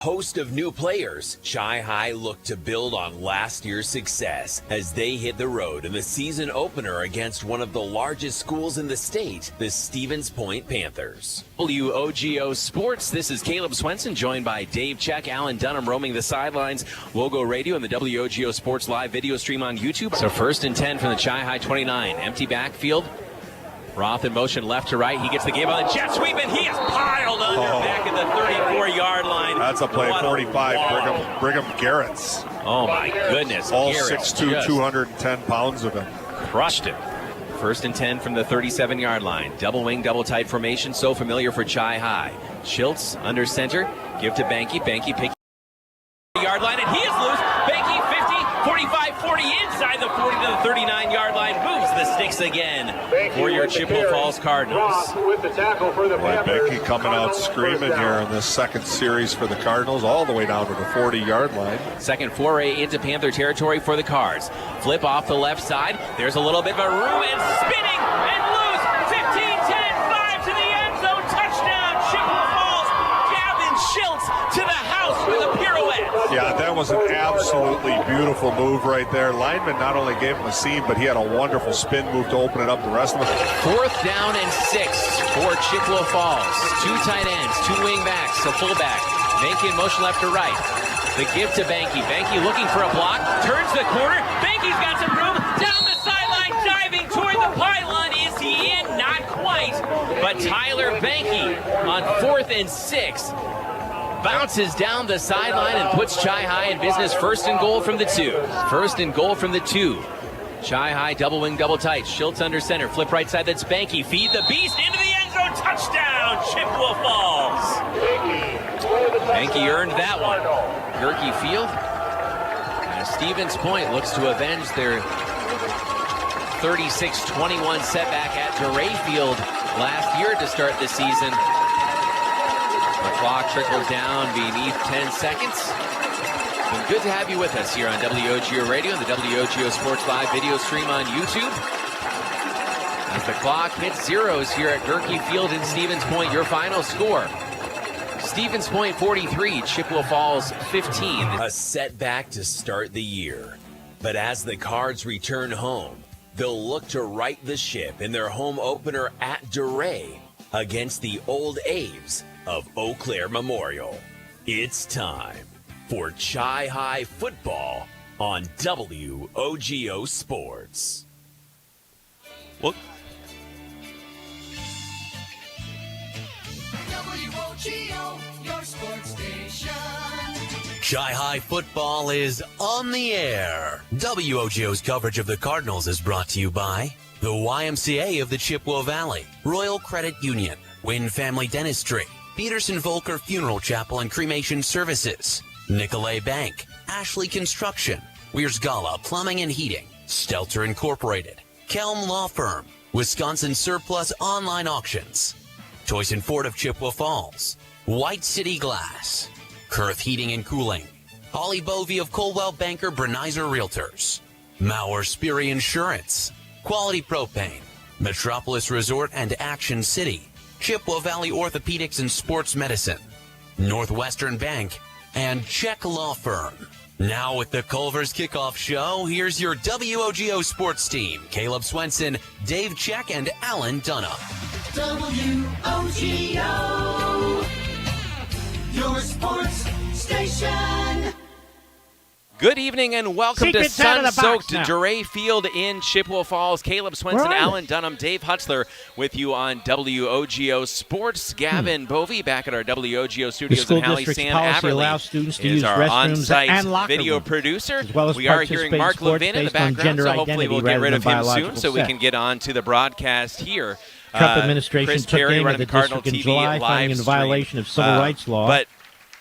Host of new players, Chi-Hi looked to build on last year's success as they hit the road in the season opener against one of the largest schools in the state, the Stevens Point Panthers. WOGO Sports, this is Caleb Swenson, joined by Dave Check, Alan Dunham roaming the sidelines, WOGO Radio and the WOGO Sports live video stream on YouTube. So 1st and 10 from the Chi-Hi 29, empty backfield. Roth in motion left to right. He gets the game on the jet sweep, and he is piled under back at the 34-yard line. That's a play, 45, Brigham Garrett's. Oh, my goodness. All 6'2", 210 pounds of him. Crushed him. 1st and 10 from the 37-yard line. Double wing, double tight formation, so familiar for Chi-Hi. Schultz under center, give to Banky. Banky picking the yard line, and he is loose. Banky 50, 45, 40 inside the 40 to the 39-yard line. Moves the sticks again for your Chippewa Falls Cardinals. Banky coming out screaming here in this second series for the Cardinals, all the way down to the 40-yard line. Second foray into Panther territory for the Cards. Flip off the left side. There's a little bit of a room and spinning and loose. 15, 10, 5 to the end zone. Touchdown, Chippewa Falls. Gavin Schultz to the house with a pirouette. Yeah, that was an absolutely beautiful move right there. Lineman not only gave him a seam, but he had a wonderful spin move to open it up the rest of it. 4th down and 6 for Chippewa Falls. 2 tight ends, 2 wing backs, a fullback. Banky in motion left to right. The give to Banky. Banky looking for a block, turns the corner. Banky's got some room down the sideline, diving toward the pylon. Is he in? Not quite. But Tyler Banky on 4th and 6 bounces down the sideline and puts Chi-Hi in business. 1st and goal from the 2. 1st and goal from the 2. Chi-Hi double wing, double tight. Schultz under center. Flip right side. That's Banky. Feed the beast into the end zone. Touchdown, Chippewa Falls. Banky earned that one. Gerke Field. As Stevens Point looks to avenge their 36-21 setback at Dorais Field last year to start the season. The clock trickles down beneath 10 seconds. Been good to have you with us here on WOGO Radio and the WOGO Sports Live video stream on YouTube. As the clock hits zeros here at Gerke Field in Stevens Point, your final score. Stevens Point 43, Chippewa Falls 15. A setback to start the year. But as the Cards return home, they'll look to right the ship in their home opener at Dorais against the Old Abes of Eau Claire Memorial. It's time for Chi-Hi football on WOGO Sports. Well, WOGO, your sports station. Chi-Hi football is on the air. WOGO's coverage of the Cardinals is brought to you by the YMCA of the Chippewa Valley, Royal Credit Union, Wynn Family Dentistry, Peterson Volker Funeral Chapel and Cremation Services, Nicolay Bank, Ashley Construction, Weersgala Plumbing and Heating, Stelter Incorporated, Kelm Law Firm, Wisconsin Surplus Online Auctions, Toyson Ford of Chippewa Falls, White City Glass, Kurth Heating and Cooling, Holly Bovey of Colwell Banker Brenizer Realtors, Mauer Sperry Insurance, Quality Propane, Metropolis Resort and Action City, Chippewa Valley Orthopedics and Sports Medicine, Northwestern Bank, and Check Law Firm. Now with the Culver's Kickoff Show, here's your WOGO sports team, Caleb Swenson, Dave Check, and Alan Dunham. WOGO, your sports station. Good evening and welcome to sun-soaked Dorais Field in Chippewa Falls. Caleb Swenson, Alan Dunham, Dave Hutzler with you on WOGO Sports. Gavin Bovey back at our WOGO studios in Halley. Sam Aberley is our on-site video producer. We are hearing Mark Levin in the background, so hopefully we'll get rid of him soon so we can get on to the broadcast here. Trump administration Chris took Perry aim at running the Cardinal district in TV July, live finding in violation of civil rights law. But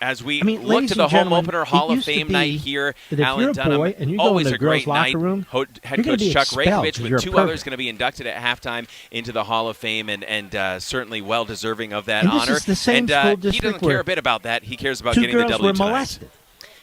as we look to the home opener Hall of Fame night here, Alan Dunham, always a great night. Head coach Chuck Rakovich with 2 others going to be inducted at halftime into the Hall of Fame, and certainly well deserving of that honor. And he doesn't care a bit about that. He cares about getting the W tonight.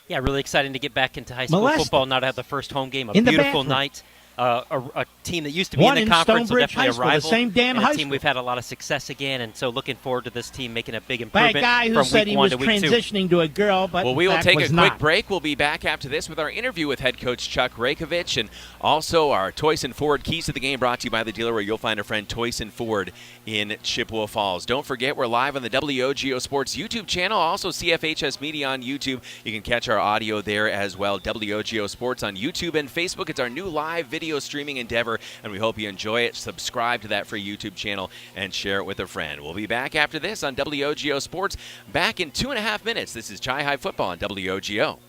Yeah, really exciting to get back into high school football now to have the first home game. A beautiful night. a team that used to be One in in the conference, so Stonebridge definitely High a School, rival, the same damn and high a team school. we've had a lot of success again, and so looking forward to this team making a big By improvement a guy who from said week he 1 was to week 2. transitioning to a girl, but Well, in we will fact take a was quick not. break. We'll be back after this with our interview with head coach Chuck Rakovich, and also our Toyson Ford Keys to the Game brought to you by the dealer where you'll find a friend, Toyson Ford in Chippewa Falls. Don't forget, we're live on the WOGO Sports YouTube channel, also CFHS Media on YouTube. You can catch our audio there as well. WOGO Sports on YouTube and Facebook. It's our new live video streaming endeavor, and we hope you enjoy it. Subscribe to that free YouTube channel and share it with a friend. We'll be back after this on WOGO Sports. Back in 2.5 minutes. This is Chi High Football on WOGO.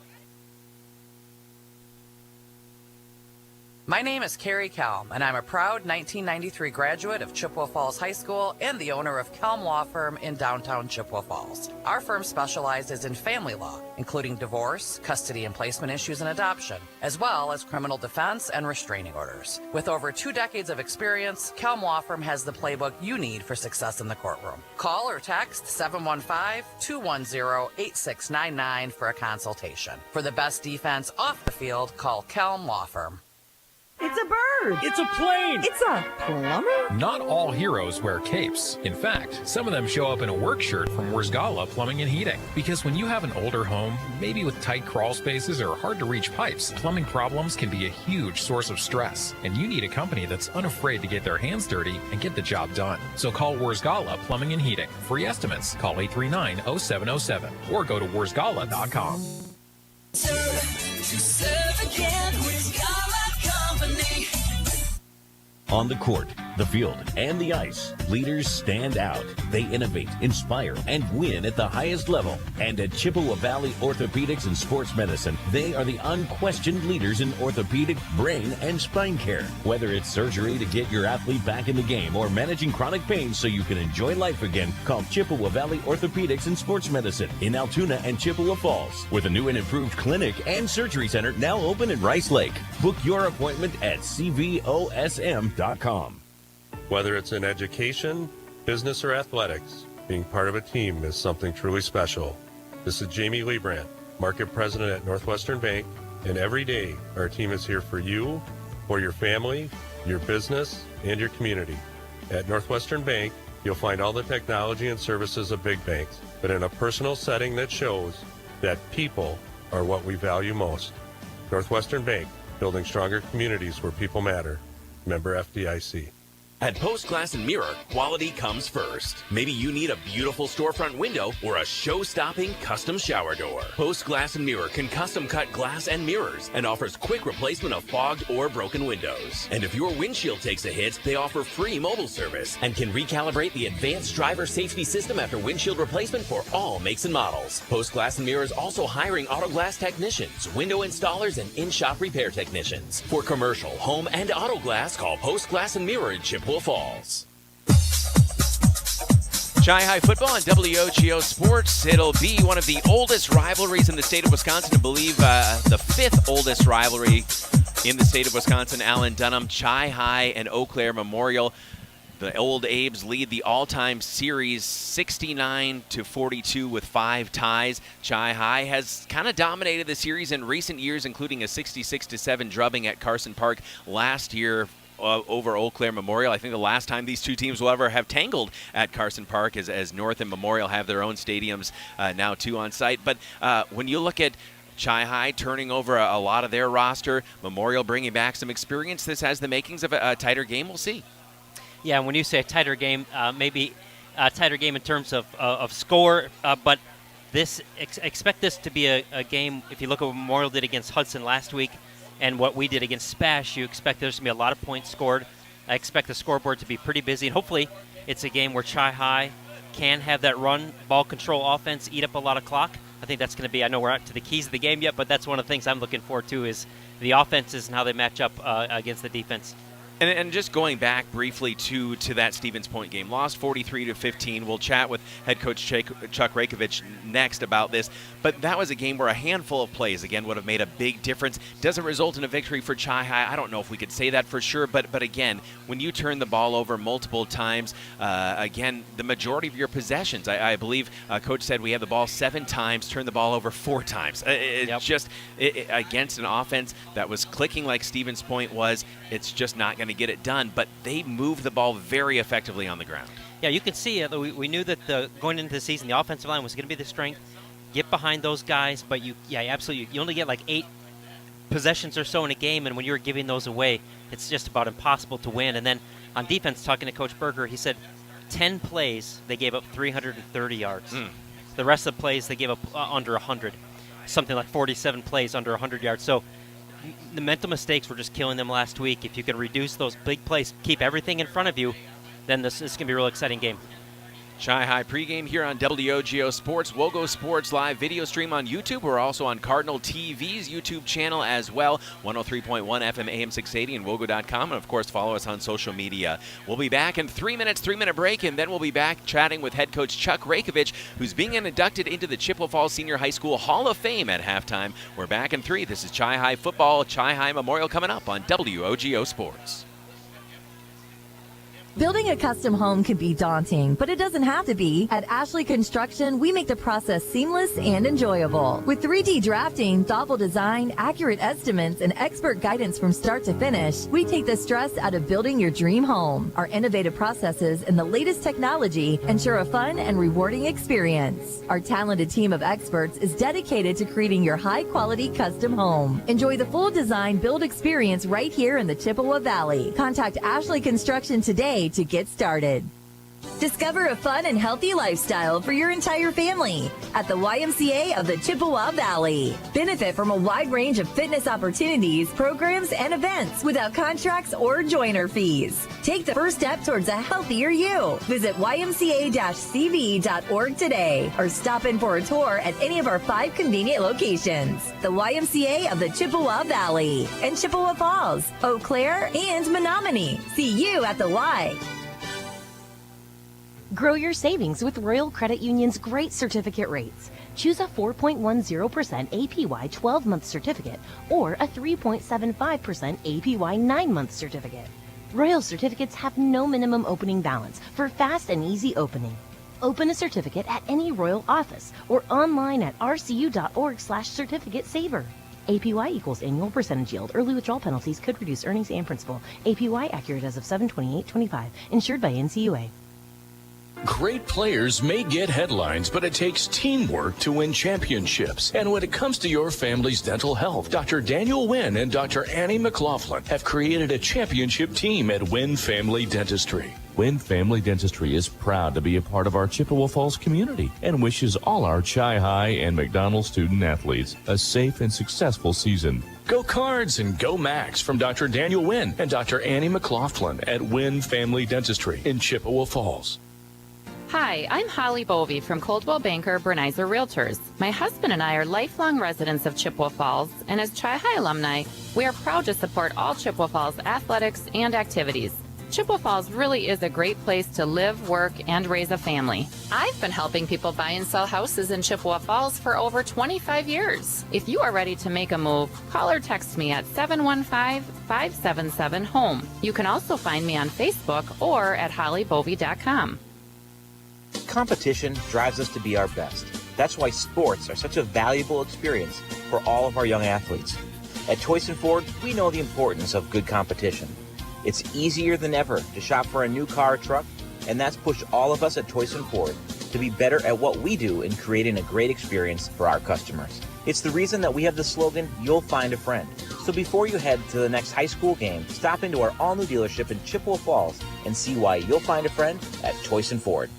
My name is Carrie Kelm, and I'm a proud 1993 graduate of Chippewa Falls High School and the owner of Kelm Law Firm in downtown Chippewa Falls. Our firm specializes in family law, including divorce, custody and placement issues, and adoption, as well as criminal defense and restraining orders. With over 2 decades of experience, Kelm Law Firm has the playbook you need for success in the courtroom. Call or text 715-210-8699 for a consultation. For the best defense off the field, call Kelm Law Firm. It's a bird. It's a plane. It's a plumber. Not all heroes wear capes. In fact, some of them show up in a work shirt from Wurzgala Plumbing and Heating. Because when you have an older home, maybe with tight crawl spaces or hard to reach pipes, plumbing problems can be a huge source of stress. And you need a company that's unafraid to get their hands dirty and get the job done. So call Wurzgala Plumbing and Heating. Free estimates. Call 839-0707 or go to wurzgala.com. On the court, the field, and the ice, leaders stand out. They innovate, inspire, and win at the highest level. And at Chippewa Valley Orthopedics and Sports Medicine, they are the unquestioned leaders in orthopedic, brain, and spine care. Whether it's surgery to get your athlete back in the game or managing chronic pain so you can enjoy life again, call Chippewa Valley Orthopedics and Sports Medicine in Altoona and Chippewa Falls, with a new and improved clinic and surgery center now open in Rice Lake. Book your appointment at cvosm.com. Whether it's in education, business, or athletics, being part of a team is something truly special. This is Jamie Liebrandt, Market President at Northwestern Bank, and every day our team is here for you, for your family, your business, and your community. At Northwestern Bank, you'll find all the technology and services of big banks, but in a personal setting that shows that people are what we value most. Northwestern Bank, building stronger communities where people matter. Member FDIC. At Post Glass and Mirror, quality comes first. Maybe you need a beautiful storefront window or a show-stopping custom shower door. Post Glass and Mirror can custom cut glass and mirrors and offers quick replacement of fogged or broken windows. And if your windshield takes a hit, they offer free mobile service and can recalibrate the advanced driver safety system after windshield replacement for all makes and models. Post Glass and Mirror is also hiring auto glass technicians, window installers, and in-shop repair technicians. For commercial, home, and auto glass, call Post Glass and Mirror in Chippewa Falls. Chi High Football on WOGO Sports. It'll be one of the oldest rivalries in the state of Wisconsin. I believe the 5th oldest rivalry in the state of Wisconsin. Allen Dunham, Chi High, and Eau Claire Memorial. The old Abes lead the all-time series 69-42 with 5 ties. Chi High has kind of dominated the series in recent years, including a 66-7 drubbing at Carson Park last year over Eau Claire Memorial. I think the last time these two teams will ever have tangled at Carson Park as North and Memorial have their own stadiums now too on site. But when you look at Chi High turning over a lot of their roster, Memorial bringing back some experience, this has the makings of a tighter game. We'll see. Yeah, when you say a tighter game, maybe a tighter game in terms of score, but expect this to be a game. If you look at what Memorial did against Hudson last week and what we did against Spash, you expect there's going to be a lot of points scored. I expect the scoreboard to be pretty busy, and hopefully it's a game where Chi High can have that run, ball control offense, eat up a lot of clock. I think that's going to be, I know we're not to the keys of the game yet, but that's one of the things I'm looking forward to is the offenses and how they match up against the defense. And just going back briefly to that Stevens Point game, lost 43-15. We'll chat with head coach Chuck Rakovich next about this. But that was a game where a handful of plays, again, would have made a big difference. Doesn't result in a victory for Chi-Hi. I don't know if we could say that for sure. But again, when you turn the ball over multiple times, again, the majority of your possessions, I believe Coach said we have the ball 7 times, turned the ball over 4 times. Just against an offense that was clicking like Stevens Point was, it's just not going to get it done. But they moved the ball very effectively on the ground. Yeah, you could see it. We knew that going into the season, the offensive line was going to be the strength. Get behind those guys, but absolutely. You only get like 8 possessions or so in a game, and when you're giving those away, it's just about impossible to win. And then on defense, talking to Coach Berger, he said 10 plays, they gave up 330 yards. The rest of the plays, they gave up under 100. Something like 47 plays under 100 yards. So the mental mistakes were just killing them last week. If you can reduce those big plays, keep everything in front of you, then this is going to be a real exciting game. Chi-Hi pregame here on WOGO Sports, WOGO Sports live video stream on YouTube. We're also on Cardinal TV's YouTube channel as well, 103.1 FM AM 680 and WOGO.com. And, of course, follow us on social media. We'll be back in 3 minutes, 3-minute break, and then we'll be back chatting with head coach Chuck Rakovich, who's being inducted into the Chippewa Falls Senior High School Hall of Fame at halftime. We're back in 3. This is Chi-Hi football, Chi-Hi Memorial coming up on WOGO Sports. Building a custom home can be daunting, but it doesn't have to be. At Ashley Construction, we make the process seamless and enjoyable. With 3D drafting, thoughtful design, accurate estimates, and expert guidance from start to finish, we take the stress out of building your dream home. Our innovative processes and the latest technology ensure a fun and rewarding experience. Our talented team of experts is dedicated to creating your high-quality custom home. Enjoy the full design build experience right here in the Chippewa Valley. Contact Ashley Construction today to get started. Discover a fun and healthy lifestyle for your entire family at the YMCA of the Chippewa Valley. Benefit from a wide range of fitness opportunities, programs, and events without contracts or joiner fees. Take the first step towards a healthier you. Visit ymca-cv.org today or stop in for a tour at any of our 5 convenient locations. The YMCA of the Chippewa Valley and Chippewa Falls, Eau Claire, and Menominee. See you at the Y. Grow your savings with Royal Credit Union's great certificate rates. Choose a 4.10% APY 12-month certificate or a 3.75% APY 9-month certificate. Royal certificates have no minimum opening balance for fast and easy opening. Open a certificate at any Royal office or online at rcu.org/certificate saver. APY equals annual percentage yield. Early withdrawal penalties could reduce earnings and principal. APY accurate as of 7/28/25. Insured by NCUA. Great players may get headlines, but it takes teamwork to win championships. And when it comes to your family's dental health, Dr. Daniel Wynn and Dr. Annie McLaughlin have created a championship team at Wynn Family Dentistry. Wynn Family Dentistry is proud to be a part of our Chippewa Falls community and wishes all our Chi-Hi and McDonald student athletes a safe and successful season. Go Cards and go Max from Dr. Daniel Wynn and Dr. Annie McLaughlin at Wynn Family Dentistry in Chippewa Falls. Hi, I'm Holly Bovey from Coldwell Banker Bernizer Realtors. My husband and I are lifelong residents of Chippewa Falls, and as Chi-Hi alumni, we are proud to support all Chippewa Falls athletics and activities. Chippewa Falls really is a great place to live, work, and raise a family. I've been helping people buy and sell houses in Chippewa Falls for over 25 years. If you are ready to make a move, call or text me at 715-577-HOME. You can also find me on Facebook or at hollybovey.com. Competition drives us to be our best. That's why sports are such a valuable experience for all of our young athletes. At Toyson Ford, we know the importance of good competition. It's easier than ever to shop for a new car or truck, and that's pushed all of us at Toyson Ford to be better at what we do in creating a great experience for our customers. It's the reason that we have the slogan, "You'll find a friend." So before you head to the next high school game, stop into our all-new dealership in Chippewa Falls and see why you'll find a friend at Toyson Ford.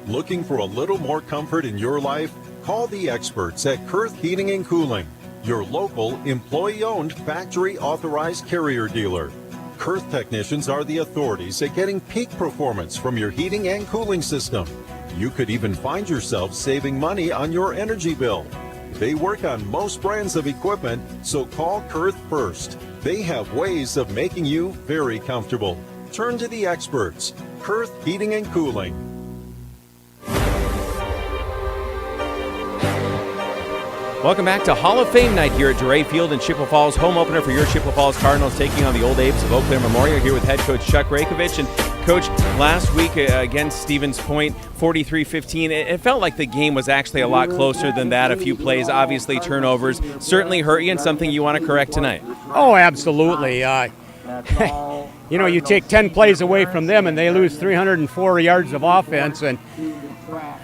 Looking for a little more comfort in your life? Call the experts at Kurth Heating and Cooling, your local, employee-owned, factory-authorized carrier dealer. Kurth technicians are the authorities at getting peak performance from your heating and cooling system. You could even find yourself saving money on your energy bill. They work on most brands of equipment, so call Kurth first. They have ways of making you very comfortable. Turn to the experts, Kurth Heating and Cooling. Welcome back to Hall of Fame night here at Dorais Field in Chippewa Falls. Home opener for your Chippewa Falls Cardinals taking on the old Abes of Eau Claire Memorial here with head coach Chuck Rakovich. And Coach, last week against Stevens Point, 43-15, it felt like the game was actually a lot closer than that. A few plays, obviously turnovers, certainly hurt you and something you want to correct tonight. Oh, absolutely. You know, you take 10 plays away from them and they lose 304 yards of offense, and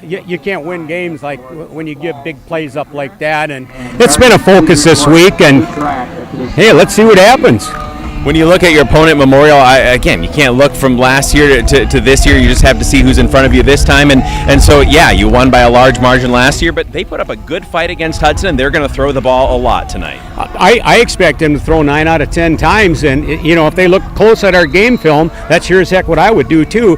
you can't win games like when you give big plays up like that. And it's been a focus this week, and hey, let's see what happens. When you look at your opponent, Memorial, again, you can't look from last year to this year. You just have to see who's in front of you this time. And so, yeah, you won by a large margin last year, but they put up a good fight against Hudson, and they're going to throw the ball a lot tonight. I expect them to throw 9 out of 10 times, and, you know, if they look close at our game film, that's sure as heck what I would do, too.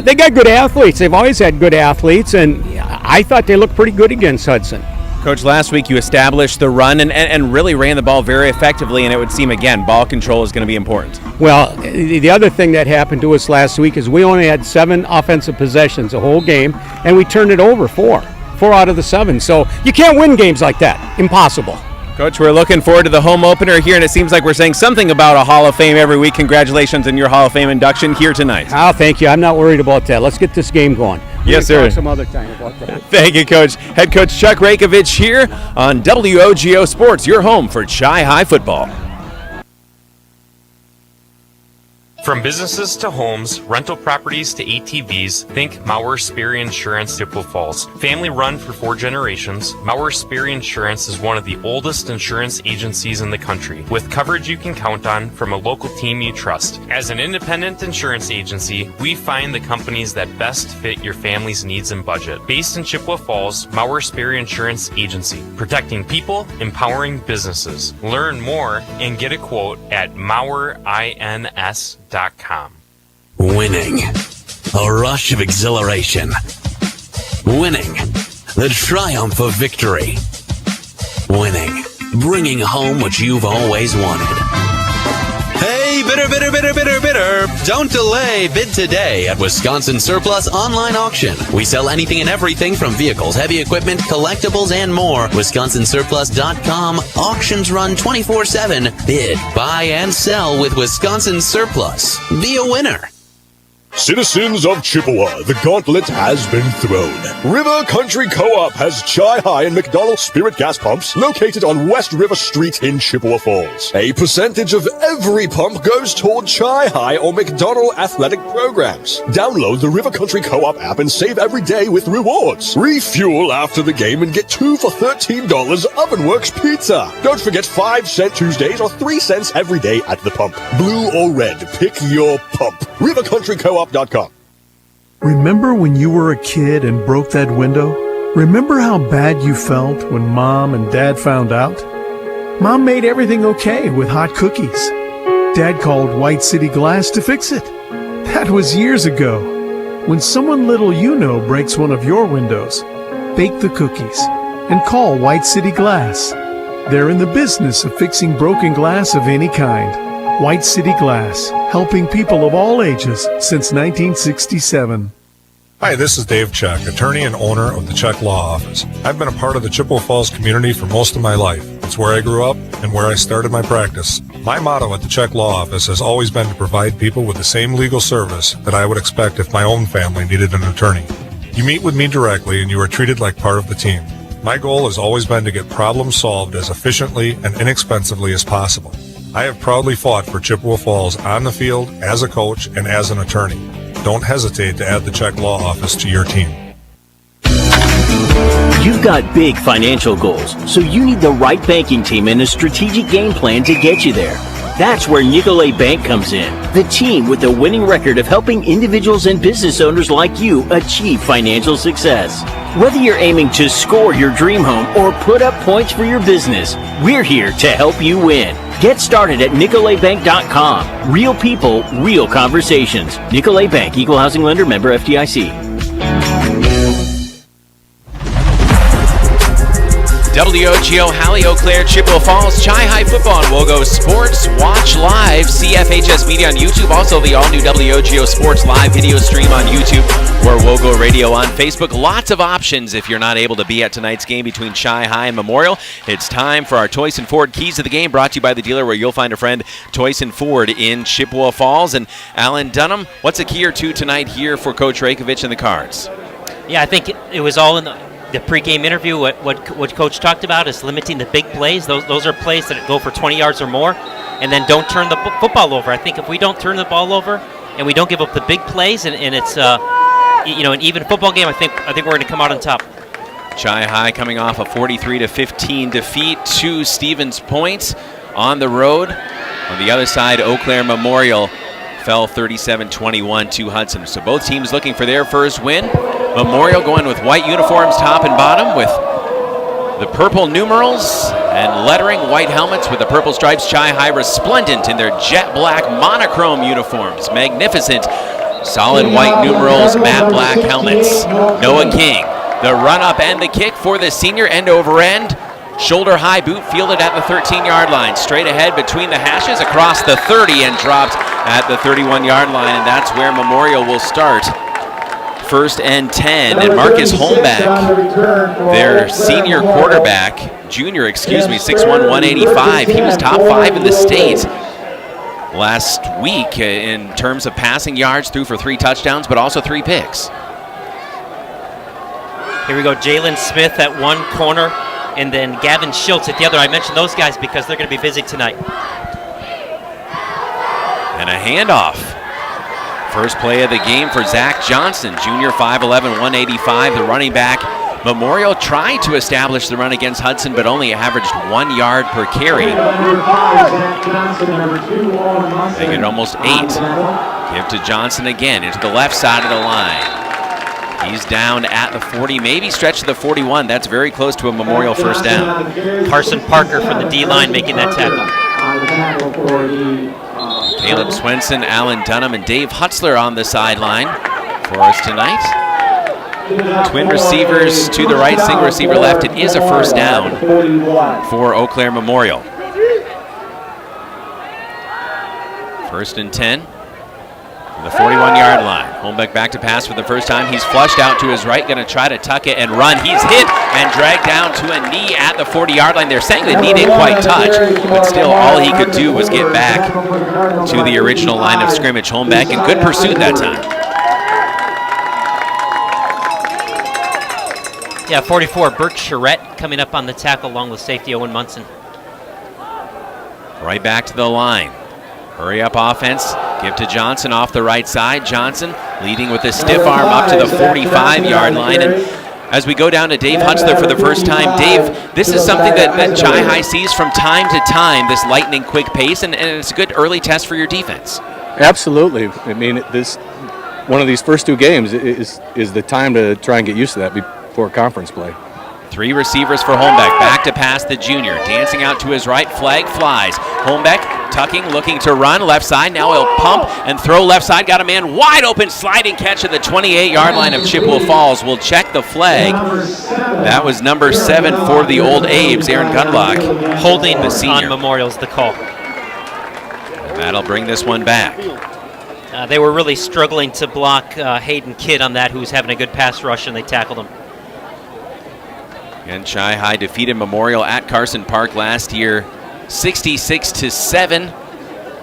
They got good athletes. They've always had good athletes, and I thought they looked pretty good against Hudson. Coach, last week you established the run and really ran the ball very effectively, and it would seem, again, ball control is going to be important. Well, the other thing that happened to us last week is we only had 7 offensive possessions the whole game, and we turned it over 4 out of the 7. So you can't win games like that. Impossible. Coach, we're looking forward to the home opener here, and it seems like we're saying something about a Hall of Fame every week. Congratulations on your Hall of Fame induction here tonight. Oh, thank you. I'm not worried about that. Let's get this game going. Yes, sir. Talk some other time about that. Thank you, Coach. Head coach Chuck Rakovich here on WOGO Sports, your home for Chi-Hi football. From businesses to homes, rental properties to ATVs, think Maurer Sperry Insurance Chippewa Falls. Family run for 4 generations, Maurer Sperry Insurance is one of the oldest insurance agencies in the country, with coverage you can count on from a local team you trust. As an independent insurance agency, we find the companies that best fit your family's needs and budget. Based in Chippewa Falls, Maurer Sperry Insurance Agency, protecting people, empowering businesses. Learn more and get a quote at MauerINS.com. Winning. A rush of exhilaration. Winning. The triumph of victory. Winning. Bringing home what you've always wanted. Hey, bidder. Don't delay. Bid today at Wisconsin Surplus Online Auction. We sell anything and everything from vehicles, heavy equipment, collectibles, and more. WisconsinSurplus.com. Auctions run 24/7. Bid, buy, and sell with Wisconsin Surplus. Be a winner. Citizens of Chippewa, the gauntlet has been thrown. River Country Co-op has Chi-Hi and McDonald Spirit gas pumps located on West River Street in Chippewa Falls. A percentage of every pump goes toward Chi-Hi or McDonald athletic programs. Download the River Country Co-op app and save every day with rewards. Refuel after the game and get 2 for $13 Ovenworks pizza. Don't forget 5-cent Tuesdays or 3 cents every day at the pump. Blue or red, pick your pump. RiverCountryCoop.com. Remember when you were a kid and broke that window? Remember how bad you felt when Mom and Dad found out? Mom made everything okay with hot cookies. Dad called White City Glass to fix it. That was years ago. When someone little you know breaks one of your windows, bake the cookies and call White City Glass. They're in the business of fixing broken glass of any kind. White City Glass, helping people of all ages since 1967. Hi, this is Dave Chuck, attorney and owner of the Chuck Law Office. I've been a part of the Chippewa Falls community for most of my life. It's where I grew up and where I started my practice. My motto at the Chuck Law Office has always been to provide people with the same legal service that I would expect if my own family needed an attorney. You meet with me directly and you are treated like part of the team. My goal has always been to get problems solved as efficiently and inexpensively as possible. I have proudly fought for Chippewa Falls on the field, as a coach, and as an attorney. Don't hesitate to add the Chuck Law Office to your team. You've got big financial goals, so you need the right banking team and a strategic game plan to get you there. That's where Nicolet Bank comes in, the team with a winning record of helping individuals and business owners like you achieve financial success. Whether you're aiming to score your dream home or put up points for your business, we're here to help you win. Get started at NicoletBank.com. Real people, real conversations. Nicolet Bank, Equal Housing Lender, member FDIC. WOGO, Halley, Eau Claire, Chippewa Falls, Chi High Football, and WOGO Sports. Watch live, CFHS Media on YouTube. Also, the all-new WOGO Sports live video stream on YouTube or WOGO Radio on Facebook. Lots of options if you're not able to be at tonight's game between Chi High and Memorial. It's time for our Toyson Ford Keys to the Game, brought to you by the dealer where you'll find a friend, Toyson Ford in Chippewa Falls. And Alan Dunham, what's a key or two tonight here for Coach Rakovich and the Cards? Yeah, I think it was all in the pregame interview. What Coach talked about is limiting the big plays. Those are plays that go for 20 yards or more, and then don't turn the football over. I think if we don't turn the ball over and we don't give up the big plays, and it's an even football game, I think we're going to come out on top. Chi High coming off a 43-15 defeat to Stevens Point on the road. On the other side, Eau Claire Memorial fell 37-21 to Hudson. So both teams looking for their first win. Memorial going with white uniforms top and bottom with the purple numerals and lettering, white helmets with the purple stripes. Chi High resplendent in their jet black monochrome uniforms. Magnificent. Solid white numerals, matte black helmets. Noah King, the run up and the kick for the senior, end over end. Shoulder high boot fielded at the 13-yard line. Straight ahead between the hashes across the 30 and dropped at the 31-yard line. And that's where Memorial will start. First and 10. And Marcus Holmback, their senior quarterback, junior, 6'1", 185. He was top 5 in the state last week in terms of passing yards, threw for 3 touchdowns, but also 3 picks. Here we go, Jalen Smith at one corner, and then Gavin Schultz at the other. I mentioned those guys because they're going to be busy tonight. And a handoff. First play of the game for Zach Johnson, junior, 5'11", 185, the running back. Memorial tried to establish the run against Hudson, but only averaged 1 yard per carry. They get almost 8. Give to Johnson again into the left side of the line. He's down at the 40, maybe stretch to the 41. That's very close to a Memorial first down. Carson Parker from the D-line making that tackle. Caleb Swenson, Alan Dunham, and Dave Hutzler on the sideline for us tonight. Twin receivers to the right, single receiver left. It is a first down for Eau Claire Memorial. First and 10. The 41-yard line. Holmbeck back to pass for the first time. He's flushed out to his right, going to try to tuck it and run. He's hit and dragged down to a knee at the 40-yard line. They're saying the knee didn't quite touch, but still all he could do was get back to the original line of scrimmage. Holmbeck in good pursuit that time. Yeah, 44, Burke Charette coming up on the tackle along with safety Owen Munson. Right back to the line. Hurry up offense. Give to Johnson off the right side. Johnson leading with a stiff arm up to the 45-yard line. And as we go down to Dave Hutzler for the first time, Dave, this is something that Chi High sees from time to time, this lightning quick pace, and it's a good early test for your defense. Absolutely. I mean, one of these first 2 games is the time to try and get used to that before conference play. 3 receivers for Holmbeck. Back to pass the junior. Dancing out to his right. Flag flies. Holmbeck tucking, looking to run. Left side. Now he'll pump and throw left side. Got a man wide open. Sliding catch at the 28-yard line of Chippewa Falls. We'll check the flag. That was number 7 for the old Abes, Aaron Gundlach. Holding the senior. On Memorial's the call. And that'll bring this one back. They were really struggling to block Hayden Kidd on that, who's having a good pass rush, and they tackled him. And Chi High defeated Memorial at Carson Park last year, 66-7.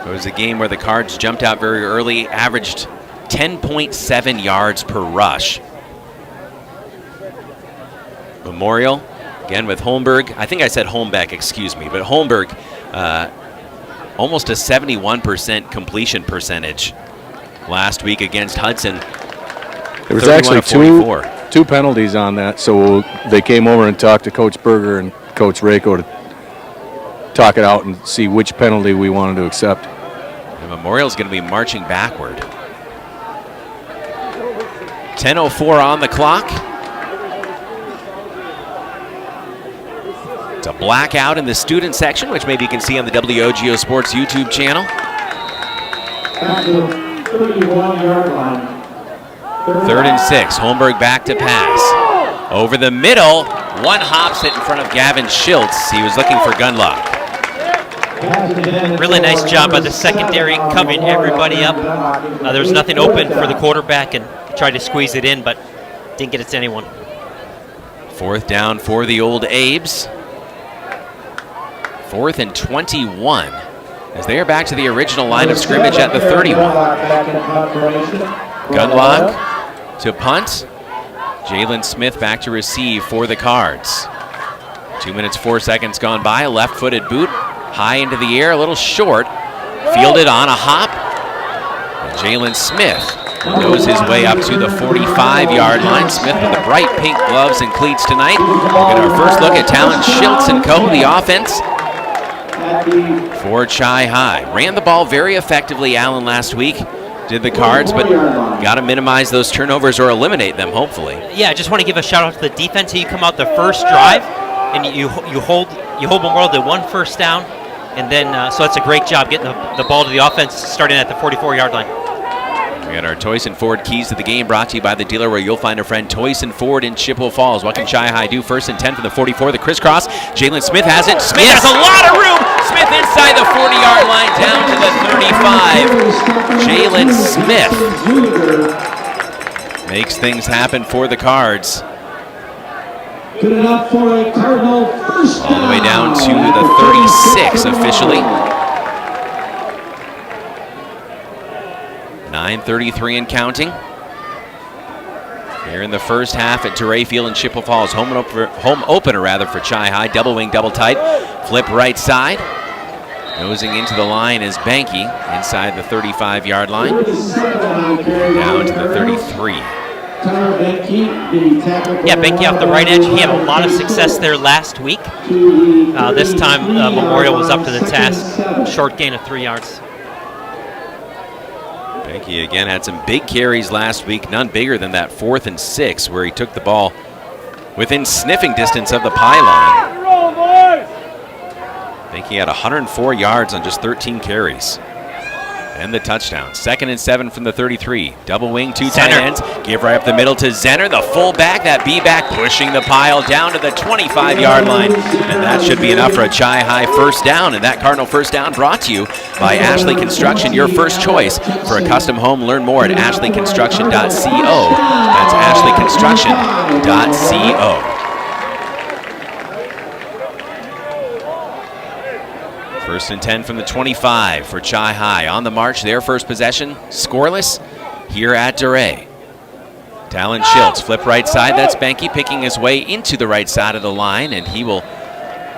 It was a game where the Cards jumped out very early, averaged 10.7 yards per rush. Memorial, again with Holmberg. I think I said Holmbeck, excuse me, but Holmberg, almost a 71% completion percentage last week against Hudson. There was actually two penalties on that, so they came over and talked to Coach Berger and Coach Rako to talk it out and see which penalty we wanted to accept. And Memorial's going to be marching backward. 10:04 on the clock. It's a blackout in the student section, which maybe you can see on the WOGO Sports YouTube channel. 31-yard line. 3rd and 6. Holmberg back to pass. Over the middle. One hops it in front of Gavin Schultz. He was looking for Gunlock. Really nice job by the secondary, covering everybody up. There was nothing open for the quarterback, and tried to squeeze it in, but didn't get it to anyone. 4th down for the old Abes. 4th and 21 as they are back to the original line of scrimmage at the 31. Gunlock to punt. Jalen Smith back to receive for the Cards. 2 minutes, 4 seconds gone by. A left-footed boot, high into the air, a little short. Fielded on a hop. And Jalen Smith knows his way up to the 45-yard line. Smith with the bright pink gloves and cleats tonight. We'll get our first look at Talon Schultz and co. The offense for Chi-High. Ran the ball very effectively, Allen, last week. Did the Cards, but got to minimize those turnovers or eliminate them, hopefully. Yeah, I just want to give a shout out to the defense. You come out the first drive, and you hold Memorial to 1 first down, and then so that's a great job getting the ball to the offense starting at the 44-yard line. We got our Toyson Ford keys to the game brought to you by the dealer where you'll find a friend, Toyson Ford in Chippewa Falls. What can Chi-High do? 1st and 10 from the 44, the crisscross. Jalen Smith has it. Smith has a lot of room. Smith inside the 40-yard line down to the 35. Jalen Smith makes things happen for the Cards. Good enough for a Cardinal first down. All the way down to the 36 officially. 9:33 and counting. Here in the first half at Dorais Field in Chippewa Falls. Home opener for Chi-High. Double wing, double tight. Flip right side. Nosing into the line is Banky inside the 35-yard line. Down to the 33. Yeah, Banky off the right edge. He had a lot of success there last week. This time Memorial was up to the task. Short gain of 3 yards. Banky again had some big carries last week, none bigger than that 4th and 6 where he took the ball within sniffing distance of the pylon. Banky had 104 yards on just 13 carries. And the touchdown. 2nd and 7 from the 33. Double wing, 2 tight ends. Give right up the middle to Zenner, the fullback. That B-back pushing the pile down to the 25-yard line. And that should be enough for a Chi-High first down. And that Cardinal first down brought to you by Ashley Construction, your first choice for a custom home. Learn more at ashleyconstruction.co. That's ashleyconstruction.co. 1st and 10 from the 25 for Chi-High. On the march, their first possession, scoreless here at Dorais. Talon Schultz, flip right side. That's Banky picking his way into the right side of the line, and he will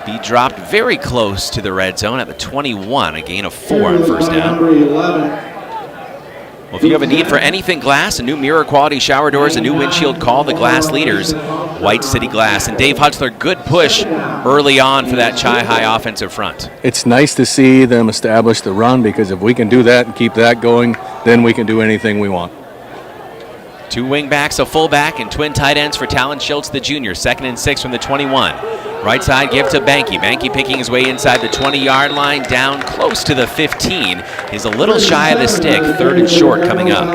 be dropped very close to the red zone at the 21, a gain of 4 on first down. Well, if you have a need for anything glass, a new mirror quality shower doors, a new windshield, call the glass leaders, White City Glass. And Dave Hutzler, good push early on for that Chi-High offensive front. It's nice to see them establish the run, because if we can do that and keep that going, then we can do anything we want. 2 wing backs, a fullback, and twin tight ends for Talon Schultz, the junior. 2nd and 6 from the 21. Right side give to Banky. Banky picking his way inside the 20-yard line, down close to the 15. He's a little shy of the stick. 3rd and short coming up.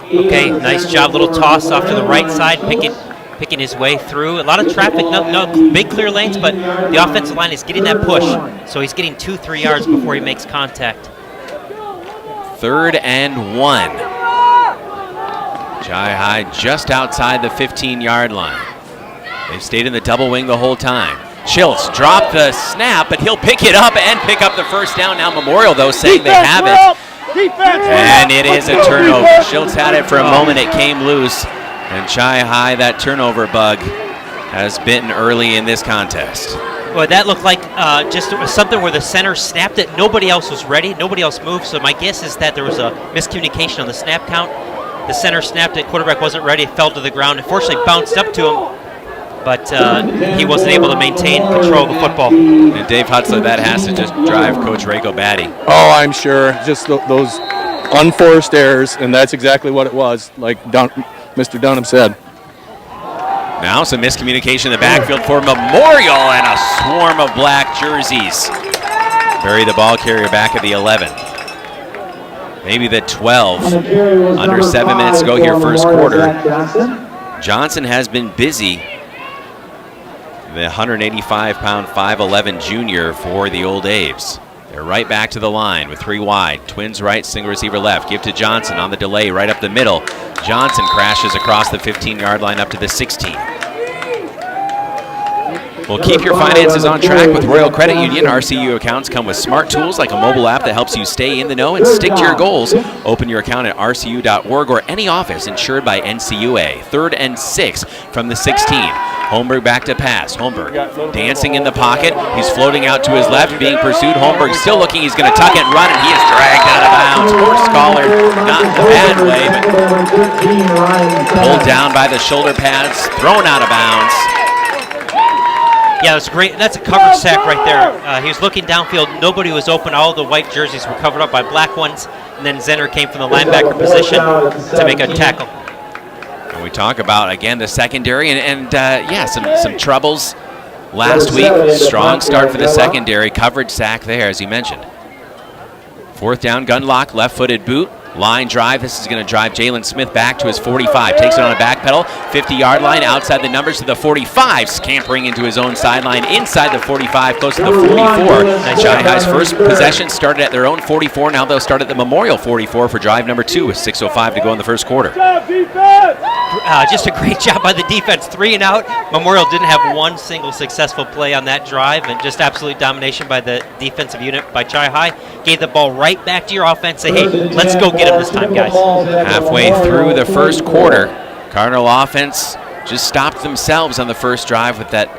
Okay, nice job. Little toss off to the right side, picking his way through. A lot of traffic, no big clear lanes, but the offensive line is getting that push. So he's getting 2-3 yards before he makes contact. 3rd and 1. Chi-High just outside the 15-yard line. They've stayed in the double wing the whole time. Schultz dropped the snap, but he'll pick it up and pick up the first down. Now Memorial, though, saying they have it. And it is a turnover. Schultz had it for a moment. It came loose. And Chi-High, that turnover bug, has bitten early in this contest. Well, that looked like just something where the center snapped it. Nobody else was ready. Nobody else moved. So my guess is that there was a miscommunication on the snap count. The center snapped it. Quarterback wasn't ready. It fell to the ground. Unfortunately, bounced up to him. But he wasn't able to maintain control of the football. And Dave Hutzler, that has to just drive Coach Rako batty. Oh, I'm sure. Just those unforced errors, and that's exactly what it was, like Mr. Dunham said. Now some miscommunication in the backfield for Memorial, and a swarm of black jerseys. Bury the ball carrier back at the 11. Maybe the 12. Under 7 minutes to go here, first quarter. Johnson has been busy. The 185-pound 5'11 junior for the Old Abes. They're right back to the line with 3 wide. Twins right, single receiver left. Give to Johnson on the delay right up the middle. Johnson crashes across the 15-yard line up to the 16. Well, keep your finances on track with Royal Credit Union. RCU accounts come with smart tools like a mobile app that helps you stay in the know and stick to your goals. Open your account at rcu.org or any office insured by NCUA. 3rd and 6 from the 16. Holmberg back to pass. Holmberg dancing in the pocket. He's floating out to his left, being pursued. Holmberg still looking. He's going to tuck it and run, and he is dragged out of bounds. Horse collar, not in a bad way, but pulled down by the shoulder pads, thrown out of bounds. Yeah, that's great. That's a coverage sack right there. He was looking downfield. Nobody was open. All the white jerseys were covered up by black ones. And then Zenner came from the linebacker position to make a tackle. And we talk about, again, the secondary and some troubles last week. Strong start for the secondary. Coverage sack there, as you mentioned. 4th down, gun lock, left-footed boot. Line drive. This is going to drive Jalen Smith back to his 45. Takes it on a back pedal. 50-yard line outside the numbers to the 45. Scampering into his own sideline inside the 45, close to the 44. Shy High's first possession started at their own 44. Now they'll start at the Memorial 44 for drive number 2 with 6:05 to go in the first quarter. Just a great job by the defense. 3 and out. Memorial didn't have one single successful play on that drive, and just absolute domination by the defensive unit by Chi High. Gave the ball right back to your offense. Say, hey, let's go get him this time, guys. Halfway through the first quarter, Cardinal offense just stopped themselves on the first drive with that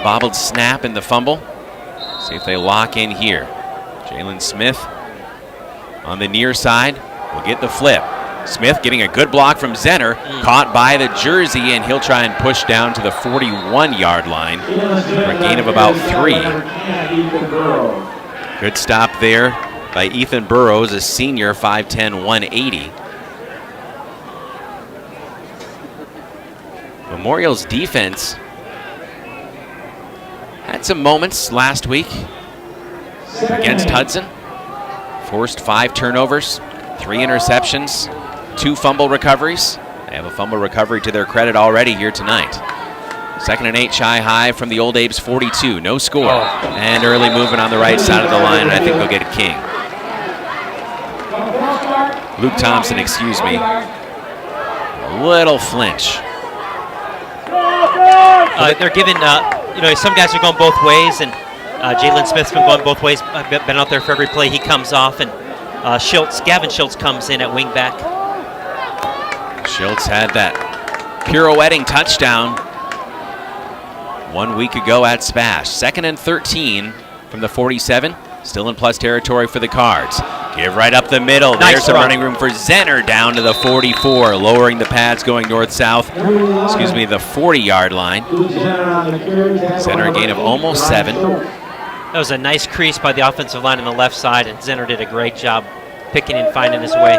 bobbled snap and the fumble. See if they lock in here. Jalen Smith on the near side will get the flip. Smith getting a good block from Zenner, caught by the jersey, and he'll try and push down to the 41-yard line for a gain of about 3. Good stop there by Ethan Burrows, a senior, 5'10", 180. Memorial's defense had some moments last week against Hudson. Forced 5 turnovers, 3 interceptions, 2 fumble recoveries. They have a fumble recovery to their credit already here tonight. 2nd and 8, Chi High from the Old Abes 42. No score. And early movement on the right side of the line, and I think they'll get a king. Luke Thompson, excuse me. A little flinch. They're giving, some guys are going both ways, and Jalen Smith's been going both ways. I've been out there for every play. He comes off, and Gavin Schultz comes in at wingback. Schultz had that pirouetting touchdown 1 week ago at Spash. 2nd and 13 from the 47. Still in plus territory for the Cards. Give right up the middle. Nice There's some running room for Zenner down to the 44, lowering the pads going north-south. The 40-yard line. Zenner a gain of almost 7. That was a nice crease by the offensive line on the left side, and Zenner did a great job picking and finding his way.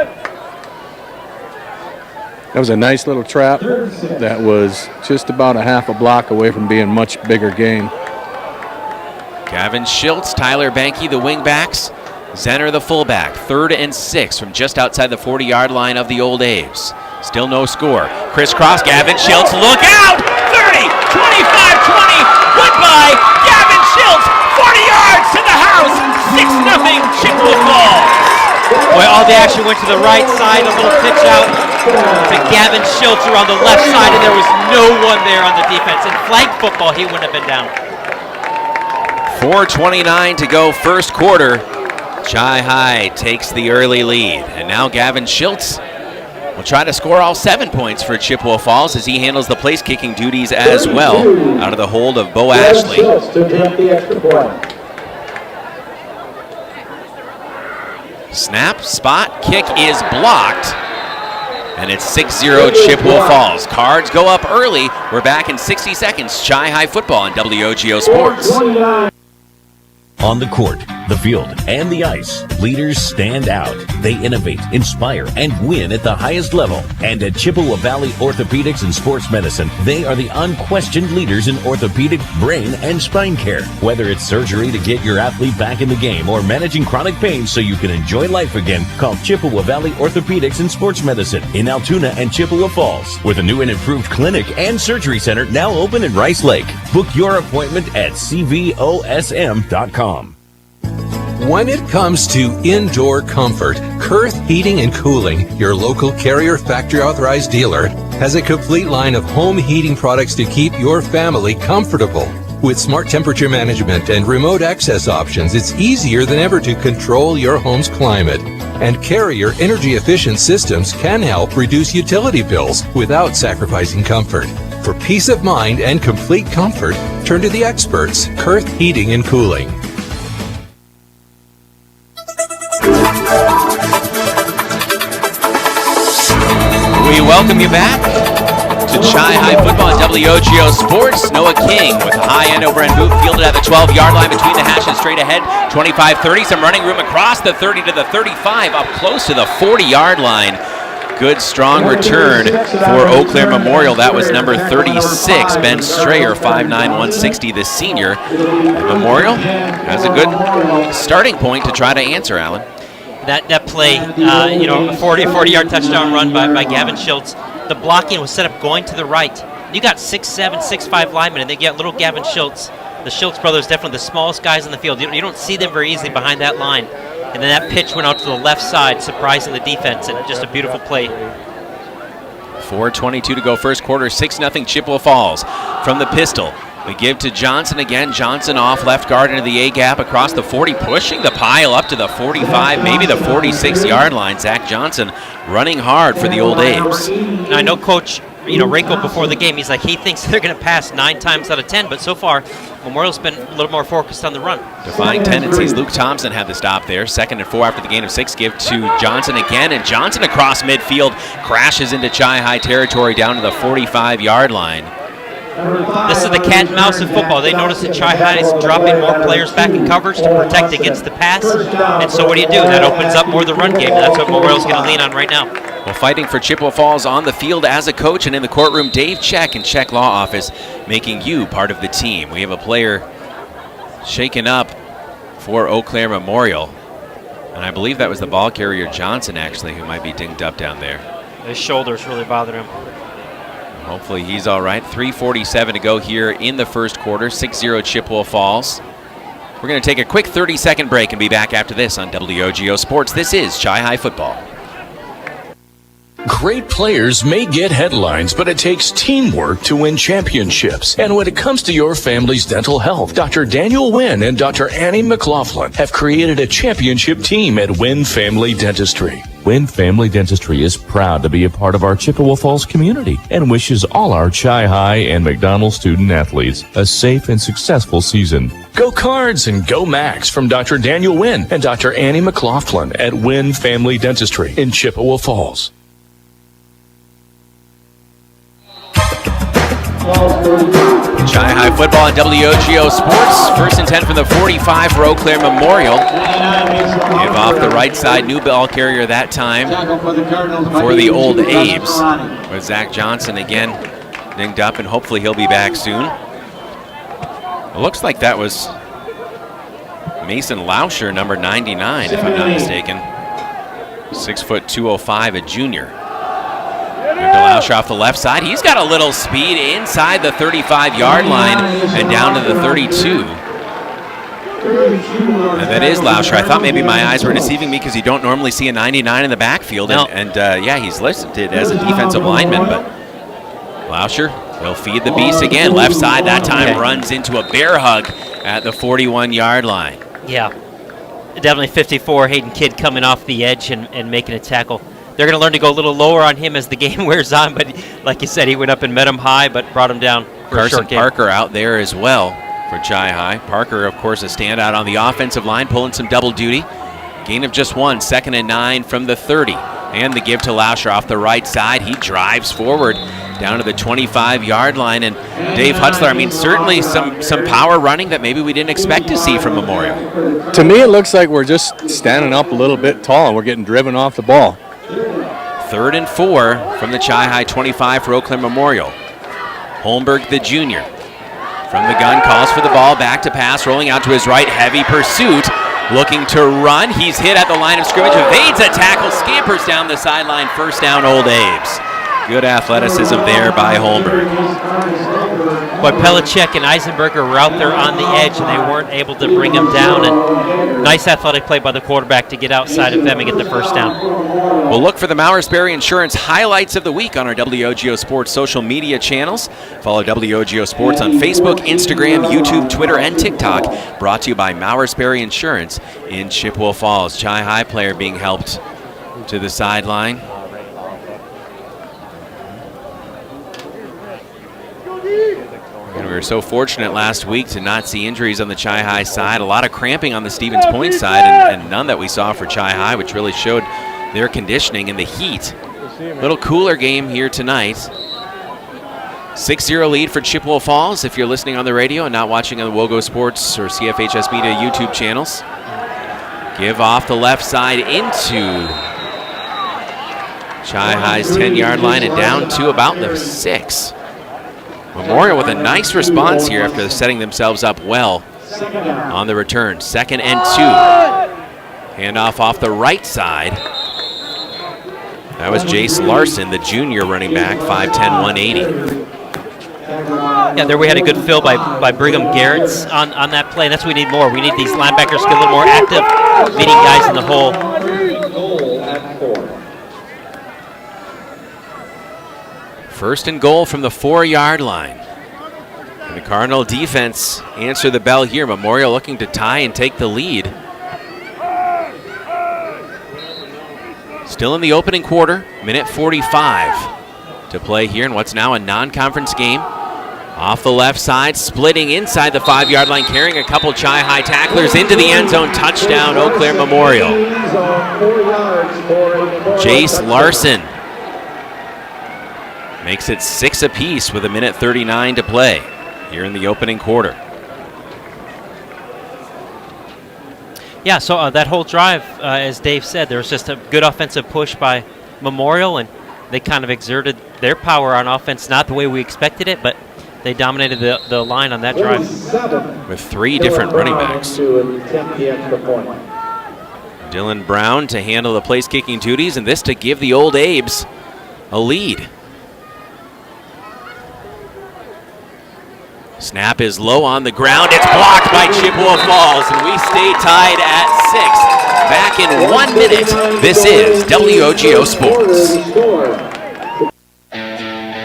That was a nice little trap that was just about a half a block away from being much bigger game. Gavin Schultz, Tyler Banky, the wingbacks. Zenner, the fullback. 3rd and 6 from just outside the 40-yard line of the Old Abes. Still no score. Crisscross, Gavin Schultz, look out! 30, 25, 20, goodbye! Gavin Schultz, 40 yards to the house! 6-0 Chippewa Falls! Boy, all the action went to the right side, a little pitch out to Gavin Schultz around the left side, and there was no one there on the defense. In flag football, he wouldn't have been down. 4:29 to go first quarter. Chi High takes the early lead, and now Gavin Schultz will try to score all 7 points for Chippewa Falls as he handles the place-kicking duties as well out of the hold of Bo Ashley. Snap, spot, kick is blocked, and it's 6-0 Chippewa Falls. Cards go up early. We're back in 60 seconds. Chi High football on WOGO Sports. On the court, the field, and the ice, leaders stand out. They innovate, inspire, and win at the highest level. And at Chippewa Valley Orthopedics and Sports Medicine, they are the unquestioned leaders in orthopedic, brain, and spine care. Whether it's surgery to get your athlete back in the game or managing chronic pain so you can enjoy life again, call Chippewa Valley Orthopedics and Sports Medicine in Altoona and Chippewa Falls, with a new and improved clinic and surgery center now open in Rice Lake. Book your appointment at cvosm.com. When it comes to indoor comfort, Kurth Heating and Cooling, your local Carrier factory authorized dealer, has a complete line of home heating products to keep your family comfortable. With smart temperature management and remote access options, it's easier than ever to control your home's climate. And Carrier energy-efficient systems can help reduce utility bills without sacrificing comfort. For peace of mind and complete comfort, turn to the experts, Kurth Heating and Cooling. We welcome you back to Chi High Football on WOGO Sports. Noah King with a high end over and boot, fielded at the 12-yard line between the hashes, straight ahead, 25-30. Some running room across the 30 to the 35, up close to the 40-yard line. Good, strong return for Eau Claire Memorial. That was number 36, Ben Strayer, 5'9", 160, the senior. And Memorial has a good starting point to try to answer, Alan. That play, a 40-yard touchdown run by Gavin Schultz. The blocking was set up going to the right. You got 6'7", 6'5" linemen, and they get little Gavin Schultz. The Schultz brothers, definitely the smallest guys in the field. You don't see them very easily behind that line. And then that pitch went out to the left side, surprising the defense, and just a beautiful play. 4:22 to go first quarter, 6-0 Chippewa Falls. From the pistol, we give to Johnson again. Johnson off left guard into the A-gap across the 40, pushing the pile up to the 45, maybe the 46-yard line. Zach Johnson running hard for the Old Abes. Now, I know Coach Rako before the game, he thinks they're going to pass 9 times out of 10, but so far, Memorial's been a little more focused on the run. Defying tendencies, Luke Thompson had the stop there. 2nd and 4 after the gain of 6. Give to Johnson again, and Johnson across midfield crashes into Chi High territory down to the 45-yard line. This is the cat and mouse of football. They notice that Chi High is dropping more players back in coverage to protect against the pass, and so what do? That opens up more of the run game, and that's what Memorial's going to lean on right now. Well, fighting for Chippewa Falls on the field as a coach, and in the courtroom, Dave Check in Check Law Office, making you part of the team. We have a player shaken up for Eau Claire Memorial, and I believe that was the ball carrier Johnson, actually, who might be dinged up down there. His shoulders really bothered him. Hopefully he's all right. 3:47 to go here in the first quarter. 6-0 Chippewa Falls. We're going to take a quick 30-second break and be back after this on WOGO Sports. This is Chi High Football. Great players may get headlines, but it takes teamwork to win championships. And when it comes to your family's dental health, Dr. Daniel Wynn and Dr. Annie McLaughlin have created a championship team at Wynn Family Dentistry. Wynn Family Dentistry is proud to be a part of our Chippewa Falls community and wishes all our Chi High and McDonald student athletes a safe and successful season. Go Cards and go Max from Dr. Daniel Wynn and Dr. Annie McLaughlin at Wynn Family Dentistry in Chippewa Falls. Chi High Football on WOGO Sports. 1st and 10 from the 45 for Eau Claire Memorial. Give off the right side, new ball carrier that time for the Old Abes. With Zach Johnson again dinged up, and hopefully he'll be back soon. It looks like that was Mason Lauscher, number 99, if I'm not mistaken. 6', 205, a junior. Lauscher off the left side. He's got a little speed inside the 35-yard line and down to the 32. And that is Lauscher. I thought maybe my eyes were deceiving me because you don't normally see a 99 in the backfield. No. Yeah, he's listed as a defensive lineman, but Lauscher will feed the beast again. Left side that time runs into a bear hug at the 41-yard line. Yeah, definitely 54. Hayden Kidd coming off the edge and making a tackle. They're going to learn to go a little lower on him as the game wears on, but like you said, he went up and met him high, but brought him down for Carson a short game. Parker out there as well for Chi High. Parker, of course, a standout on the offensive line, pulling some double duty. Gain of just 1, 2nd and 9 from the 30. And the give to Lauscher off the right side. He drives forward down to the 25-yard line. And Dave Hutzler, I mean, certainly some power running that maybe we didn't expect to see from Memorial. To me, it looks like we're just standing up a little bit tall and we're getting driven off the ball. 3rd and 4 from the Chi-High 25 for Eau Claire Memorial. Holmberg, the junior. From the gun, calls for the ball, back to pass, rolling out to his right, heavy pursuit. Looking to run, he's hit at the line of scrimmage, evades a tackle, scampers down the sideline, first down, Old Abes. Good athleticism there by Holmberg. But Pellicek and Eisenberger were out there on the edge, and they weren't able to bring him down. And nice athletic play by the quarterback to get outside of them and get the first down. We'll look for the Mauersberry Insurance highlights of the week on our WOGO Sports social media channels. Follow WOGO Sports on Facebook, Instagram, YouTube, Twitter, and TikTok. Brought to you by Mauersberry Insurance in Chippewa Falls. Chi-High player being helped to the sideline. And we were so fortunate last week to not see injuries on the Chi-High side. A lot of cramping on the Stevens Point side, and none that we saw for Chi-High, which really showed their conditioning in the heat. A little cooler game here tonight. 6-0 lead for Chippewa Falls if you're listening on the radio and not watching on the WOGO Sports or CFHS Media YouTube channels. Give off the left side into Chi-High's 10-yard line and down to about the 6. Memorial with a nice response here after setting themselves up well on the return. 2nd and 2. Handoff off the right side. That was Jace Larson, the junior running back, 5'10", 180. Yeah, there we had a good fill by Brigham Garrett's on that play. And that's what we need more. We need these linebackers to get a little more active, beating guys in the hole. First and goal from the 4-yard line. And the Cardinal defense answer the bell here. Memorial looking to tie and take the lead. Still in the opening quarter, minute 45 to play here in what's now a non-conference game. Off the left side, splitting inside the 5-yard line, carrying a couple Chi-High tacklers into the end zone. Touchdown, Eau Claire Memorial. Jace Larson makes it 6 apiece with a minute 39 to play here in the opening quarter. Yeah, so that whole drive, as Dave said, there was just a good offensive push by Memorial, and they kind of exerted their power on offense, not the way we expected it, but they dominated the line on that drive. With 3 different running backs. Dylan Brown to handle the place-kicking duties, and this to give the Old Abes a lead. Snap is low on the ground. It's blocked by Chippewa Falls, and we stay tied at 6. Back in 1 minute, this is WOGO Sports.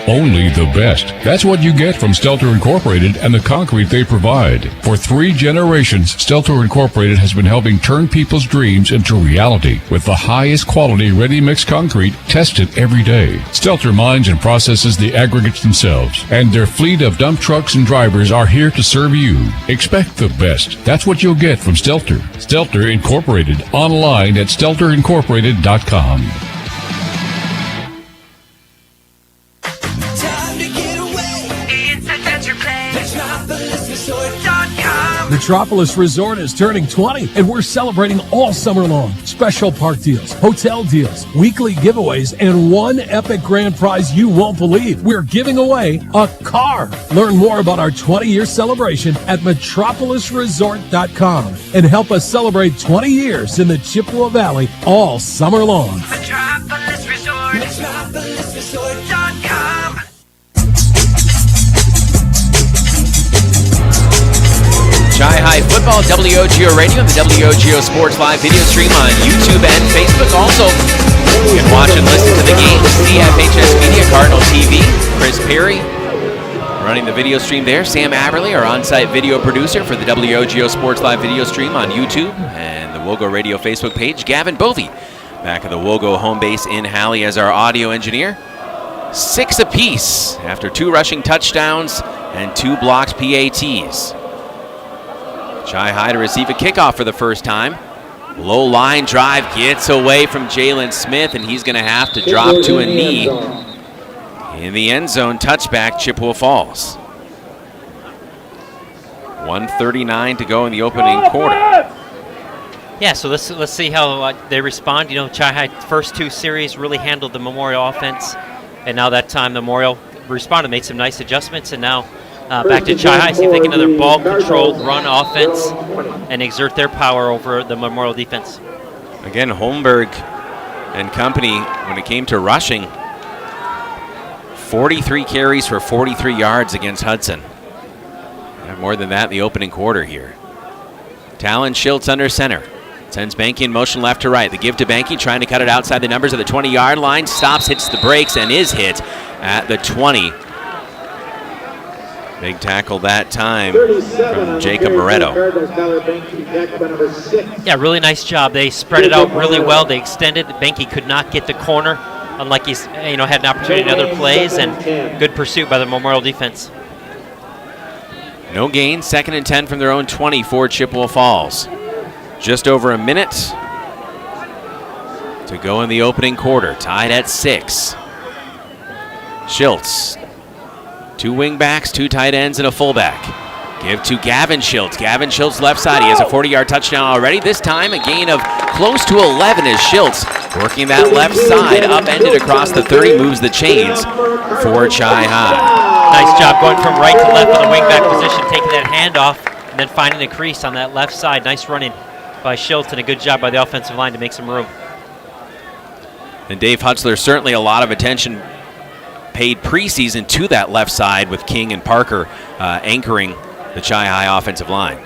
Only the best. That's what you get from Stelter Incorporated and the concrete they provide. For 3 generations, Stelter Incorporated has been helping turn people's dreams into reality with the highest quality ready-mix concrete tested every day. Stelter mines and processes the aggregates themselves, and their fleet of dump trucks and drivers are here to serve you. Expect the best. That's what you'll get from Stelter. Stelter Incorporated, online at stelterincorporated.com. Metropolis Resort is turning 20, and we're celebrating all summer long. Special park deals, hotel deals, weekly giveaways, and one epic grand prize you won't believe. We're giving away a car. Learn more about our 20-year celebration at metropolisresort.com and help us celebrate 20 years in the Chippewa Valley all summer long. Metropolis Resort. MetropolisResort.com. Chi-High Football, WOGO Radio, and the WOGO Sports Live video stream on YouTube and Facebook. Also, you can watch and listen to the game, CFHS Media, Cardinal TV. Chris Perry running the video stream there. Sam Aberley, our on-site video producer for the WOGO Sports Live video stream on YouTube and the WOGO Radio Facebook page. Gavin Bovey, back at the WOGO home base in Halley as our audio engineer. 6 apiece after 2 rushing touchdowns and 2 blocked PATs. Chi-High to receive a kickoff for the first time. Low line drive gets away from Jalen Smith, and he's going to have to drop to a knee. in the end zone, touchback, Chippewa Falls. 1:39 to go in the opening quarter. Yeah, so let's see how they respond. You know, Chi-Hi first 2 series really handled the Memorial offense, and now that time Memorial responded, made some nice adjustments, and now back to Chi-Hi. See if they can another ball-controlled run offense and exert their power over the Memorial defense. Again, Holmberg and company, when it came to rushing, 43 carries for 43 yards against Hudson. And more than that in the opening quarter here. Talon Schiltz under center. Sends Banky in motion left to right. The give to Banky, trying to cut it outside the numbers of the 20-yard line. Stops, hits the brakes, and is hit at the 20. Big tackle that time from Jacob Moretto. Yeah, really nice job. They spread it out really well. They extended. Banky could not get the corner, unlike he's had an opportunity in other plays, and good pursuit by the Memorial defense. No gain, 2nd and 10 from their own 20 for Chippewa Falls. Just over a minute to go in the opening quarter, tied at 6. Schiltz, 2 wing backs, 2 tight ends, and a fullback. Give to Gavin Schiltz. Gavin Schiltz left side. He has a 40-yard touchdown already. This time a gain of close to 11 as Schiltz, working that left side, upended across the 30, moves the chains for Chi-Hi. Nice job going from right to left in the wingback position, taking that handoff, and then finding a crease on that left side. Nice running by Schiltz, and a good job by the offensive line to make some room. And Dave Hutzler, certainly a lot of attention paid preseason to that left side with King and Parker anchoring the Chi-Hi offensive line.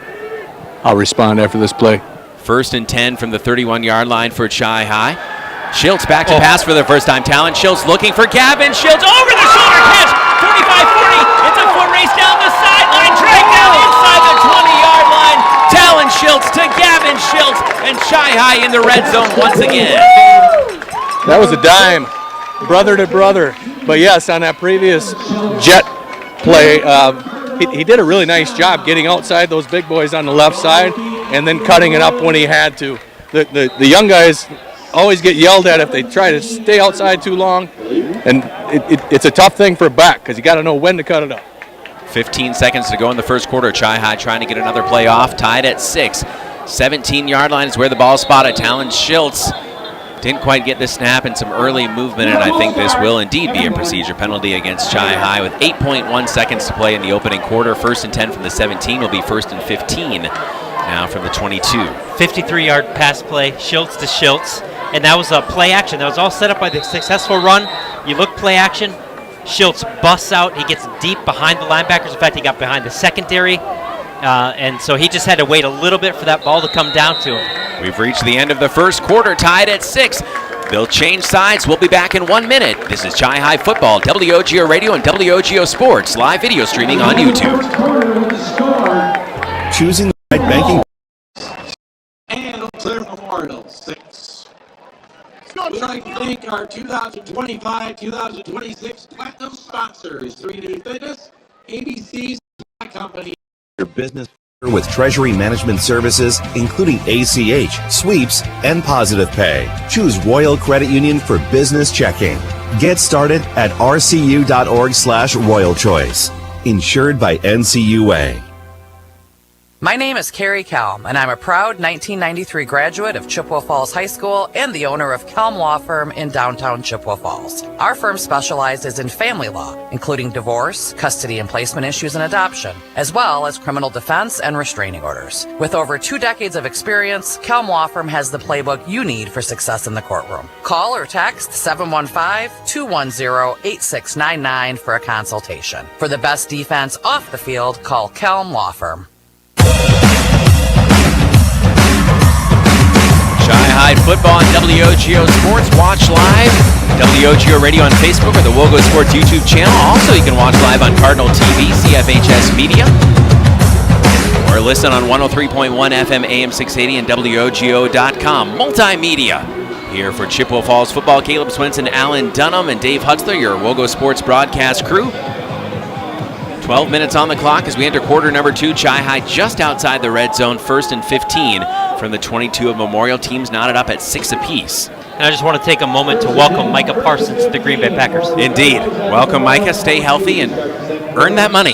I'll respond after this play. 1st and 10 from the 31-yard line for Chi-Hi. Schiltz back to pass for the first time. Talon Schiltz looking for Gavin Schiltz. Over the shoulder catch. 45-40. It's a foot race down the sideline. Drag down inside the 20-yard line. Talon Schiltz to Gavin Schiltz. And Chi-Hi in the red zone once again. That was a dime. Brother to brother. But yes, on that previous jet play, he did a really nice job getting outside those big boys on the left side and then cutting it up when he had to. The young guys always get yelled at if they try to stay outside too long, and it's a tough thing for a back because you got to know when to cut it up. 15 seconds to go in the first quarter. Chi-Hi trying to get another play off, tied at 6. 17-yard line is where the ball spotted. Talon Schiltz didn't quite get the snap and some early movement, and I think this will indeed be a procedure penalty against Chi-Hi with 8.1 seconds to play in the opening quarter. 1st and 10 from the 17 will be 1st and 15 now from the 22. 53-yard pass play, Schiltz to Schiltz, and that was a play action. That was all set up by the successful run. You look play action, Schiltz busts out. He gets deep behind the linebackers. In fact, he got behind the secondary, and so he just had to wait a little bit for that ball to come down to him. We've reached the end of the first quarter, tied at 6. They'll change sides. We'll be back in 1 minute. This is Chi-Hi Football, WOGO Radio and WOGO Sports, live video streaming on YouTube. Choosing the right banking. And Clear Memorial 6. We'd like to thank our 2025-2026 Platinum sponsors, 3D Fitness, ABC's Company. Your business with treasury management services, including ACH, sweeps, and positive pay. Choose Royal Credit Union for business checking. Get started at rcu.org/Royal Choice. Insured by NCUA. My name is Carrie Kelm, and I'm a proud 1993 graduate of Chippewa Falls High School and the owner of Kelm Law Firm in downtown Chippewa Falls. Our firm specializes in family law, including divorce, custody and placement issues, and adoption, as well as criminal defense and restraining orders. With over 2 decades of experience, Kelm Law Firm has the playbook you need for success in the courtroom. Call or text 715-210-8699 for a consultation. For the best defense off the field, call Kelm Law Firm. Chi-Hi Football and WOGO Sports. Watch live, WOGO Radio on Facebook or the WOGO Sports YouTube channel. Also, you can watch live on Cardinal TV, CFHS Media, or listen on 103.1 FM AM 680 and WOGO.com. Multimedia. Here for Chippewa Falls football, Caleb Swenson, Alan Dunham, and Dave Hutzler, your WOGO Sports broadcast crew. 12 minutes on the clock as we enter quarter number 2. Chi-High just outside the red zone, 1st and 15 from the 22 of Memorial. Teams knotted up at 6 apiece. And I just want to take a moment to welcome Micah Parsons to the Green Bay Packers. Indeed. Welcome, Micah. Stay healthy and earn that money.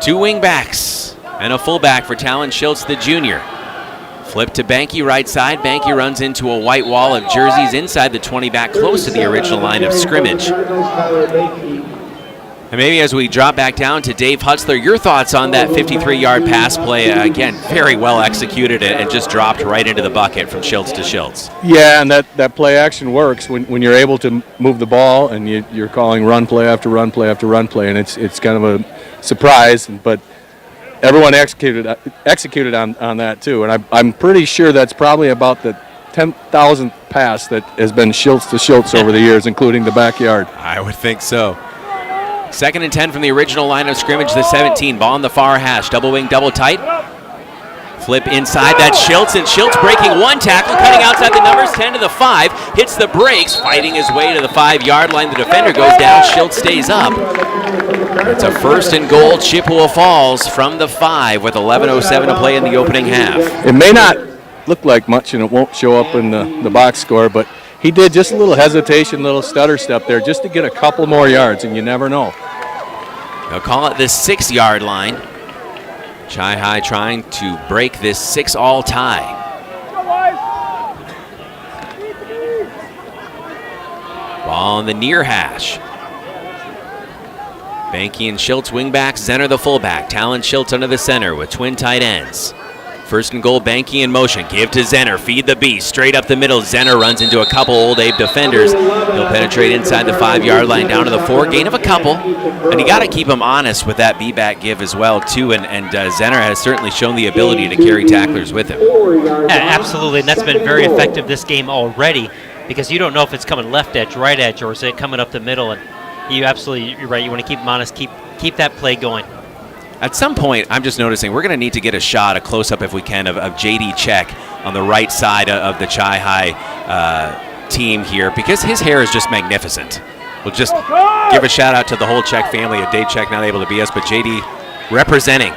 2 wing backs and a fullback for Talon Schultz, the junior. Flip to Banky right side. Banky runs into a white wall of jerseys inside the 20 back close to the original line of scrimmage. And maybe as we drop back down to Dave Hutzler, your thoughts on that 53-yard pass play. Again, very well executed and just dropped right into the bucket from Schultz to Schultz. Yeah, and that play action works when you're able to move the ball and you're calling run play after run play after run play, and it's kind of a surprise, but everyone executed on that too, and I'm pretty sure that's probably about the 10,000th pass that has been Schultz to Schultz over the years, including the backyard. I would think so. 2nd and 10 from the original line of scrimmage, the 17. Ball on the far hash, double wing, double tight. Flip inside, that's Schultz, and Schultz breaking one tackle, cutting outside the numbers, 10 to the 5, hits the brakes, fighting his way to the 5-yard line. The defender goes down, Schultz stays up. It's a 1st and goal, Chippewa Falls from the 5 with 11:07 to play in the opening half. It may not look like much, and it won't show up in the box score, but he did just a little hesitation, little stutter step there just to get a couple more yards, and you never know. They'll call it the 6-yard line. Chi-High trying to break this 6-all tie. Ball on the near hash. Banky and Schultz wingbacks, Zenner the fullback. Talon Schultz under the center with twin tight ends. 1st and goal, Banky in motion. Give to Zenner, feed the beast. Straight up the middle, Zenner runs into a couple Old Abe defenders. He'll penetrate inside the 5-yard line down to the 4, gain of a couple. And you got to keep him honest with that B-back give as well, too. And Zenner has certainly shown the ability to carry tacklers with him. Yeah, absolutely, and that's been very effective this game already because you don't know if it's coming left edge, right edge, or is it coming up the middle. And you're right. You want to keep him honest, keep that play going. At some point, I'm just noticing we're going to need to get a shot, a close-up if we can, of J.D. Check on the right side of the Chi-High team here because his hair is just magnificent. We'll just give a shout-out to the whole Check family. Dave Check not able to be us, but J.D. representing.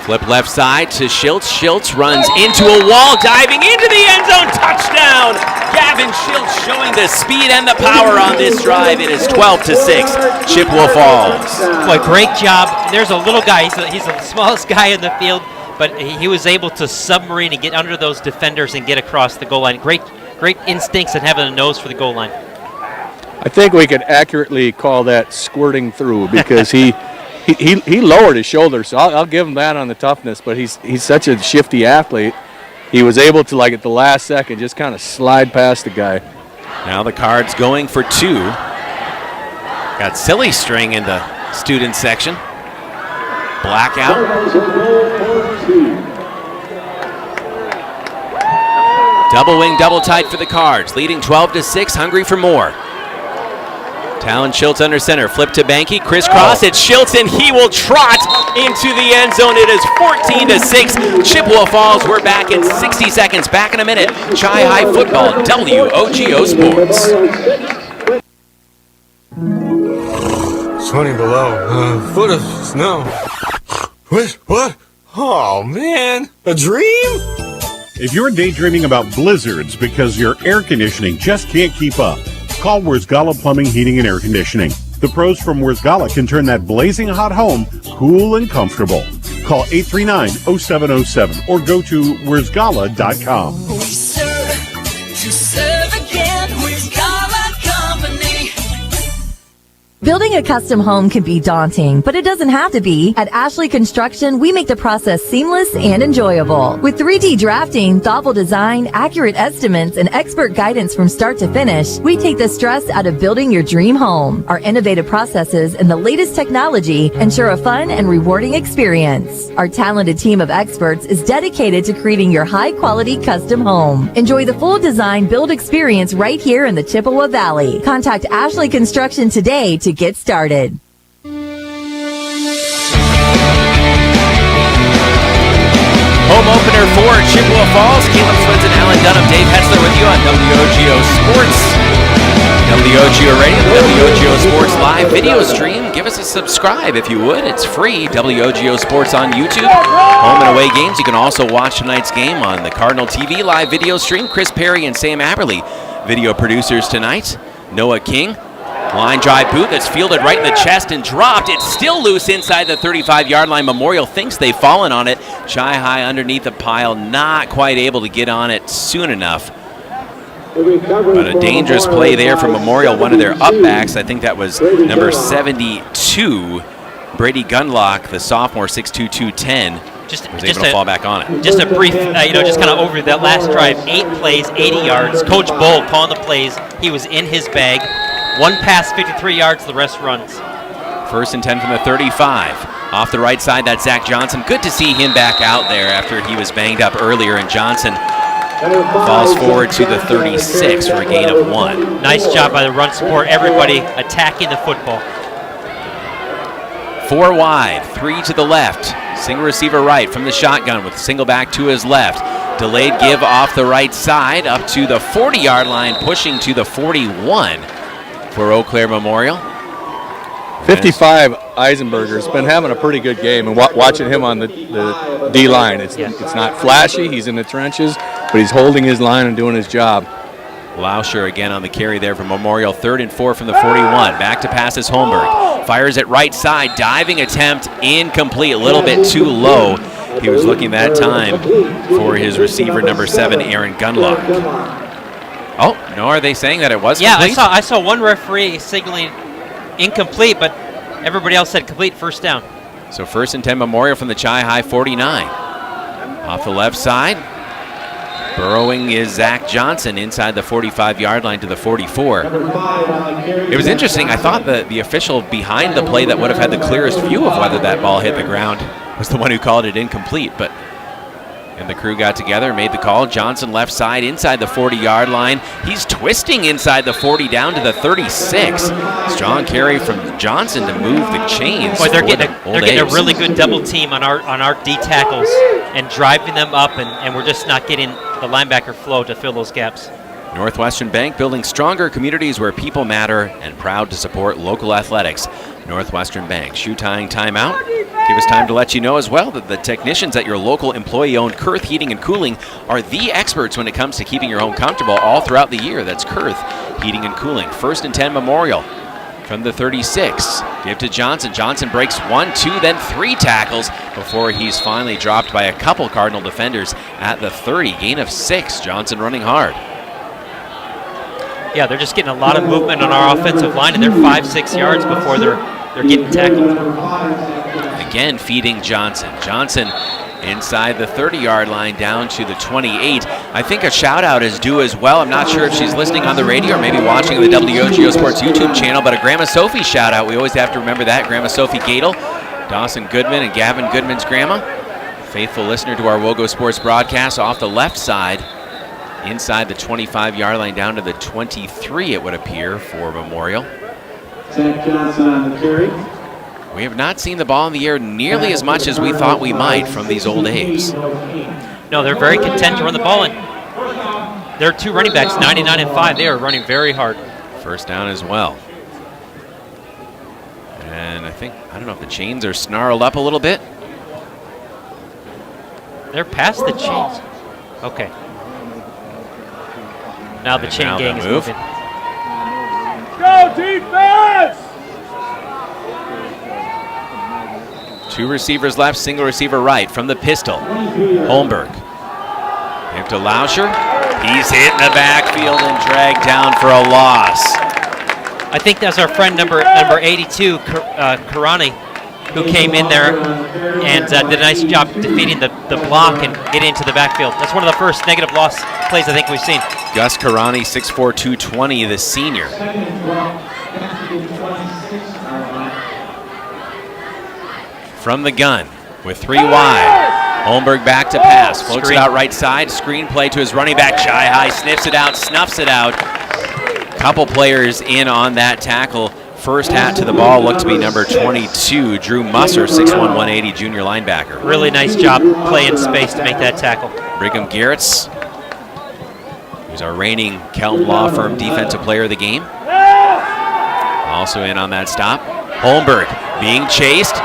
Flip left side to Schultz. Schultz runs into a wall, diving into the end zone. Touchdown! Gavin Schultz showing the speed and the power on this drive. It is 12-6, Chippewa Falls. Boy, great job. There's a little guy. He's the smallest guy in the field, but he was able to submarine and get under those defenders and get across the goal line. Great instincts and having a nose for the goal line. I think we could accurately call that squirting through because he lowered his shoulder, so I'll give him that on the toughness, but he's such a shifty athlete. He was able to, like at the last second, just kind of slide past the guy. Now the Cards going for 2. Got Silly String in the student section. Blackout. Double wing, double tight for the Cards, leading 12-6, hungry for more. Talon Schultz under center, flip to Banky, crisscross, It's Schultz, and he will trot into the end zone. It is 14-6, Chippewa Falls. We're back in 60 seconds, back in a minute. Chi-High football, WOGO Sports. 20 below, foot of snow. What? Oh man, a dream? If you're daydreaming about blizzards because your air conditioning just can't keep up, call Wurzgala Plumbing, Heating, and Air Conditioning. The pros from Wurzgala can turn that blazing hot home cool and comfortable. Call 839-0707 or go to wurzgala.com. We serve again, Wurzgala Company. Building a custom home can be daunting, but it doesn't have to be. At Ashley Construction, we make the process seamless and enjoyable. With 3D drafting, thoughtful design, accurate estimates, and expert guidance from start to finish, we take the stress out of building your dream home. Our innovative processes and the latest technology ensure a fun and rewarding experience. Our talented team of experts is dedicated to creating your high-quality custom home. Enjoy the full design build experience right here in the Chippewa Valley. Contact Ashley Construction today to get started. Home opener for Chippewa Falls. Caleb Swinton, Alan Dunham, Dave Hetzler with you on WOGO Sports. WOGO Radio, the WOGO Sports Live video stream. Give us a subscribe if you would. It's free. WOGO Sports on YouTube. Home and away games. You can also watch tonight's game on the Cardinal TV live video stream. Chris Perry and Sam Aberley, video producers tonight. Noah King. Line drive boot that's fielded right in the chest and dropped. It's still loose inside the 35-yard line. Memorial thinks they've fallen on it. Shy high underneath the pile, not quite able to get on it soon enough. But a dangerous play there for Memorial, one of their upbacks. I think that was number 72, Brady Gunlock, the sophomore, 6'2", 210. Was able to fall back on it. Just a brief, just kind of over that last drive. 8 plays, 80 yards. Coach Bull calling the plays. He was in his bag. 1 pass, 53 yards, the rest runs. 1st and 10 from the 35. Off the right side, that's Zach Johnson. Good to see him back out there after he was banged up earlier, and Johnson falls forward to the 36 for a gain of 1. Nice job by the run support. Everybody attacking the football. 4 wide, 3 to the left. Single receiver right from the shotgun with single back to his left. Delayed give off the right side up to the 40-yard line, pushing to the 41 for Eau Claire Memorial. 55, Eisenberger's been having a pretty good game, and watching him on the D-line, it's not flashy, he's in the trenches, but he's holding his line and doing his job. Lauscher again on the carry there for Memorial. 3rd and 4 from the 41. Back to pass is Holmberg. Fires it right side. Diving attempt incomplete. A little bit too low. He was looking that time for his receiver number 7, Aaron Gunlock. Oh, no, are they saying that it was complete? I saw one referee signaling incomplete, but everybody else said complete, first down. So 1st and 10 Memorial from the Chi-High 49. Off the left side. Burrowing is Zach Johnson inside the 45-yard line to the 44. It was interesting. I thought the official behind the play that would have had the clearest view of whether that ball hit the ground was the one who called it incomplete. And the crew got together and made the call. Johnson left side inside the 40-yard line. He's twisting inside the 40 down to the 36. Strong carry from Johnson to move the chains. Boy, they're getting a really good double team on our D tackles and driving them up, and we're just not getting the linebacker flow to fill those gaps. Northwestern Bank, building stronger communities where people matter, and proud to support local athletics. Northwestern Bank. Shoe tying timeout. Give us time to let you know as well that the technicians at your local employee-owned Kurth Heating and Cooling are the experts when it comes to keeping your home comfortable all throughout the year. That's Kurth Heating and Cooling. 1st and 10 Memorial from the 36. Give to Johnson. Johnson breaks 1, 2, then 3 tackles before he's finally dropped by a couple Cardinal defenders at the 30. Gain of 6. Johnson running hard. Yeah, they're just getting a lot of movement on our offensive line, and they're 5-6 yards before they're getting tackled. Again, feeding Johnson. Johnson inside the 30-yard line down to the 28. I think a shout-out is due as well. I'm not sure if she's listening on the radio or maybe watching the WOGO Sports YouTube channel, but a Grandma Sophie shout-out. We always have to remember that. Grandma Sophie Gadel, Dawson Goodman, and Gavin Goodman's grandma. Faithful listener to our WOGO Sports broadcast off the left side. Inside the 25-yard line down to the 23, it would appear, for Memorial. Zach Johnson on the carry. We have not seen the ball in the air nearly as much as we thought we might from these old Abes. No, they're very content to run the ball, and their 2 running backs, 99 and 5, they are running very hard. First down as well. And I don't know if the chains are snarled up a little bit. They're past the chains. Okay. Now the chain gang is moving. Go defense! 2 receivers left, single receiver right from the pistol. Holmberg. Give to Lauscher. He's hit in the backfield and dragged down for a loss. I think that's our friend number 82, Karani, who came in there and did a nice job defeating the block and getting into the backfield. That's one of the first negative loss plays I think we've seen. Gus Karani, 6'4", 220, the senior. From the gun with 3 wide. Holmberg back to pass. Floats it out right side. Screen play to his running back. Chi-High sniffs it out, snuffs it out. Couple players in on that tackle. First hat to the ball looked to be number 22, Drew Musser, 6'1", 180, junior linebacker. Really nice job playing space to make that tackle. Brigham Garretts, who's our reigning Kelm Law Firm Defensive Player of the Game. also in on that stop. Holmberg being chased.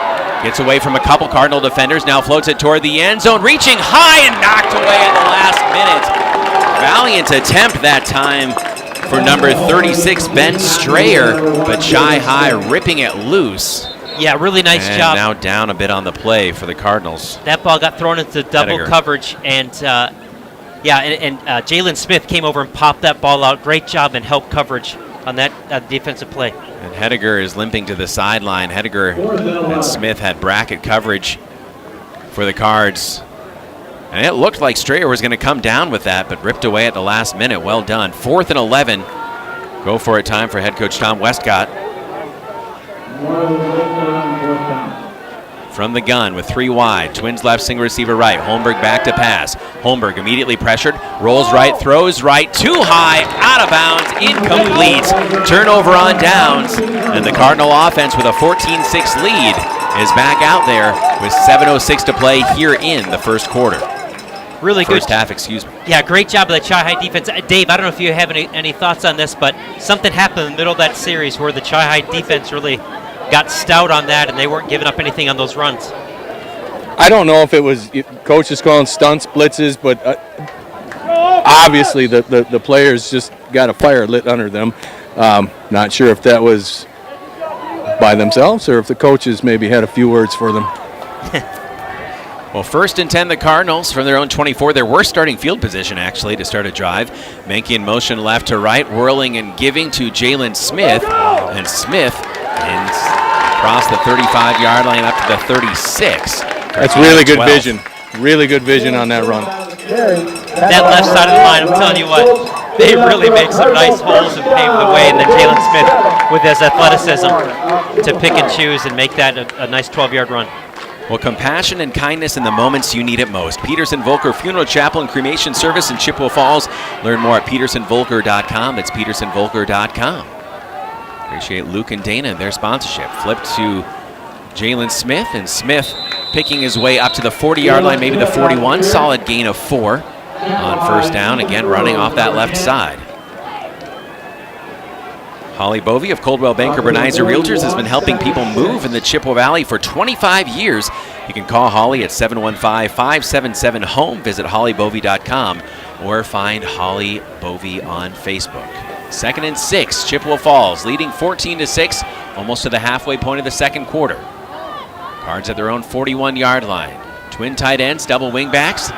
Gets away from a couple Cardinal defenders. Now floats it toward the end zone. Reaching high and knocked away at the last minute. Valiant attempt that time for number 36, Ben Strayer. But Shy High ripping it loose. Yeah, really nice and job. Now down a bit on the play for the Cardinals. That ball got thrown into double coverage, and Jalen Smith came over and popped that ball out. Great job in help coverage on that defensive play. And Hediger is limping to the sideline. Hediger and Smith had bracket coverage for the Cards. And it looked like Strayer was going to come down with that, but ripped away at the last minute. Well done. 4th and 11. Go for it time for head coach Tom Westcott. From the gun with 3 wide. Twins left, single receiver right. Holmberg back to pass. Holmberg immediately pressured. Rolls right, throws right. Too high, out of bounds, incomplete. Turnover on downs. And the Cardinal offense with a 14-6 lead is back out there with 7:06 to play here in the first quarter. Really good. First half, excuse me. Yeah, great job of the Chi High defense. Dave, I don't know if you have any thoughts on this, but something happened in the middle of that series where the Chi High defense really got stout on that, and they weren't giving up anything on those runs. I don't know if it was coaches calling stunts, blitzes, but obviously the players just got a fire lit under them. Not sure if that was by themselves or if the coaches maybe had a few words for them. Well, 1st and 10, the Cardinals from their own 24. Their worst starting field position, actually, to start a drive. Menke in motion left to right, whirling and giving to Jalen Smith. And Smith across the 35-yard line up to the 36. That's really good vision. Really good vision on that run. That left side of the line, I'm telling you what, they really make some nice holes and pave the way. And then Jalen Smith with his athleticism to pick and choose and make that a nice 12-yard run. Well, compassion and kindness in the moments you need it most. Peterson Volker Funeral Chapel and Cremation Service in Chippewa Falls. Learn more at petersonvolker.com. That's petersonvolker.com. Appreciate Luke and Dana and their sponsorship. Flip to Jalen Smith, and Smith picking his way up to the 40-yard line, maybe the 41. Solid gain of 4 on first down. Again, running off that left side. Holly Bovey of Coldwell Banker Bernizer Realtors has been helping people move in the Chippewa Valley for 25 years. You can call Holly at 715-577-HOME. Visit hollybovey.com or find Holly Bovey on Facebook. 2nd and 6, Chippewa Falls leading 14-6, almost to the halfway point of the second quarter. Cards at their own 41-yard line. Twin tight ends, double wingbacks.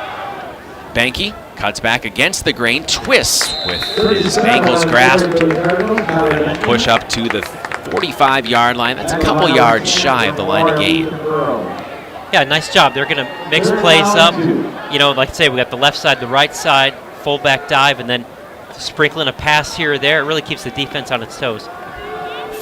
Banky cuts back against the grain, twists with his ankles grasped, and will push up to the 45-yard line. That's a couple yards shy of the line of gain. Yeah, nice job. They're going to mix plays up. You know, like I say, we got the left side, the right side, fullback dive, and then sprinkling a pass here or there. It really keeps the defense on its toes.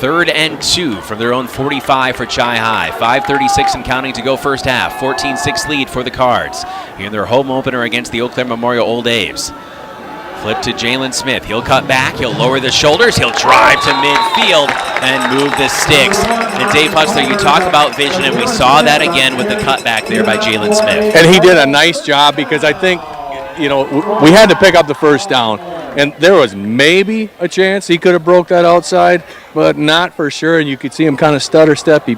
3rd and 2 from their own 45 for Chi High. 5:36 and counting to go first half. 14-6 lead for the Cards here in their home opener against the Eau Claire Memorial Old Abes. Flip to Jalen Smith. He'll cut back. He'll lower the shoulders. He'll drive to midfield and move the sticks. And Dave Hutzler, you talk about vision, and we saw that again with the cutback there by Jalen Smith. And he did a nice job because I think, you know, we had to pick up the first down. And there was maybe a chance he could have broke that outside, but not for sure. And you could see him kind of stutter step. He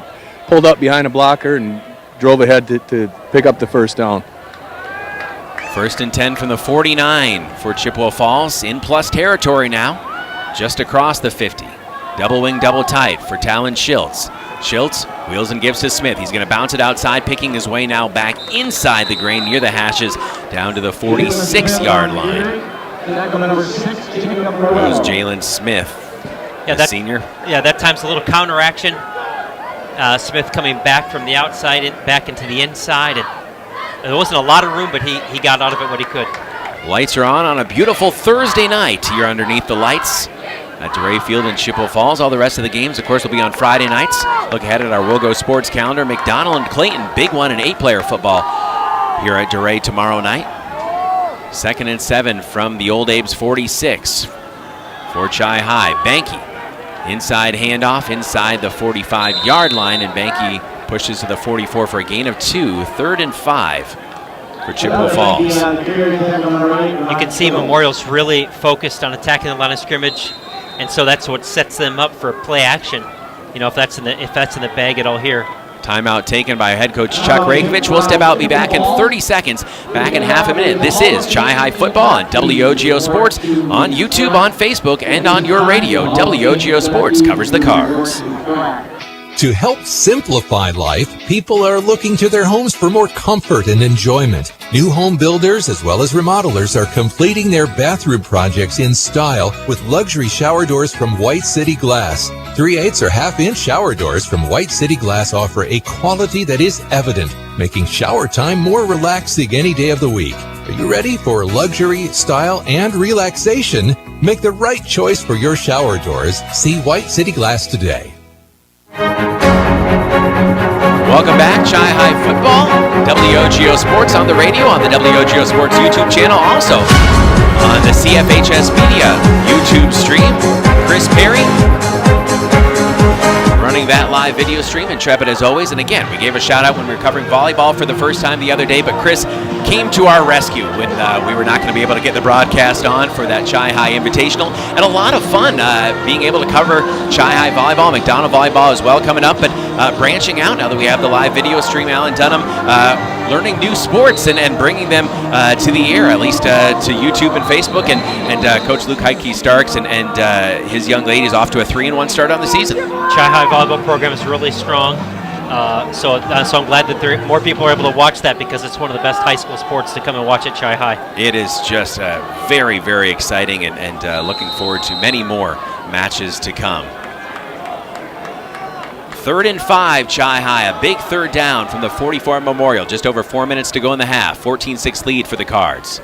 pulled up behind a blocker and drove ahead to pick up the first down. 1st and 10 from the 49 for Chippewa Falls. In plus territory now, just across the 50. Double wing, double tight for Talon Schiltz. Schiltz wheels and gives to Smith. He's going to bounce it outside, picking his way now back inside the grain near the hashes, down to the 46-yard line. Goes Jalen Smith, the senior. Yeah, that time's a little counteraction. Smith coming back from the outside, back into the inside. And there wasn't a lot of room, but he got out of it what he could. Lights are on a beautiful Thursday night here underneath the lights at Dorais Field in Chippewa Falls. All the rest of the games, of course, will be on Friday nights. Look ahead at our WOGO sports calendar. McDonald and Clayton, big one in 8-player football here at Dorais tomorrow night. 2nd and 7 from the Old Abes 46 for Chi High. Banky, inside handoff, inside the 45-yard line, and Banky pushes to the 44 for a gain of 2. 3rd and 5 for Chippewa Falls. You can see Memorial's really focused on attacking the line of scrimmage. and so that's what sets them up for play action. If that's in the bag at all here. Timeout taken by head coach Chuck Rakovich. We'll step out, be back in 30 seconds, back in half a minute. This is Chi-Hi Football on WOGO Sports, on YouTube, on Facebook, and on your radio. WOGO Sports covers the Cards. To help simplify life, people are looking to their homes for more comfort and enjoyment. New home builders as well as remodelers are completing their bathroom projects in style with luxury shower doors from White City Glass. 3/8 or half-inch shower doors from White City Glass offer a quality that is evident, making shower time more relaxing any day of the week. Are you ready for luxury, style, and relaxation? Make the right choice for your shower doors. See White City Glass today. Welcome back, Chi-Hi Football, WOGO Sports on the radio, on the WOGO Sports YouTube channel, also on the CFHS Media YouTube stream. Chris Perry running that live video stream, intrepid as always. And again, we gave a shout out when we were covering volleyball for the first time the other day, but Chris came to our rescue when we were not going to be able to get the broadcast on for that Chi-Hi Invitational. And a lot of fun being able to cover Chi-Hi volleyball, McDonald volleyball as well coming up, but branching out now that we have the live video stream, Alan Dunham, learning new sports and bringing them to the air, at least to YouTube and Facebook. And Coach Luke Heitke-Starks and his young ladies off to a 3-1 start on the season. Chi-Hi volleyball program is really strong. So I'm glad that more people are able to watch that, because it's one of the best high school sports to come and watch at Chi-Hi. It is just very, very exciting, and looking forward to many more matches to come. 3rd and 5, Chi-Hi, a big third down from the 44 Memorial. Just over 4 minutes to go in the half. 14-6 lead for the Cards.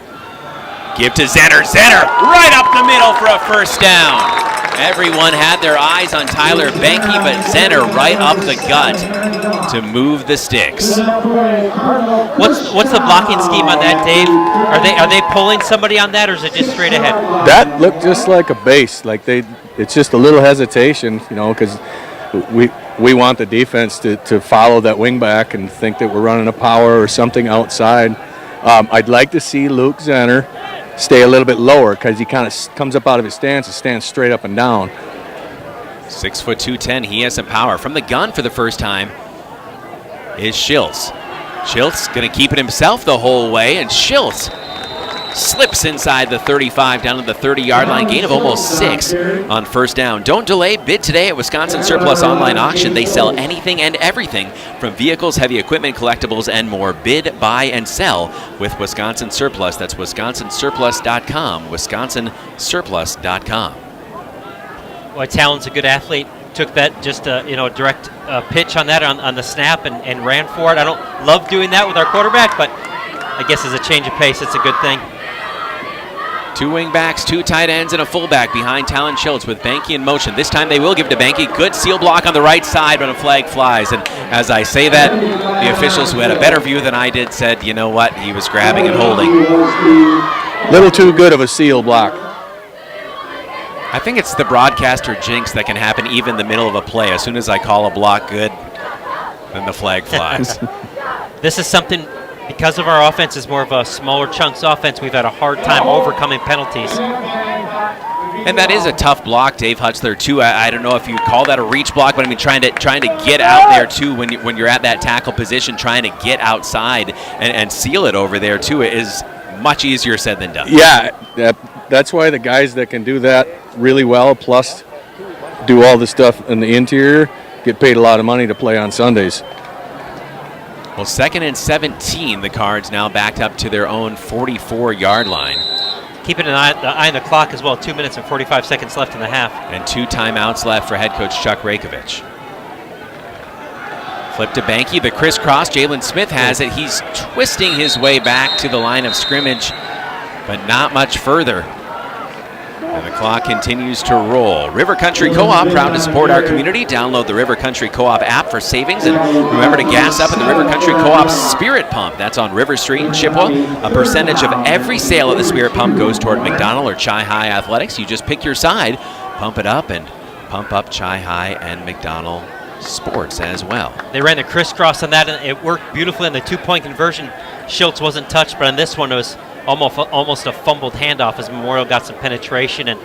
Give to Zenner. Zenner right up the middle for a first down. Everyone had their eyes on Tyler Benke, but Zenner right up the gut to move the sticks. What's the blocking scheme on that, Dave? Are they pulling somebody on that, or is it just straight ahead? That looked just like a base. It's just a little hesitation, because we want the defense to follow that wing back and think that we're running a power or something outside. I'd like to see Luke Zenner stay a little bit lower, because he kind of comes up out of his stance and stands straight up and down. 6'2", 210. He has some power. From the gun for the first time is Schiltz. Schiltz going to keep it himself the whole way, and Schiltz slips inside the 35 down to the 30-yard line, gain of almost 6 on first down. Don't delay, bid today at Wisconsin Surplus Online Auction. They sell anything and everything from vehicles, heavy equipment, collectibles, and more. Bid, buy, and sell with Wisconsin Surplus. That's wisconsinsurplus.com, wisconsinsurplus.com. Boy, Talon's a good athlete. Took that just direct pitch on that on the snap and ran for it. I don't love doing that with our quarterback, but I guess as a change of pace, it's a good thing. 2 wing backs, 2 tight ends, and a fullback behind Talon Schiltz with Benke in motion. This time they will give to Benke. Good seal block on the right side, but a flag flies. And as I say that, the officials who had a better view than I did said, you know what, he was grabbing and holding. Little too good of a seal block. I think it's the broadcaster jinx that can happen even in the middle of a play. As soon as I call a block good, then the flag flies. This is something, because of our offense is more of a smaller chunks offense, we've had a hard time overcoming penalties. And that is a tough block, Dave Hutzler, too. I don't know if you call that a reach block, but I mean trying to get out there too when you're at that tackle position, trying to get outside and seal it over there too is much easier said than done. Yeah, that's why the guys that can do that really well, plus do all the stuff in the interior, get paid a lot of money to play on Sundays. Well, 2nd and 17, the Cards now backed up to their own 44-yard line. Keeping an eye on the clock as well. 2 minutes and 45 seconds left in the half. And 2 timeouts left for head coach Chuck Rakovich. Flip to Benke, the crisscross. Jalen Smith has it. He's twisting his way back to the line of scrimmage, but not much further. And the clock continues to roll. River Country Co-op, proud to support our community. Download the River Country Co-op app for savings. And remember to gas up at the River Country Co-op Spirit Pump. That's on River Street in Chippewa. A percentage of every sale at the Spirit Pump goes toward McDonald or Chi-Hi athletics. You just pick your side, pump it up, and pump up Chi-Hi and McDonald sports as well. They ran the crisscross on that, and it worked beautifully in the 2-point conversion. Schiltz wasn't touched, but on this one it was almost a fumbled handoff as Memorial got some penetration and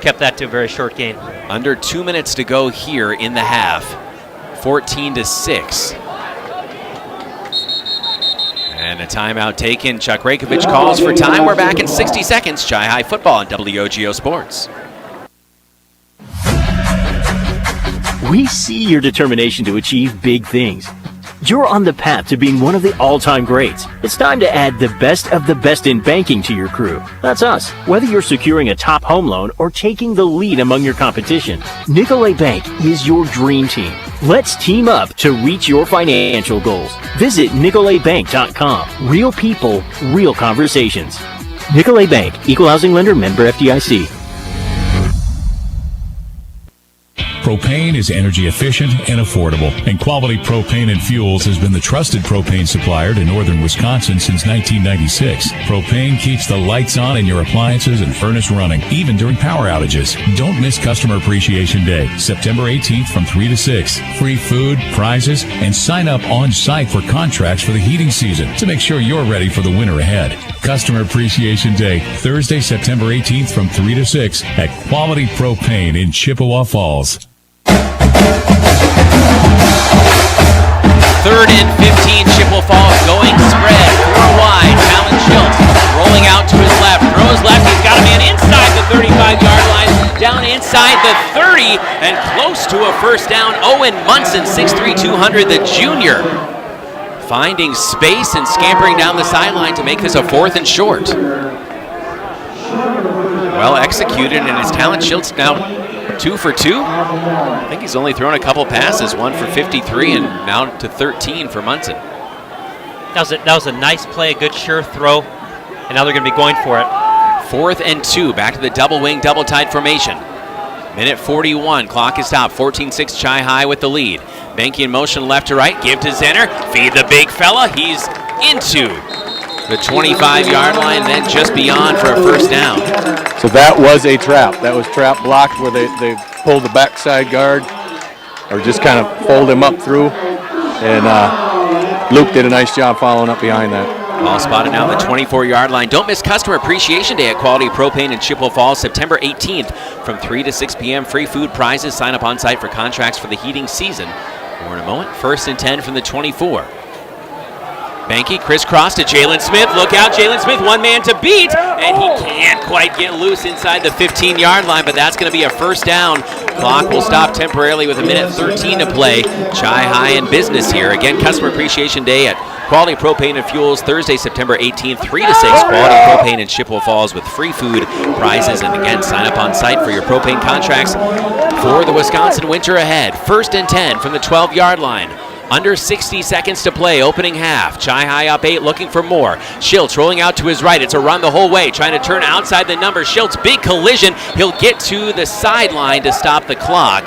kept that to a very short gain. Under 2 minutes to go here in the half. 14-6. And a timeout taken. Chuck Rakovich calls for time. We're back in 60 seconds. Chi-High football on WOGO Sports. We see your determination to achieve big things. You're on the path to being one of the all-time greats. It's time to add the best of the best in banking to your crew. That's us. Whether you're securing a top home loan or taking the lead among your competition, Nicolet Bank is your dream team. Let's team up to reach your financial goals. Visit NicoletBank.com. Real people, real conversations. Nicolet Bank, Equal Housing Lender, member FDIC. Propane is energy efficient and affordable, and Quality Propane and Fuels has been the trusted propane supplier to northern Wisconsin since 1996. Propane keeps the lights on in your appliances and furnace running, even during power outages. Don't miss Customer Appreciation Day, September 18th from 3 to 6. Free food, prizes, and sign up on site for contracts for the heating season to make sure you're ready for the winter ahead. Customer Appreciation Day, Thursday, September 18th from 3 to 6 at Quality Propane in Chippewa Falls. 3rd and 15, Chippewa Falls going spread, 4 wide. Talon Schultz rolling out to his left, throws left. He's got a man inside the 35-yard line, down inside the 30, and close to a first down. Owen Munson, 6'3", 200, the junior, finding space and scampering down the sideline to make this a 4th and short. Well executed, and it's Talon Schultz now 2 for 2. I think he's only thrown a couple passes, 1 for 53 and now to 13 for Munson. That was a nice play, a good sure throw, and now they're going to be going for it. 4th and 2, back to the double wing, double tight formation. Minute 41, clock is stopped, 14-6 Chi-High with the lead. Banky in motion left to right, give to Zenner, feed the big fella, he's into the 25-yard line, then just beyond for a first down. So that was a trap. That was trap blocked where they pulled the backside guard or just kind of fold him up through. And Luke did a nice job following up behind that. Ball spotted now on the 24-yard line. Don't miss Customer Appreciation Day at Quality Propane in Chippewa Falls, September 18th from 3 to 6 p.m. Free food, prizes. Sign up on site for contracts for the heating season. More in a moment. 1st and 10 from the 24. Banky crisscross to Jalen Smith. Look out, Jalen Smith, one man to beat, and he can't quite get loose inside the 15-yard line, but that's going to be a first down. Clock will stop temporarily with a minute 13 to play. Chi-High in business here. Again, Customer Appreciation Day at Quality Propane and Fuels, Thursday, September 18th, 3 to 6. Quality Propane in Chippewa Falls with free food, prizes, and again, sign up on site for your propane contracts for the Wisconsin winter ahead. 1st and 10 from the 12-yard line. Under 60 seconds to play, opening half. Chi-High up 8, looking for more. Schultz rolling out to his right. It's a run the whole way, trying to turn outside the number. Schultz, big collision. He'll get to the sideline to stop the clock.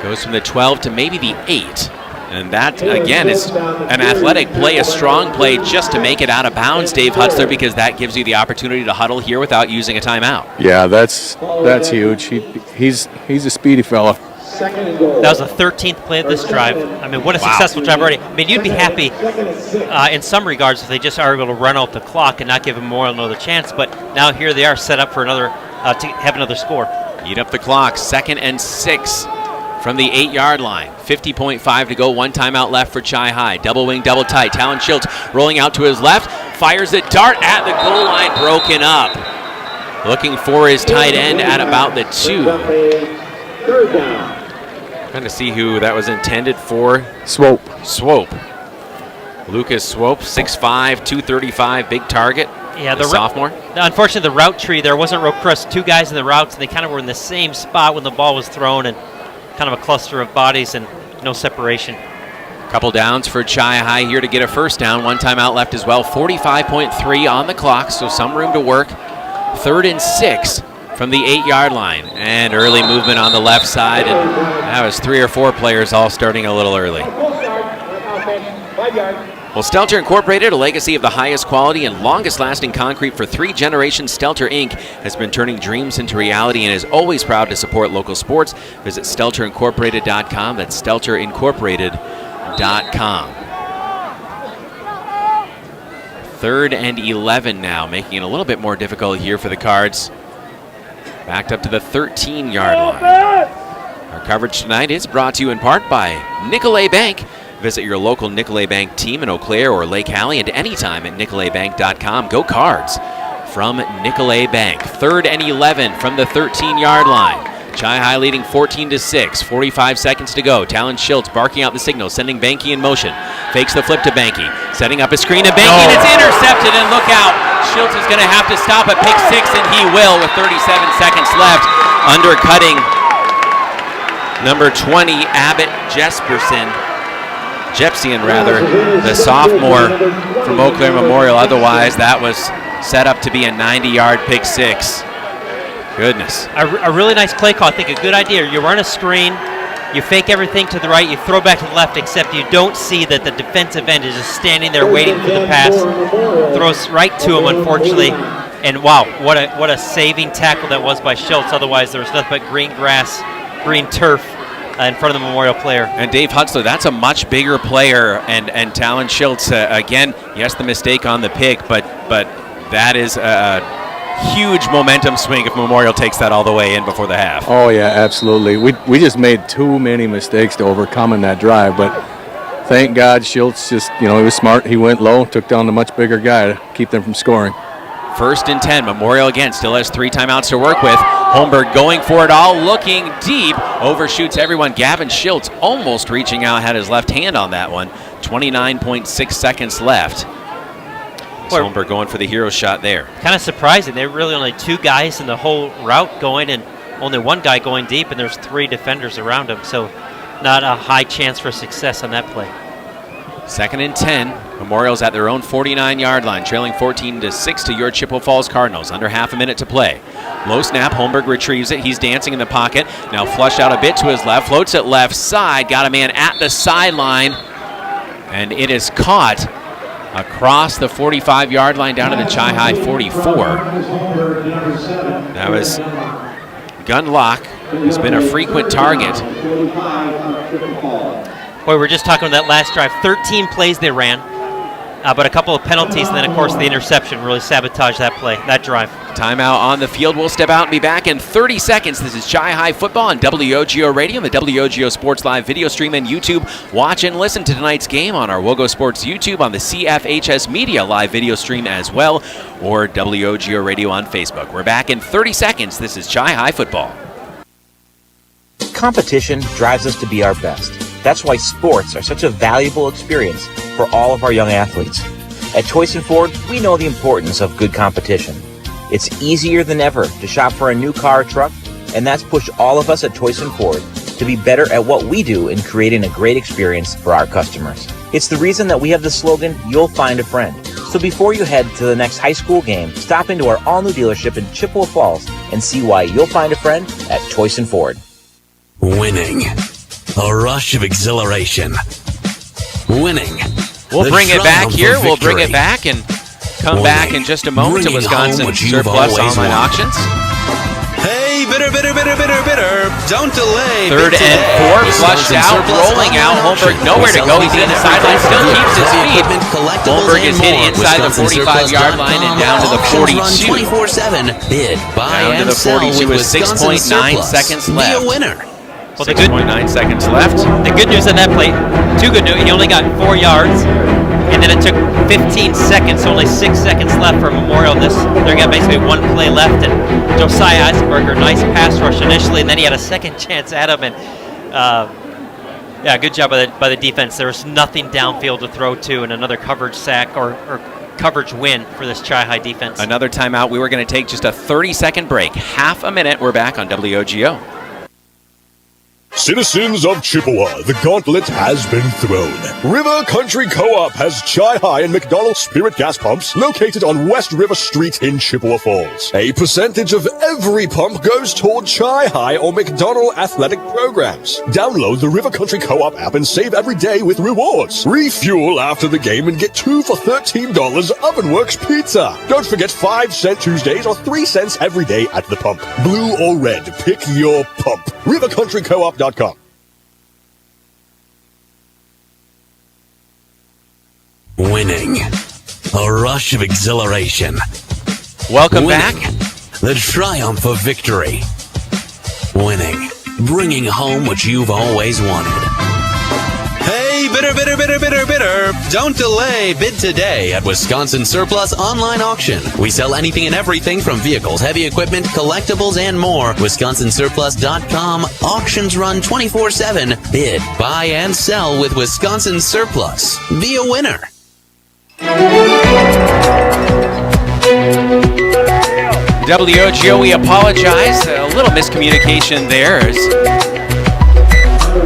Goes from the 12 to maybe the 8. And that, again, is an athletic play, a strong play just to make it out of bounds, Dave Hutzler, because that gives you the opportunity to huddle here without using a timeout. Yeah, that's huge. He's a speedy fella. That was the 13th play of this drive. I mean, what a successful drive already. I mean, you'd be happy in some regards if they just are able to run out the clock and not give them more another chance. But now here they are set up for another to have another score. Eat up the clock. 2nd and 6 from the 8-yard line. 50.5 to go. 1 timeout left for Chi-High. Double wing, double tight. Talon Schultz rolling out to his left. Fires a dart at the goal line. Broken up. Looking for his tight end at about the 2. 3rd down. Trying to see who that was intended for. Swope. Lucas Swope, 6'5", 235, big target. Yeah, the sophomore. Unfortunately, the route tree there wasn't real crisp. 2 guys in the routes, and they kind of were in the same spot when the ball was thrown, and kind of a cluster of bodies and no separation. Couple downs for Chi-High here to get a first down. 1 timeout left as well. 45.3 on the clock, so some room to work. 3rd and 6. From the 8-yard line, and early movement on the left side, and that was 3 or 4 players all starting a little early. Well, Stelter Incorporated, a legacy of the highest quality and longest lasting concrete for 3 generations. Stelter Inc. has been turning dreams into reality and is always proud to support local sports. Visit StelterIncorporated.com. That's StelterIncorporated.com. 3rd and 11 now, making it a little bit more difficult here for the Cards. Backed up to the 13-yard line. Our coverage tonight is brought to you in part by Nicolay Bank. Visit your local Nicolay Bank team in Eau Claire or Lake Hallie and anytime at nicolaybank.com. Go Cards from Nicolay Bank. 3rd and 11 from the 13-yard line. Chi-High leading 14-6, 45 seconds to go. Talon Schultz barking out the signal, sending Banky in motion. Fakes the flip to Banky, setting up a screen to Banky, and it's intercepted, and look out. Schultz is going to have to stop at pick 6, and he will with 37 seconds left. Undercutting number 20, Abbott Jepsian, the sophomore from Eau Claire Memorial. Otherwise, that was set up to be a 90-yard pick 6. Goodness. A really nice play call. I think a good idea. You run a screen, you fake everything to the right, you throw back to the left, except you don't see that the defensive end is just standing there waiting for the pass. Throws right to him, unfortunately. And wow, what a saving tackle that was by Schultz. Otherwise, there was nothing but green grass, green turf in front of the Memorial player. And Dave Hutzler, that's a much bigger player. And Talon Schultz, again, yes, the mistake on the pick, but that is a huge momentum swing if Memorial takes that all the way in before the half. Oh, yeah, absolutely. We just made too many mistakes to overcome in that drive, but thank God Schultz just, he was smart. He went low, took down the much bigger guy to keep them from scoring. 1st and 10. Memorial again still has 3 timeouts to work with. Holmberg going for it all, looking deep, overshoots everyone. Gavin Schultz almost reaching out, had his left hand on that one. 29.6 seconds left. Holmberg going for the hero shot there. Kind of surprising. There were really only 2 guys in the whole route going, and only 1 guy going deep, and there's 3 defenders around him. So not a high chance for success on that play. 2nd and 10. Memorial's at their own 49-yard line, trailing 14-6 to your Chippewa Falls Cardinals. Under half a minute to play. Low snap. Holmberg retrieves it. He's dancing in the pocket. Now flushed out a bit to his left. Floats it left side. Got a man at the sideline. And it is caught across the 45-yard line down to the Chi-High 44. That was Gunlock, who's been a frequent target. Boy, we're just talking about that last drive. 13 plays they ran, but a couple of penalties, and then, of course, the interception really sabotaged that play, that drive. Timeout on the field. We'll step out and be back in 30 seconds. This is Chi-High football on WOGO Radio and the WOGO Sports Live video stream and YouTube. Watch and listen to tonight's game on our WOGO Sports YouTube, on the CFHS Media live video stream as well, or WOGO Radio on Facebook. We're back in 30 seconds. This is Chi-High football. Competition drives us to be our best. That's why sports are such a valuable experience for all of our young athletes. At Toyson Ford, we know the importance of good competition. It's easier than ever to shop for a new car or truck, and that's pushed all of us at Toyson Ford to be better at what we do in creating a great experience for our customers. It's the reason that we have the slogan, "You'll find a friend." So before you head to the next high school game, stop into our all-new dealership in Chippewa Falls and see why you'll find a friend at Toyson Ford. Winning. A rush of exhilaration. Winning. We'll bring it back here. We'll bring it back and come back in just a moment to Wisconsin Surplus Online Auctions. Hey, bitter. Don't delay. 3rd and 4, flushed out, rolling out. Holmberg nowhere to go. He's in the sideline, still keeps his feet. Holmberg is hit inside the 45-yard line and down to the 42. 24/7 bid, buy down to and the sell 42 with Wisconsin 6.9 seconds left. Be a winner. Well, 6.9 seconds left. The good news on that play, 2 good news, he only got 4 yards, and then it took 15 seconds, so only 6 seconds left for Memorial. They're got basically 1 play left, and Josiah Eisenberger, nice pass rush initially, and then he had a second chance at him, and good job by the defense. There was nothing downfield to throw to, and another coverage sack or coverage win for this Chi-High defense. Another timeout. We were going to take just a 30-second break. Half a minute. We're back on WOGO. Citizens of Chippewa, the gauntlet has been thrown. River Country Co-op has Chi-High and McDonald Spirit gas pumps located on West River Street in Chippewa Falls. A percentage of every pump goes toward Chi-High or McDonald athletic programs. Download the River Country Co-op app and save every day with rewards. Refuel after the game and get 2 for $13 Ovenworks pizza. Don't forget 5-cent Tuesdays or 3 cents every day at the pump. Blue or red, pick your pump. RiverCountryCoop.com. Winning. A rush of exhilaration. Welcome back. The triumph of victory. Winning. Bringing home what you've always wanted. Hey, bidder, bidder, bidder, bidder, bidder. Don't delay. Bid today at Wisconsin Surplus Online Auction. We sell anything and everything from vehicles, heavy equipment, collectibles, and more. WisconsinSurplus.com. Auctions run 24/7. Bid, buy, and sell with Wisconsin Surplus. Be a winner. WOGO, we apologize. A little miscommunication there.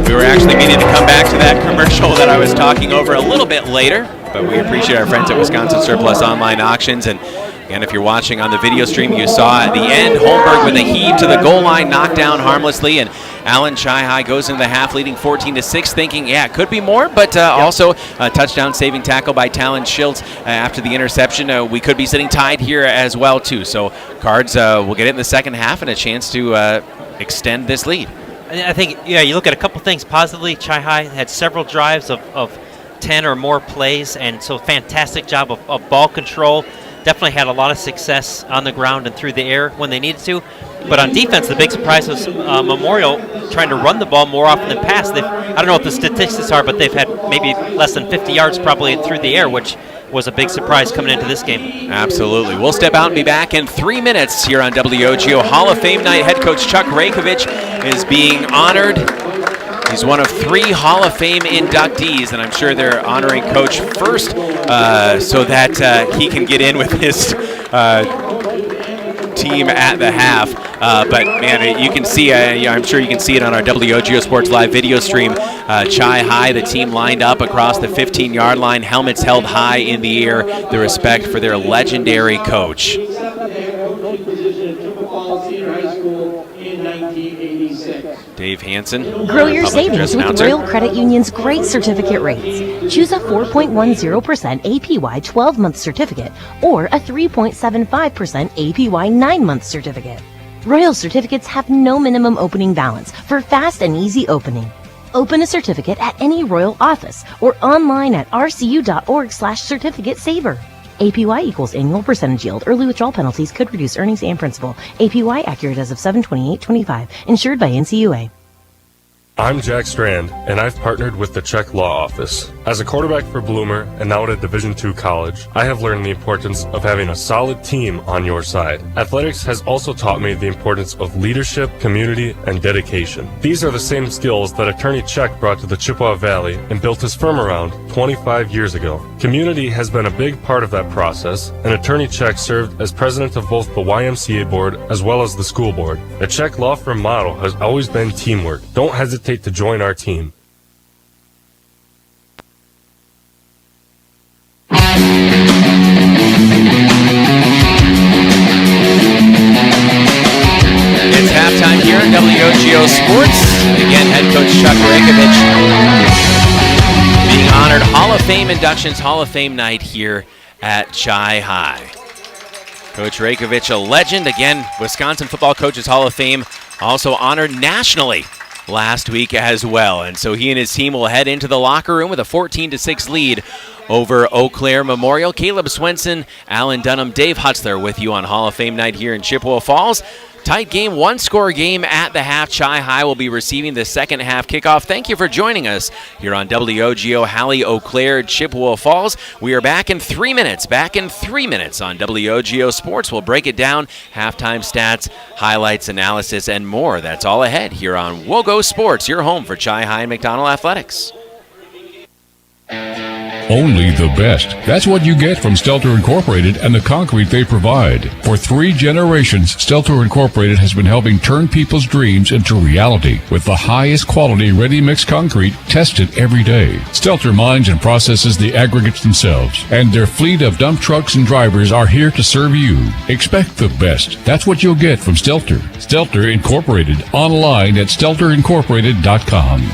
We were actually meaning to come back to that commercial that I was talking over a little bit later, but we appreciate our friends at Wisconsin Surplus Online Auctions. And again, if you're watching on the video stream, you saw at the end Holmberg with a heave to the goal line, knocked down harmlessly, and Allen Chi-High goes into the half leading 14-6, thinking, yeah, it could be more, but also a touchdown saving tackle by Talon Schiltz after the interception. We could be sitting tied here as well, too. So Cards will get it in the second half and a chance to extend this lead. I think, you look at a couple things positively. Chi-High had several drives of 10 or more plays, and so fantastic job of ball control. Definitely had a lot of success on the ground and through the air when they needed to. But on defense, the big surprise was Memorial trying to run the ball more often than pass. I don't know what the statistics are, but they've had maybe less than 50 yards probably through the air, which was a big surprise coming into this game. Absolutely. We'll step out and be back in 3 minutes here on WOGO. Hall of Fame night. Head coach Chuck Rakovich is being honored. He's one of 3 Hall of Fame inductees, and I'm sure they're honoring Coach first so that he can get in with his team at the half. But, man, you can see, I'm sure you can see it on our WOGO Sports Live video stream. Chi-High, the team lined up across the 15-yard line, helmets held high in the air, the respect for their legendary coach. Dave Hansen. Grow your savings with Royal Credit Union's great certificate rates. Choose a 4.10% APY 12-month certificate or a 3.75% APY 9-month certificate. Royal certificates have no minimum opening balance for fast and easy opening. Open a certificate at any Royal office or online at rcu.org/certificate saver. APY equals annual percentage yield. Early withdrawal penalties could reduce earnings and principal. APY accurate as of 7/28/25. Insured by NCUA. I'm Jack Strand, and I've partnered with the Czech Law Office. As a quarterback for Bloomer and now at a Division II college, I have learned the importance of having a solid team on your side. Athletics has also taught me the importance of leadership, community, and dedication. These are the same skills that Attorney Czech brought to the Chippewa Valley and built his firm around 25 years ago. Community has been a big part of that process, and Attorney Czech served as president of both the YMCA board as well as the school board. The Czech law firm model has always been teamwork. Don't hesitate to join our team. It's halftime here at WOGO Sports. Again, head coach Chuck Rakovich being honored. Hall of Fame inductions, Hall of Fame night here at Chi-High. Coach Rakovich, a legend. Again, Wisconsin Football Coaches Hall of Fame, also honored nationally last week as well. And so he and his team will head into the locker room with a 14-6 lead over Eau Claire Memorial. Caleb Swenson, Alan Dunham, Dave Hutzler with you on Hall of Fame night here in Chippewa Falls. Tight game, one-score game at the half. Chi-High will be receiving the second half kickoff. Thank you for joining us here on WOGO, Halley, Eau Claire, Chippewa Falls. We are back in 3 minutes. Back in 3 minutes on WOGO Sports. We'll break it down, halftime stats, highlights, analysis, and more. That's all ahead here on WOGO Sports, your home for Chi-High and McDonald Athletics. Only the best. That's what you get from Stelter Incorporated and the concrete they provide. For 3 generations, Stelter Incorporated has been helping turn people's dreams into reality with the highest quality ready-mix concrete tested every day. Stelter mines and processes the aggregates themselves, and their fleet of dump trucks and drivers are here to serve you. Expect the best. That's what you'll get from Stelter. Stelter Incorporated. Online at stelterincorporated.com.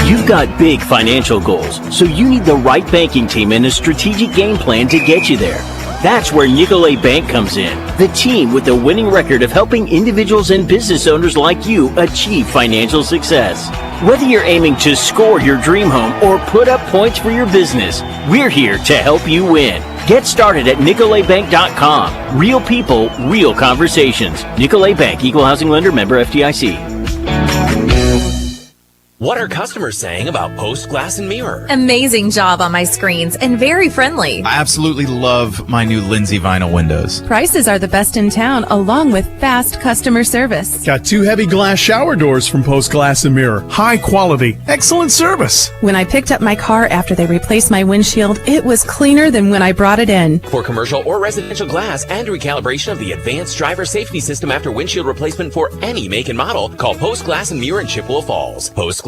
You've got big financial goals, so you need the right banking team and a strategic game plan to get you there. That's where Nicolet Bank comes in, the team with a winning record of helping individuals and business owners like you achieve financial success. Whether you're aiming to score your dream home or put up points for your business, we're here to help you win. Get started at NicoletBank.com. Real people, real conversations. Nicolet Bank, Equal Housing Lender, member FDIC. What are customers saying about Post Glass and Mirror? Amazing job on my screens and very friendly. I absolutely love my new Lindsay vinyl windows. Prices are the best in town, along with fast customer service. Got 2 heavy glass shower doors from Post Glass and Mirror. High quality, excellent service. When I picked up my car after they replaced my windshield, it was cleaner than when I brought it in. For commercial or residential glass and recalibration of the advanced driver safety system after windshield replacement for any make and model, call Post Glass and Mirror in Chippewa Falls. PostGlassandMirror.com.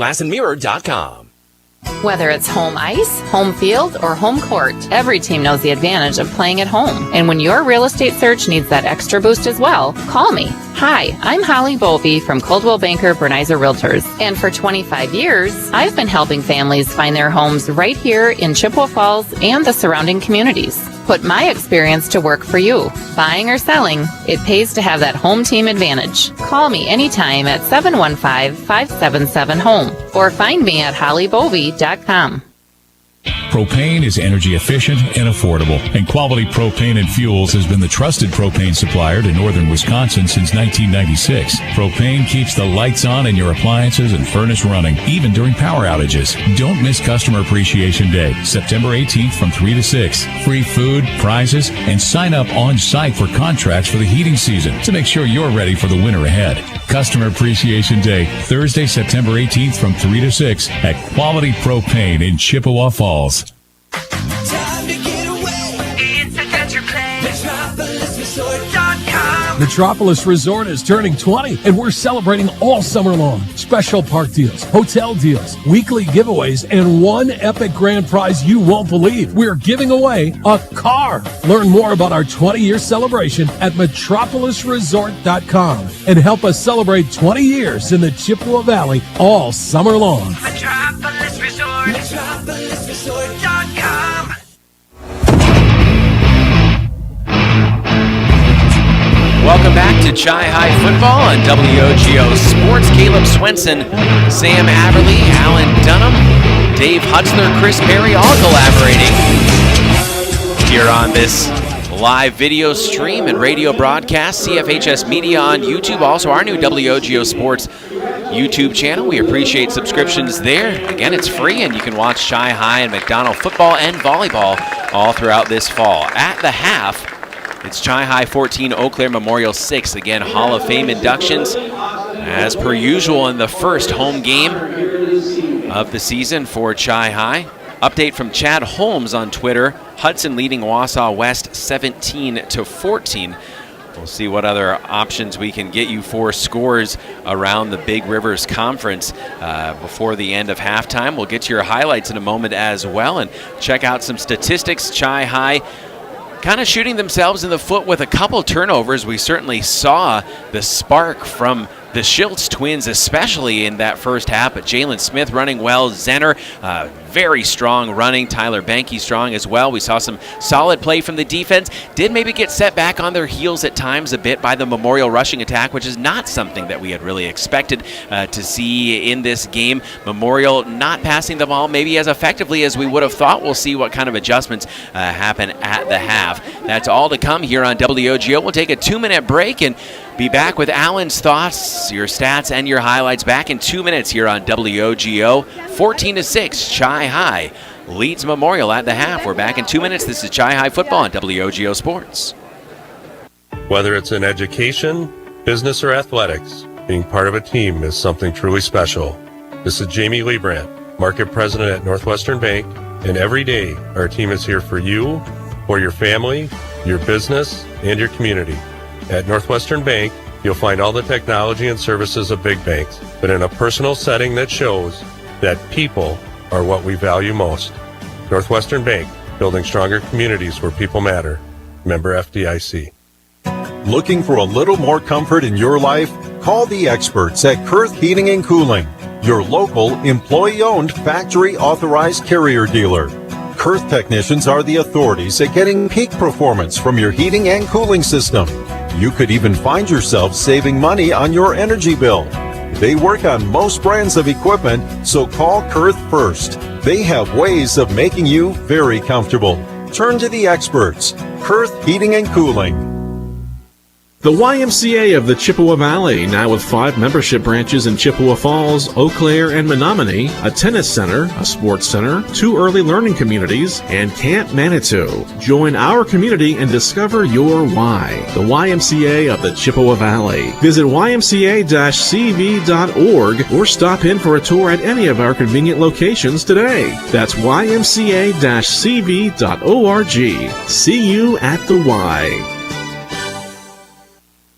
Whether it's home ice, home field, or home court, every team knows the advantage of playing at home. And when your real estate search needs that extra boost as well, call me. Hi, I'm Holly Bovey from Coldwell Banker Bernizer Realtors. And for 25 years, I've been helping families find their homes right here in Chippewa Falls and the surrounding communities. Put my experience to work for you. Buying or selling, it pays to have that home team advantage. Call me anytime at 715-577-HOME or find me at hollybovey.com. Propane is energy efficient and affordable, and Quality Propane and Fuels has been the trusted propane supplier to northern Wisconsin since 1996. Propane keeps the lights on in your appliances and furnace running, even during power outages. Don't miss Customer Appreciation Day, September 18th from 3 to 6. Free food, prizes, and sign up on site for contracts for the heating season to make sure you're ready for the winter ahead. Customer Appreciation Day, Thursday, September 18th from 3 to 6 at Quality Propane in Chippewa Falls. Metropolis Resort is turning 20, and we're celebrating all summer long. Special park deals, hotel deals, weekly giveaways, and one epic grand prize you won't believe. We're giving away a car. Learn more about our 20-year celebration at metropolisresort.com and help us celebrate 20 years in the Chippewa Valley all summer long. Metropolis Resort. MetropolisResort.com. Welcome back to Chi High Football on WOGO Sports. Caleb Swenson, Sam Averly, Alan Dunham, Dave Hutzler, Chris Perry, all collaborating here on this live video stream and radio broadcast. CFHS Media on YouTube, also our new WOGO Sports YouTube channel. We appreciate subscriptions there. Again, it's free, and you can watch Chi High and McDonald football and volleyball all throughout this fall. At the half, it's Chi High 14, Eau Claire Memorial 6. Again, Hall of Fame inductions, as per usual, in the first home game of the season for Chi High. Update from Chad Holmes on Twitter. Hudson leading Wausau West 17-14. We'll see what other options we can get you for scores around the Big Rivers Conference before the end of halftime. We'll get to your highlights in a moment as well, and check out some statistics. Chi High kind of shooting themselves in the foot with a couple turnovers. We certainly saw the spark from the Schiltz twins, especially in that first half, but Jalen Smith running well. Zenner, very strong running. Tyler Banke strong as well. We saw some solid play from the defense. Did maybe get set back on their heels at times a bit by the Memorial rushing attack, which is not something that we had really expected to see in this game. Memorial not passing the ball maybe as effectively as we would have thought. We'll see what kind of adjustments happen at the half. That's all to come here on WOGO. We'll take a 2-minute break and be back with Alan's thoughts, your stats, and your highlights back in 2 minutes here on WOGO. 14-6, Chi High leads Memorial at the half. We're back in 2 minutes. This is Chi High Football on WOGO Sports. Whether it's in education, business, or athletics, being part of a team is something truly special. This is Jamie Liebrandt, Market President at Northwestern Bank, and every day our team is here for you, for your family, your business, and your community. At Northwestern Bank, you'll find all the technology and services of big banks, but in a personal setting that shows that people are what we value most. Northwestern Bank, building stronger communities where people matter. Member FDIC. Looking for a little more comfort in your life? Call the experts at Kurth Heating and Cooling, your local, employee-owned, factory-authorized carrier dealer. Kurth technicians are the authorities at getting peak performance from your heating and cooling system. You could even find yourself saving money on your energy bill. They work on most brands of equipment, so call Kurth first. They have ways of making you very comfortable. Turn to the experts. Kurth Heating and Cooling. The YMCA of the Chippewa Valley, now with 5 membership branches in Chippewa Falls, Eau Claire, and Menominee, a tennis center, a sports center, 2 early learning communities, and Camp Manitou. Join our community and discover your why. The YMCA of the Chippewa Valley. Visit ymca-cv.org or stop in for a tour at any of our convenient locations today. That's ymca-cv.org. See you at the Y.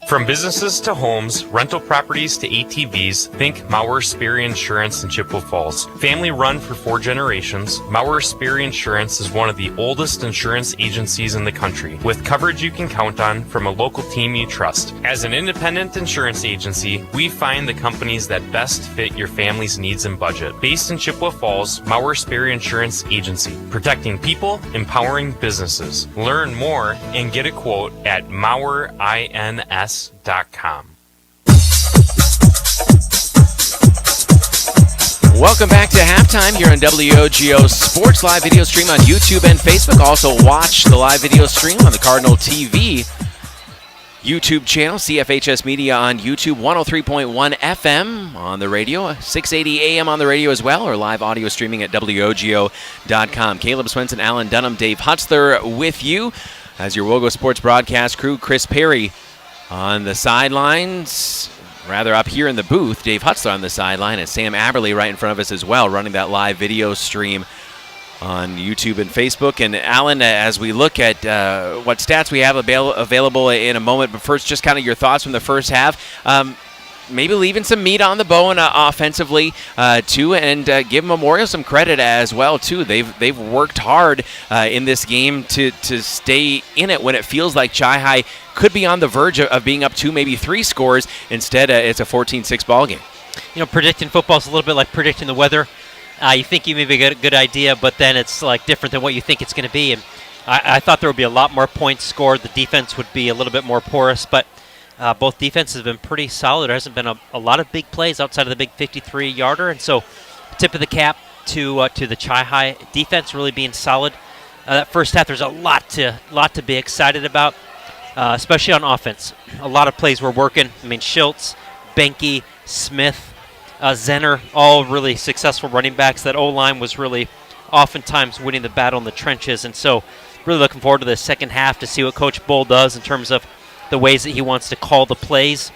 From businesses to homes, rental properties to ATVs, think Mauer Sperry Insurance in Chippewa Falls. Family run for 4 generations, Mauer Sperry Insurance is one of the oldest insurance agencies in the country, with coverage you can count on from a local team you trust. As an independent insurance agency, we find the companies that best fit your family's needs and budget. Based in Chippewa Falls, Mauer Sperry Insurance Agency, protecting people, empowering businesses. Learn more and get a quote at MauerINS.com. Welcome back to halftime here on WOGO Sports live video stream on YouTube and Facebook. Also watch the live video stream on the Cardinal TV YouTube channel, CFHS Media on YouTube, 103.1 FM on the radio, 680 AM on the radio as well, or live audio streaming at WOGO.com. Caleb Swenson, Alan Dunham, Dave Hutzler with you as your WOGO Sports broadcast crew. Chris Perry on the sidelines, rather up here in the booth. Dave Hutzler on the sideline, and Sam Aberley right in front of us as well, running that live video stream on YouTube and Facebook. And Alan, as we look at what stats we have available in a moment, but first, just kind of your thoughts from the first half. Maybe leaving some meat on the bone offensively too, and give Memorial some credit as well too. They've worked hard in this game to stay in it when it feels like Chi-High could be on the verge of being up 2, maybe 3 scores. Instead, it's a 14-6 ball game. You know, predicting football is a little bit like predicting the weather. You think you maybe get a good idea, but then it's like different than what you think it's going to be. And I thought there would be a lot more points scored. The defense would be a little bit more porous, but both defenses have been pretty solid. There hasn't been a lot of big plays outside of the big 53-yarder, and so tip of the cap to the Chi-High defense really being solid. That first half, there's a lot to be excited about, especially on offense. A lot of plays were working. I mean, Schultz, Benke, Smith, Zenner, all really successful running backs. That O-line was really oftentimes winning the battle in the trenches, and so really looking forward to the second half to see what Coach Bull does in terms of the ways that he wants to call the plays.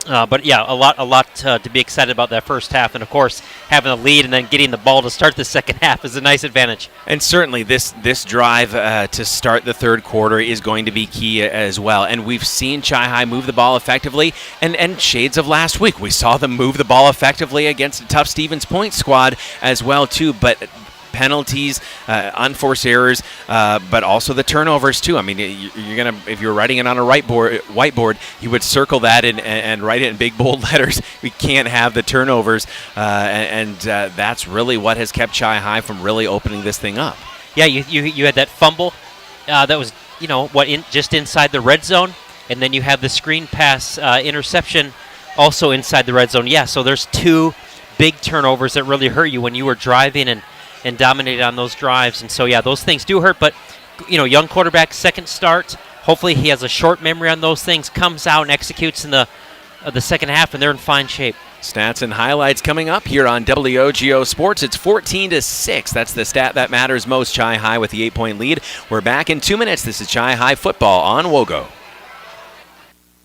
But yeah, a lot to be excited about that first half, and of course having the lead and then getting the ball to start the second half is a nice advantage. And certainly this drive to start the third quarter is going to be key as well. And we've seen Chi-High move the ball effectively, and shades of last week we saw them move the ball effectively against a tough Stevens Point squad as well too. But penalties, unforced errors, but also the turnovers too. I mean, you're gonna, if you're writing it on a whiteboard, you would circle that and write it in big bold letters. We can't have the turnovers, and that's really what has kept Chi-High from really opening this thing up. Yeah, you had that fumble that was just inside the red zone, and then you have the screen pass interception also inside the red zone. Yeah, so there's 2 big turnovers that really hurt you when you were driving and dominated on those drives. And so, yeah, those things do hurt. But, young quarterback, second start. Hopefully he has a short memory on those things, comes out and executes in the second half, and they're in fine shape. Stats and highlights coming up here on WOGO Sports. It's 14-6. That's the stat that matters most. Chi-High with the 8-point lead. We're back in 2 minutes. This is Chi-High football on WOGO.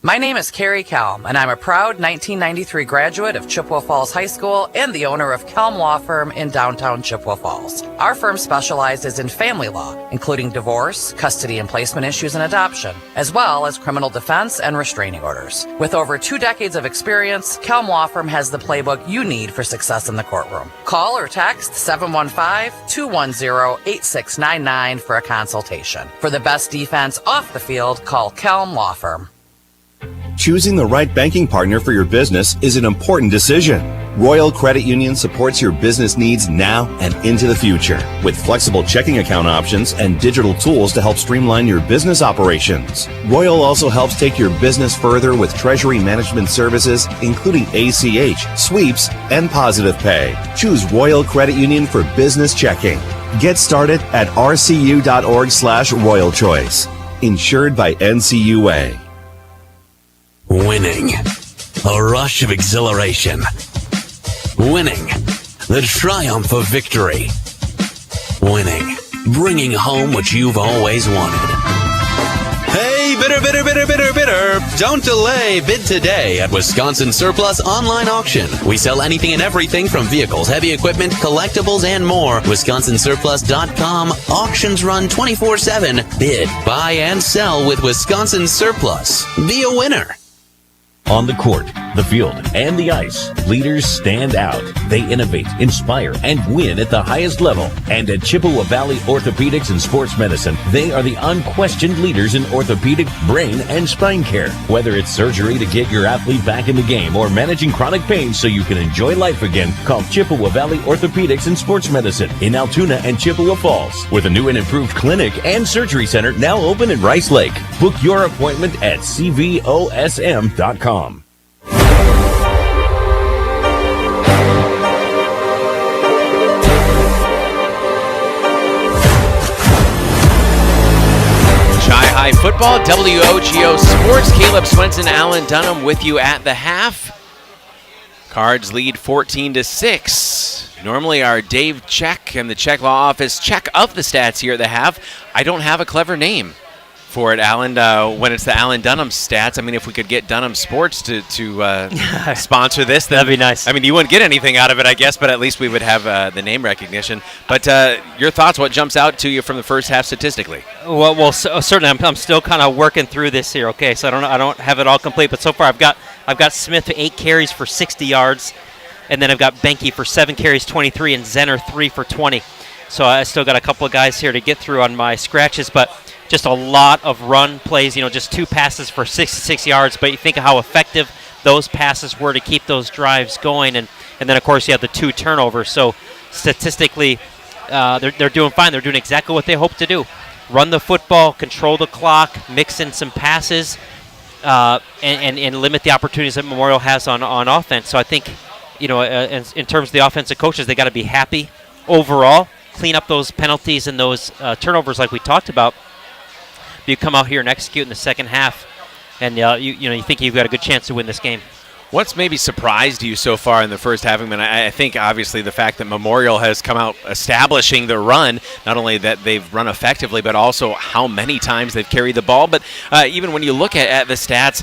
My name is Carrie Kelm, and I'm a proud 1993 graduate of Chippewa Falls High School and the owner of Kelm Law Firm in downtown Chippewa Falls. Our firm specializes in family law, including divorce, custody and placement issues, and adoption, as well as criminal defense and restraining orders. With over 2 decades of experience, Kelm Law Firm has the playbook you need for success in the courtroom. Call or text 715-210-8699 for a consultation. For the best defense off the field, call Kelm Law Firm. Choosing the right banking partner for your business is an important decision. Royal Credit Union supports your business needs now and into the future with flexible checking account options and digital tools to help streamline your business operations. Royal also helps take your business further with treasury management services, including ACH, sweeps, and positive pay. Choose Royal Credit Union for business checking. Get started at rcu.org/Royal Choice. Insured by NCUA. Winning. A rush of exhilaration. Winning. The triumph of victory. Winning. Bringing home what you've always wanted. Hey, bidder, bidder, bidder, bidder, bidder. Don't delay. Bid today at Wisconsin Surplus Online Auction. We sell anything and everything from vehicles, heavy equipment, collectibles, and more. WisconsinSurplus.com. Auctions run 24/7. Bid, buy, and sell with Wisconsin Surplus. Be a winner. On the court, the field, and the ice, leaders stand out. They innovate, inspire, and win at the highest level. And at Chippewa Valley Orthopedics and Sports Medicine, they are the unquestioned leaders in orthopedic, brain, and spine care. Whether it's surgery to get your athlete back in the game or managing chronic pain so you can enjoy life again, call Chippewa Valley Orthopedics and Sports Medicine in Altoona and Chippewa Falls, with a new and improved clinic and surgery center now open in Rice Lake. Book your appointment at cvosm.com. High football, WOGO Sports. Caleb Swenson, Alan Dunham with you at the half. Cards lead 14-6. Normally our Dave Check and the Check Law Office check up the stats here at the half. I don't have a clever name for it, Alan, when it's the Alan Dunham stats. I mean, if we could get Dunham Sports to sponsor this, that'd be nice. I mean, you wouldn't get anything out of it, I guess, but at least we would have the name recognition. But your thoughts, what jumps out to you from the first half statistically? Well, certainly I'm still kind of working through this here, okay? So I don't have it all complete, but so far I've got Smith 8 carries for 60 yards, and then I've got Benke for 7 carries, 23, and Zenner 3 for 20. So I still got a couple of guys here to get through on my scratches, but just a lot of run plays, just 2 passes for 66 yards, but you think of how effective those passes were to keep those drives going, and then, of course, you have the 2 turnovers. So statistically, they're doing fine. They're doing exactly what they hope to do. Run the football, control the clock, mix in some passes, and limit the opportunities that Memorial has on offense. So I think, in terms of the offensive coaches, they got to be happy overall, clean up those penalties and those turnovers like we talked about. You come out here and execute in the second half, and you think you've got a good chance to win this game. What's maybe surprised you so far in the first half? I mean, I think obviously the fact that Memorial has come out establishing the run, not only that they've run effectively, but also how many times they've carried the ball. But even when you look at the stats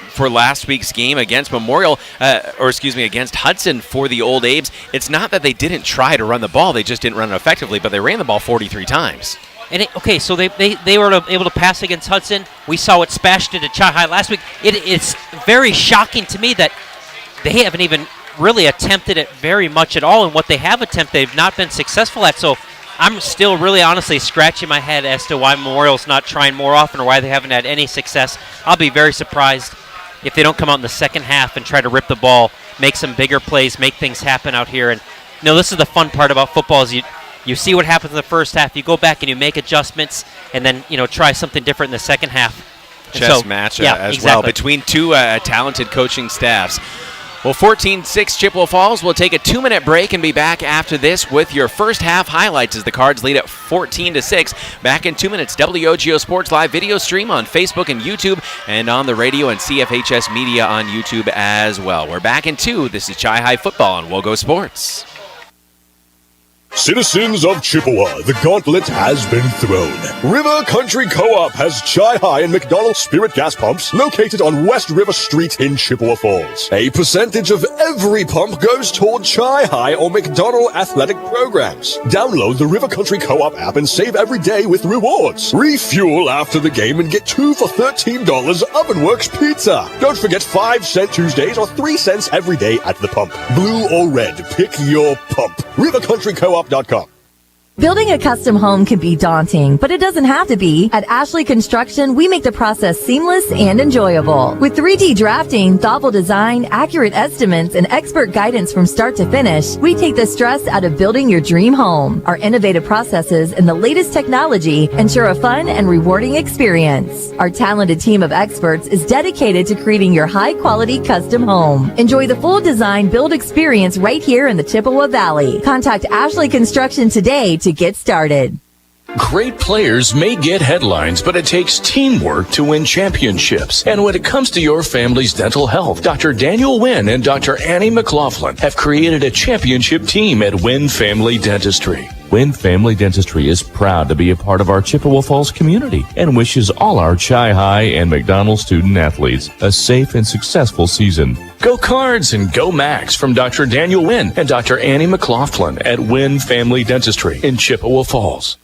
for last week's game against against Hudson for the Old Abes, it's not that they didn't try to run the ball, they just didn't run it effectively, but they ran the ball 43 times. And so they were able to pass against Hudson. We saw it smashed into Chi-High last week. It's very shocking to me that they haven't even really attempted it very much at all, and what they have attempted, they've not been successful at. So I'm still really honestly scratching my head as to why Memorial's not trying more often or why they haven't had any success. I'll be very surprised if they don't come out in the second half and try to rip the ball, make some bigger plays, make things happen out here. And this is the fun part about football is you see what happens in the first half, you go back and you make adjustments, and then try something different in the second half. Chess match as well between two talented coaching staffs. Well, 14-6 Chippewa Falls. We'll take a 2-minute break and be back after this with your first half highlights as the Cards lead at 14-6. Back in 2 minutes, WOGO Sports Live video stream on Facebook and YouTube, and on the radio and CFHS Media on YouTube as well. We're back in 2. This is Chi-High Football on WOGO Sports. Citizens of Chippewa, the gauntlet has been thrown. River Country Co-op has Chi-High and McDonald Spirit gas pumps located on West River Street in Chippewa Falls. A percentage of every pump goes toward Chi-High or McDonald athletic programs. Download the River Country Co-op app and save every day with rewards. Refuel after the game and get 2 for $13 Ovenworks pizza. Don't forget 5-cent Tuesdays or 3 cents every day at the pump. Blue or red, pick your pump. RiverCountryCoop.com. Building a custom home can be daunting, but it doesn't have to be. At Ashley Construction, we make the process seamless and enjoyable. With 3D drafting, thoughtful design, accurate estimates, and expert guidance from start to finish, we take the stress out of building your dream home. Our innovative processes and the latest technology ensure a fun and rewarding experience. Our talented team of experts is dedicated to creating your high-quality custom home. Enjoy the full design build experience right here in the Chippewa Valley. Contact Ashley Construction today to get started. Great players may get headlines, but it takes teamwork to win championships. And when it comes to your family's dental health, Dr. Daniel Wynn and Dr. Annie McLaughlin have created a championship team at Wynn Family Dentistry. Wynn Family Dentistry is proud to be a part of our Chippewa Falls community and wishes all our Chi High and McDonald student athletes a safe and successful season. Go Cards and go Max from Dr. Daniel Wynn and Dr. Annie McLaughlin at Wynn Family Dentistry in Chippewa Falls.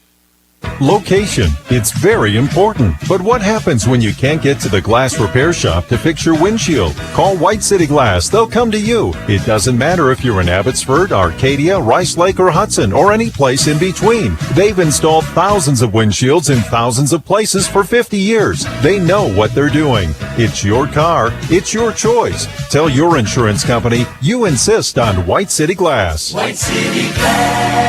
Location. It's very important. But what happens when you can't get to the glass repair shop to fix your windshield? Call White City Glass. They'll come to you. It doesn't matter if you're in Abbotsford, Arcadia, Rice Lake, or Hudson, or any place in between. They've installed thousands of windshields in thousands of places for 50 years. They know what they're doing. It's your car. It's your choice. Tell your insurance company you insist on White City Glass. White City Glass.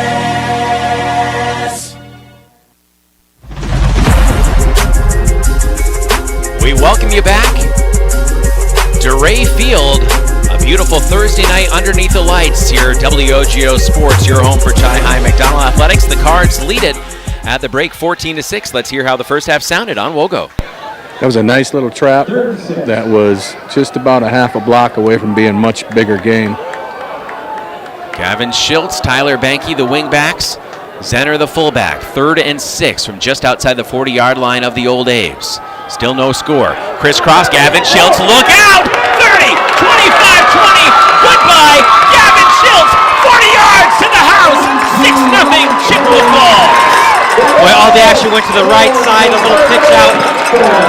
We welcome you back. Dorais Field, a beautiful Thursday night underneath the lights here at WOGO Sports, your home for Chi High McDonald Athletics. The Cards lead it at the break 14-6. Let's hear how the first half sounded on WOGO. That was a nice little trap that was just about a half a block away from being a much bigger game. Gavin Schiltz, Tyler Banke, the wingbacks. Zenner, the fullback. 3rd and 6 from just outside the 40-yard line of the old Abes. Still no score. Crisscross, Gavin Schiltz, look out! 30, 25, 20, goodbye! Gavin Schiltz, 40 yards to the house! 6-0 Chippewa Falls! Boy, all the action went to the right side, a little pitch out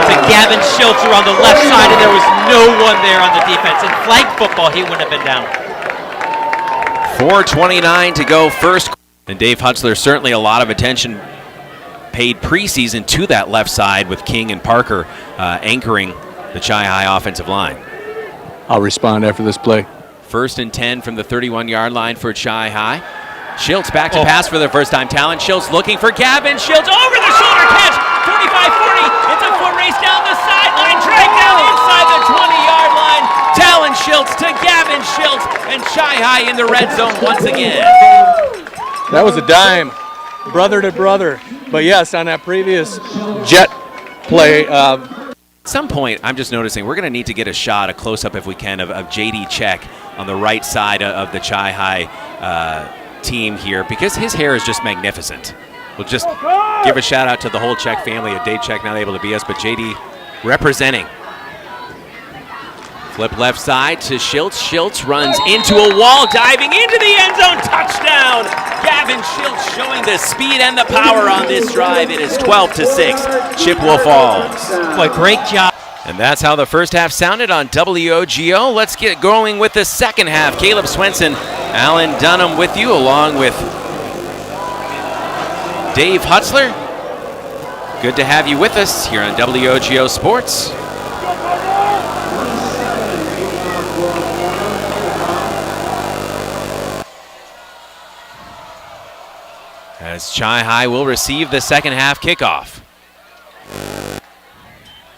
to Gavin Schiltz around the left side, and there was no one there on the defense. In flag football, he wouldn't have been down. 4:29 to go first. And Dave Hutzler, certainly a lot of attention paid preseason to that left side with King and Parker anchoring the Chi High offensive line. I'll respond after this play. 1st and 10 from the 31-yard line for Chi High. Schiltz back to pass for the first time. Talon Schiltz looking for Gavin Schiltz. Over the shoulder catch. 45-40. It's a foot race down the sideline. Dragged down inside the 20-yard line. Talon Schiltz to Gavin Schiltz. And Chi High in the red zone once again. That was a dime, brother to brother. But yes, on that previous jet play. At some point, I'm just noticing we're going to need to get a shot, a close-up if we can, of J.D. Check on the right side of the Chi High team here, because his hair is just magnificent. We'll just give a shout-out to the whole Check family. Dave Check not able to be us, but J.D. representing. Flip left side to Schiltz. Schiltz runs into a wall, diving into the end zone. Touchdown! Gavin Schiltz showing the speed and the power on this drive. It is 12-6, Chippewa Falls. Boy, great job. And that's how the first half sounded on WOGO. Let's get going with the second half. Caleb Swenson, Alan Dunham with you, along with Dave Hutzler. Good to have you with us here on WOGO Sports. As Chi High will receive the second half kickoff.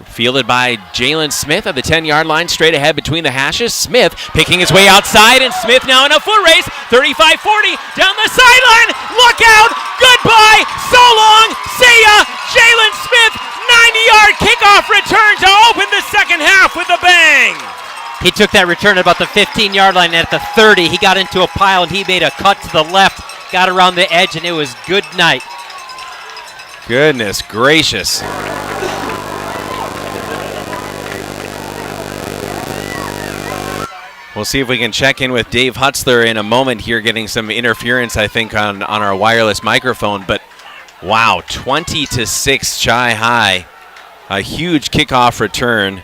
Fielded by Jalen Smith at the 10-yard line, straight ahead between the hashes. Smith picking his way outside, and Smith now in a foot race. 35-40 down the sideline. Look out! Goodbye! So long! See ya! Jalen Smith, 90-yard kickoff return to open the second half with a bang. He took that return at about the 15-yard line, and at the 30, he got into a pile, and he made a cut to the left, got around the edge, and it was good night. Goodness gracious. We'll see if we can check in with Dave Hutzler in a moment here, getting some interference, I think, on our wireless microphone. But, wow, 20-6 Chi High. A huge kickoff return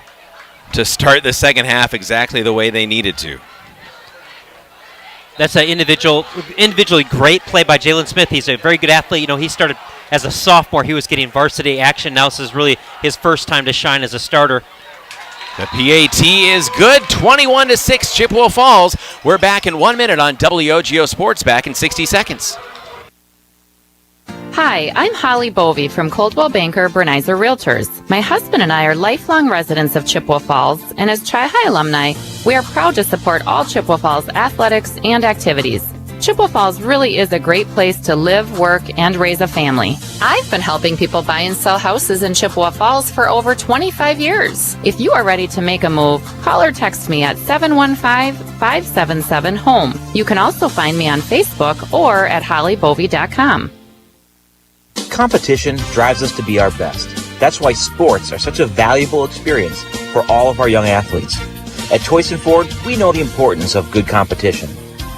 to start the second half exactly the way they needed to. That's an individually great play by Jalen Smith. He's a very good athlete. You know, he started as a sophomore. He was getting varsity action. Now this is really his first time to shine as a starter. The PAT is good. 21-6 Chippewa Falls. We're back in 1 minute on WOGO Sports. Back in 60 seconds. Hi, I'm Holly Bovey from Coldwell Banker Bernizer Realtors. My husband and I are lifelong residents of Chippewa Falls, and as Chi-Hi alumni, we are proud to support all Chippewa Falls athletics and activities. Chippewa Falls really is a great place to live, work, and raise a family. I've been helping people buy and sell houses in Chippewa Falls for over 25 years. If you are ready to make a move, call or text me at 715-577-HOME. You can also find me on Facebook or at hollybovey.com. Competition drives us to be our best. That's why sports are such a valuable experience for all of our young athletes. At Choice & Ford, we know the importance of good competition.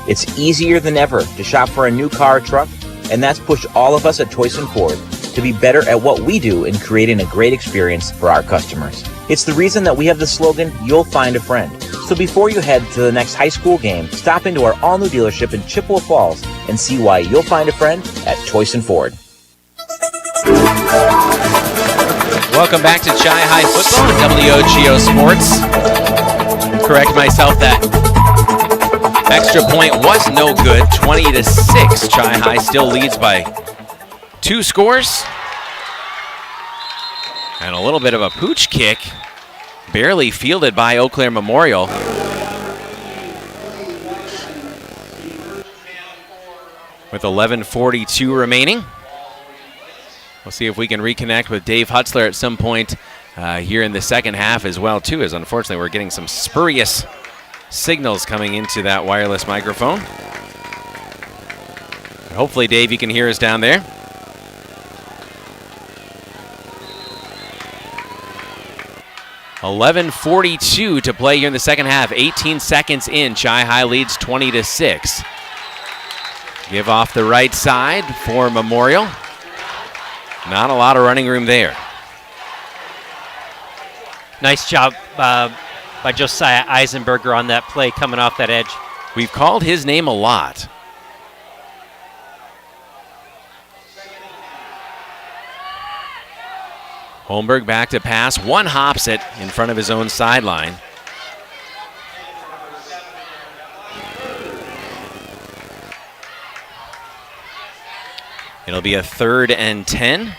It's easier than ever to shop for a new car or truck, and that's pushed all of us at Choice & Ford to be better at what we do in creating a great experience for our customers. It's the reason that we have the slogan, "You'll find a friend." So before you head to the next high school game, stop into our all-new dealership in Chippewa Falls and see why you'll find a friend at Choice & Ford. Welcome back to Chi-Hi Football and WOGO Sports. Correct myself, that extra point was no good. 20-6. Chi-Hi still leads by 2 scores. And a little bit of a pooch kick. Barely fielded by Eau Claire Memorial. With 11:42 remaining. We'll see if we can reconnect with Dave Hutzler at some point here in the second half as well, too, as unfortunately we're getting some spurious signals coming into that wireless microphone. Hopefully, Dave, you can hear us down there. $11:42 to play here in the second half. 18 seconds in. Chi-Hi leads 20-6. Give off the right side for Memorial. Not a lot of running room there. Nice job by Josiah Eisenberger on that play coming off that edge. We've called his name a lot. Holmberg back to pass. One hops it in front of his own sideline. It'll be a 3rd and 10.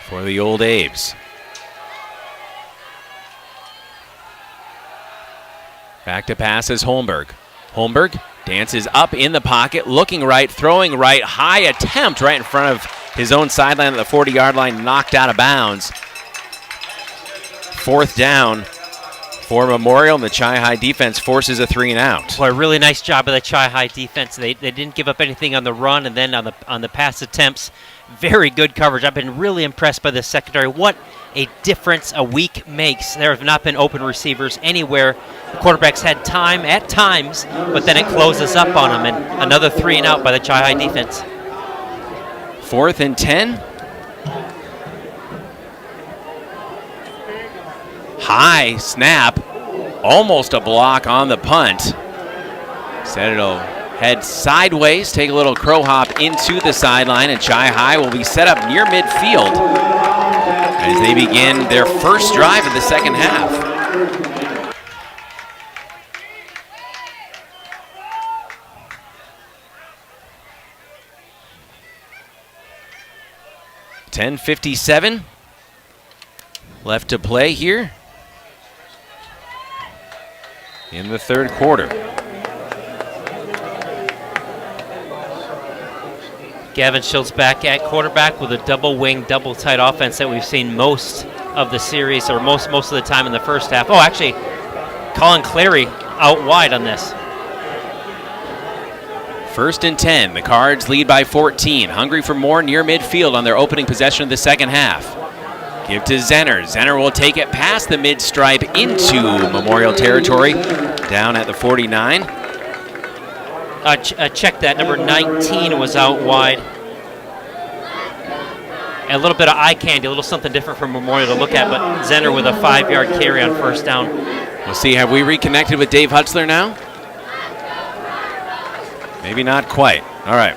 For the old Abes. Back to pass is Holmberg. Holmberg dances up in the pocket, looking right, throwing right, high attempt right in front of his own sideline at the 40-yard line, knocked out of bounds. 4th down for Memorial, and the Chi-Hi defense forces a 3-and-out. Boy, a really nice job of the Chi-Hi defense. They didn't give up anything on the run, and then on the pass attempts, very good coverage. I've been really impressed by the secondary. What a difference a week makes. There have not been open receivers anywhere. The quarterback's had time at times, but then it closes up on them, and another 3-and-out by the Chi-Hi defense. 4th and 10. High snap, almost a block on the punt. Said it'll head sideways, take a little crow hop into the sideline, and Chi-Hi will be set up near midfield as they begin their first drive of the second half. $10:57 left to play here in the third quarter. Gavin Schultz back at quarterback with a double wing, double tight offense that we've seen most of the series, or most of the time in the first half. Oh, actually, Colin Clary out wide on this. 1st and 10. The Cards lead by 14. Hungry for more near midfield on their opening possession of the second half. Give to Zenner. Zenner will take it past the mid-stripe into Memorial territory, down at the 49. Check that. Number 19 was out wide. a little bit of eye candy, a little something different for Memorial to look at, but Zenner with a 5-yard carry on first down. We'll see, have we reconnected with Dave Hutzler now? Maybe not quite. All right.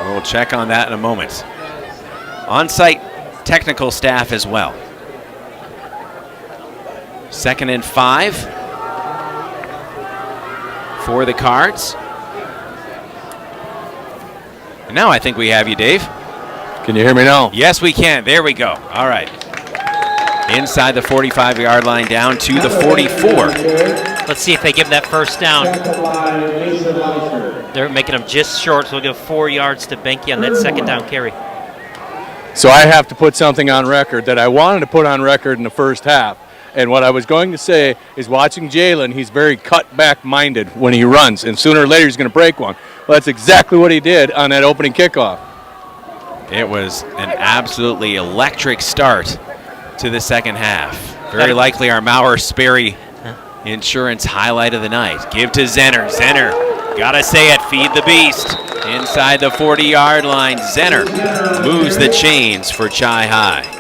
We'll check on that in a moment. On-site technical staff as well. 2nd and 5 for the Cards. And now I think we have you, Dave. Can you hear me now? Yes, we can. There we go. All right. Inside the 45-yard line, down to the 44. Let's see if they give that first down. They're making them just short, so we'll give 4 yards to Benke on that 2nd down carry. So I have to put something on record that I wanted to put on record in the first half. And what I was going to say is watching Jalen, he's very cut-back-minded when he runs, and sooner or later he's going to break one. Well, that's exactly what he did on that opening kickoff. It was an absolutely electric start to the second half. Very likely our Maurer Sperry Insurance highlight of the night. Give to Zenner. Zenner, gotta say it, feed the beast. Inside the 40-yard line, Zenner moves the chains for Chi High.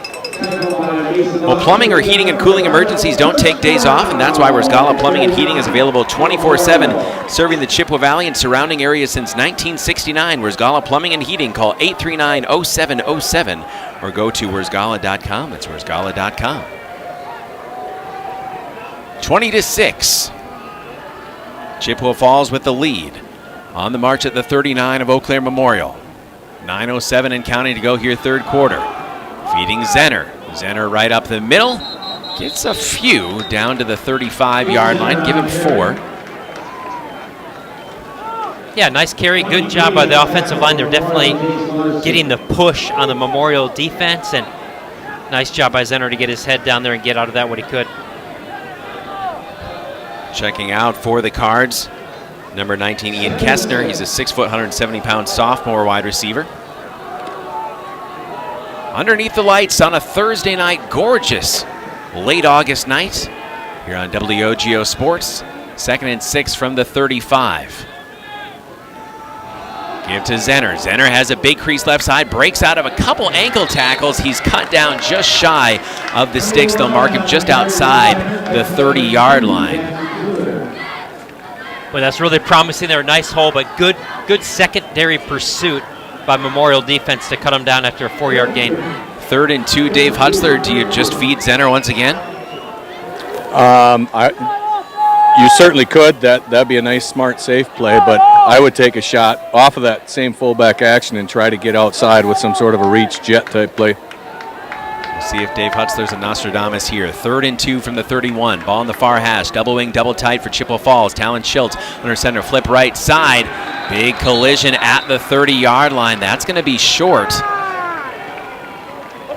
Well, plumbing or heating and cooling emergencies don't take days off, and that's why Rosgala Plumbing and Heating is available 24/7, serving the Chippewa Valley and surrounding areas since 1969. Rosgala Plumbing and Heating, call 839-0707 or go to Rosgala.com. That's Rosgala.com. 20-6. Chippewa Falls with the lead on the march at the 39 of Eau Claire Memorial. 9:07 and counting to go here, third quarter. Feeding Zenner. Zenner right up the middle. Gets a few down to the 35-yard line. Give him 4. Yeah, nice carry. Good job by the offensive line. They're definitely getting the push on the Memorial defense, and nice job by Zenner to get his head down there and get out of that what he could. Checking out for the Cards, number 19, Ian Kestner. He's a 6-foot, 170-pound sophomore wide receiver. Underneath the lights on a Thursday night, gorgeous late August night here on WOGO Sports. 2nd and 6 from the 35. Give to Zenner. Zenner has a big crease left side, breaks out of a couple ankle tackles. He's cut down just shy of the sticks. They'll mark him just outside the 30-yard line. Well, that's really promising there. Nice hole, but good secondary pursuit by Memorial defense to cut him down after a 4-yard gain. 3rd and 2, Dave Hutzler. Do you just feed Zenner once again? You certainly could. That'd be a nice, smart, safe play, but I would take a shot off of that same fullback action and try to get outside with some sort of a reach jet type play. We'll see if Dave Hutzler's a Nostradamus here. 3rd and 2 from the 31. Ball in the far hash. Double wing, double tight for Chippewa Falls. Talon Schultz under center. Flip right side. Big collision at the 30-yard line. That's going to be short.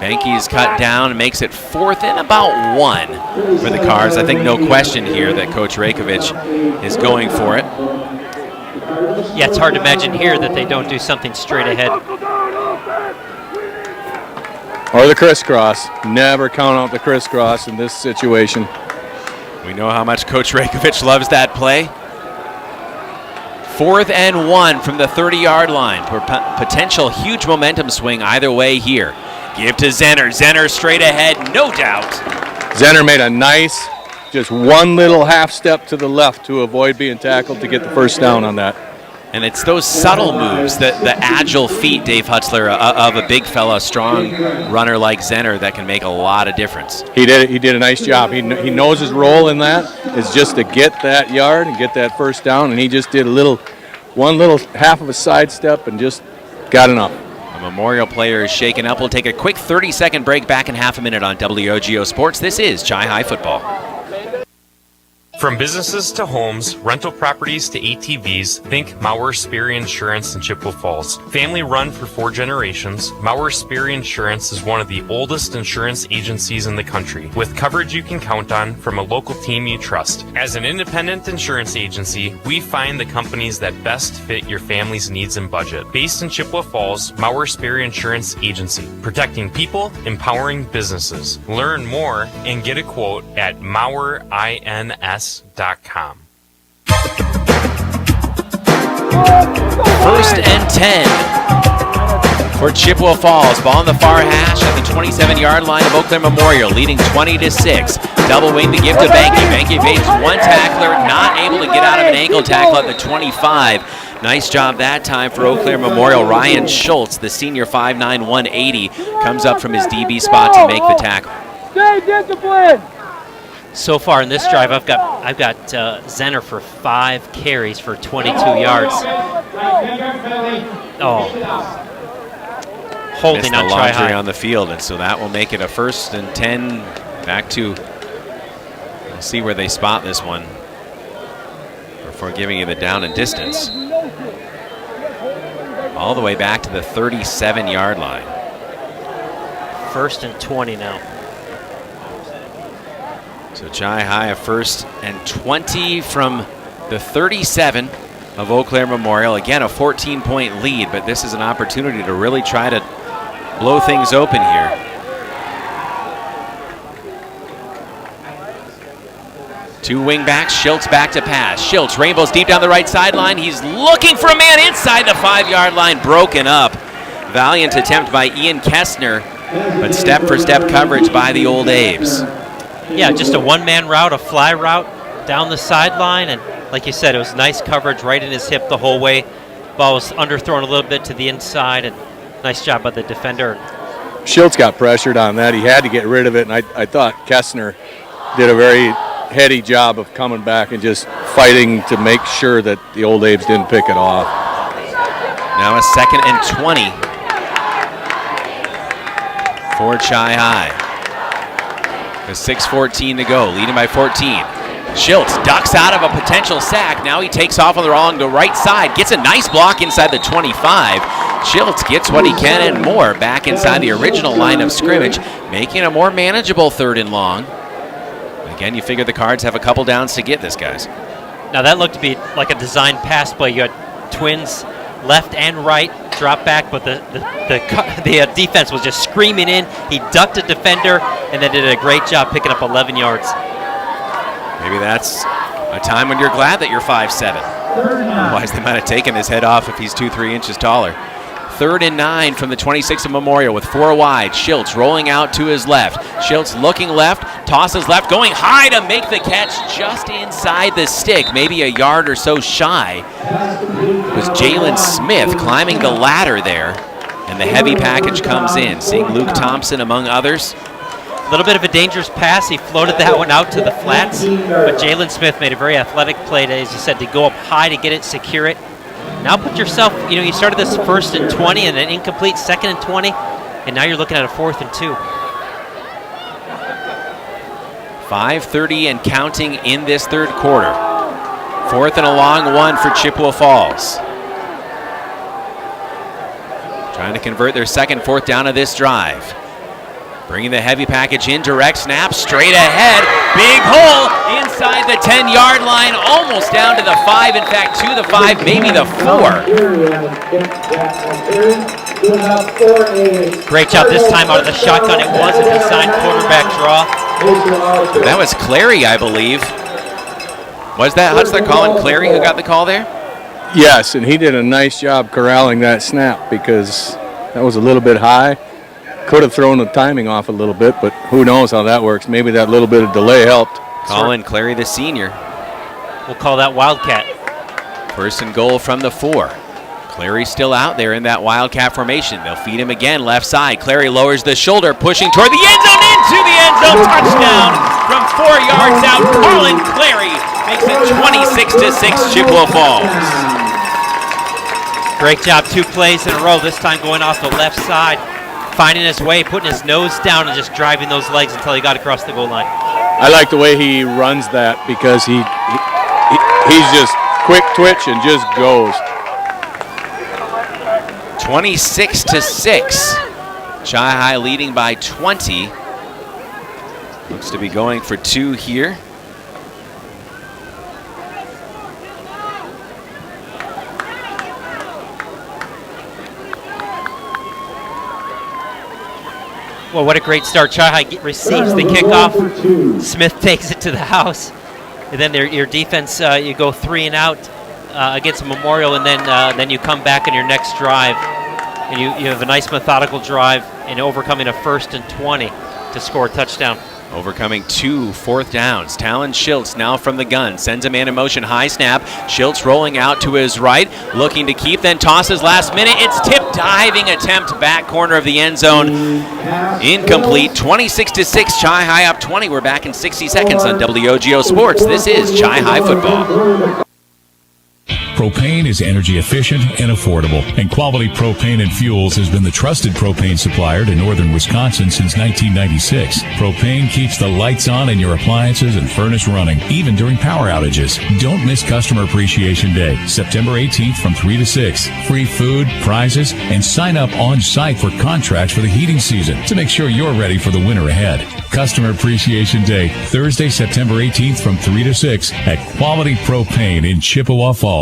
Benke is cut down and makes it 4th and about 1 for the Cards. I think no question here that Coach Rajkovic is going for it. Yeah, it's hard to imagine here that they don't do something straight ahead. Or the crisscross. Never count out the crisscross in this situation. We know how much Coach Rajkovic loves that play. 4th and 1 from the 30-yard line for potential huge momentum swing either way here. Give to Zenner. Zenner straight ahead, no doubt. Zenner made a nice, just one little half step to the left to avoid being tackled to get the first down on that. And it's those subtle moves, the agile feet, Dave Hutzler, of a big fella, strong runner like Zenner that can make a lot of difference. He did a nice job. He knows his role in that is just to get that yard and get that first down, and he just did one little half of a sidestep and just got enough. A Memorial player is shaken up. We'll take a quick 30-second break, back in half a minute on WOGO Sports. This is Chi High Football. From businesses to homes, rental properties to ATVs, think Maurer Sperry Insurance in Chippewa Falls. Family run for 4 generations, Maurer Sperry Insurance is one of the oldest insurance agencies in the country, with coverage you can count on from a local team you trust. As an independent insurance agency, we find the companies that best fit your family's needs and budget. Based in Chippewa Falls, Maurer Sperry Insurance Agency, protecting people, empowering businesses. Learn more and get a quote at MauerINS.com. 1st and 10 for Chippewa Falls. Ball on the far hash at the 27-yard line of Eau Claire Memorial, leading 20-6. Double wing to give to Banky. Banky evades one tackler, not able to get out of an ankle tackle at the 25. Nice job that time for Eau Claire Memorial. Ryan Schultz, the senior 5'9", 180, comes up from his DB spot to make the tackle. Stay disciplined. So far in this drive, I've got Zenner for 5 carries for 22 yards. Oh, holding on laundry try high on the field, and so that will make it a 1st and 10. Back to, we'll see where they spot this one before giving you the down and distance. All the way back to the 37-yard line. 1st and 20 now. So Chi-High a 1st and 20 from the 37 of Eau Claire Memorial. Again, a 14-point lead, but this is an opportunity to really try to blow things open here. Two wing backs, Schultz back to pass. Schultz rainbows deep down the right sideline. He's looking for a man inside the 5-yard line, broken up. Valiant attempt by Ian Kessner, but step-for-step coverage by the Old Abes. Yeah, just a one-man route, a fly route down the sideline, and like you said, it was nice coverage right in his hip the whole way. Ball was underthrown a little bit to the inside, and nice job by the defender. Schultz got pressured on that. He had to get rid of it, and I thought Kessner did a very heady job of coming back and just fighting to make sure that the Old Abes didn't pick it off. Now a 2nd and 20 for Chi-High. With 6:14 to go, leading by 14. Schultz ducks out of a potential sack. Now he takes off along the right side, gets a nice block inside the 25. Schultz gets what he can and more back inside the original line of scrimmage, making a more manageable 3rd and long. Again, you figure the Cards have a couple downs to get this, guys. Now that looked to be like a designed pass play. You had twins left and right drop back, but the defense was just screaming in. He ducked a defender and then did a great job picking up 11 yards. Maybe that's a time when you're glad that you're 5'7". Otherwise, they might have taken his head off if he's 2-3 inches taller. 3rd and 9 from the 26 of Memorial with 4 wide. Schultz rolling out to his left. Schultz looking left, tosses left, going high to make the catch just inside the stick, maybe a yard or so shy. It was Jalen Smith climbing the ladder there, and the heavy package comes in. Seeing Luke Thompson among others. A little bit of a dangerous pass. He floated that one out to the flats, but Jalen Smith made a very athletic play, as you said, to go up high to get it, secure it. Now put yourself, you started this 1st and 20 and an incomplete 2nd and 20, and now you're looking at a 4th and 2. 5:30 and counting in this 3rd quarter. 4th and a long one for Chippewa Falls. Trying to convert their 2nd 4th down of this drive. Bringing the heavy package in, direct snap, straight ahead. Big hole inside the 10-yard line, almost down to the 5. In fact, to the 5, maybe the 4. Great job this time out of the shotgun. It was a designed quarterback draw. That was Clary, I believe. Was that Hutzler calling Clary who got the call there? Yes, and he did a nice job corralling that snap because that was a little bit high. Could have thrown the timing off a little bit, but who knows how that works. Maybe that little bit of delay helped. Colin Clary, the senior. We'll call that Wildcat. 1st and goal from the 4. Clary still out there in that Wildcat formation. They'll feed him again, left side. Clary lowers the shoulder, pushing toward the end zone, into the end zone. Touchdown from 4 yards out. Colin Clary makes it 26-6 Chippewa Falls. Great job, 2 plays in a row, this time going off the left side. Finding his way, putting his nose down and just driving those legs until he got across the goal line. I like the way he runs that because he's just quick twitch and just goes. 26-6. Chi-High leading by 20. Looks to be going for 2 here. Well, what a great start. Chi-High receives the kickoff. Smith takes it to the house. And then your defense, you go 3 and out against Memorial, and then you come back on your next drive. and you have a nice methodical drive in overcoming a 1st and 20 to score a touchdown. Overcoming 2 4th downs. Talon Schiltz now from the gun. Sends a man in motion. High snap. Schiltz rolling out to his right. Looking to keep. Then tosses last minute. It's tipped. Diving attempt. Back corner of the end zone. Incomplete. 26-6. Chi High up 20. We're back in 60 seconds on WOGO Sports. This is Chi High football. Propane is energy efficient and affordable, and Quality Propane and Fuels has been the trusted propane supplier to northern Wisconsin since 1996. Propane keeps the lights on in your appliances and furnace running, even during power outages. Don't miss Customer Appreciation Day, September 18th from 3 to 6. Free food, prizes, and sign up on site for contracts for the heating season to make sure you're ready for the winter ahead. Customer Appreciation Day, Thursday, September 18th from 3 to 6 at Quality Propane in Chippewa Falls.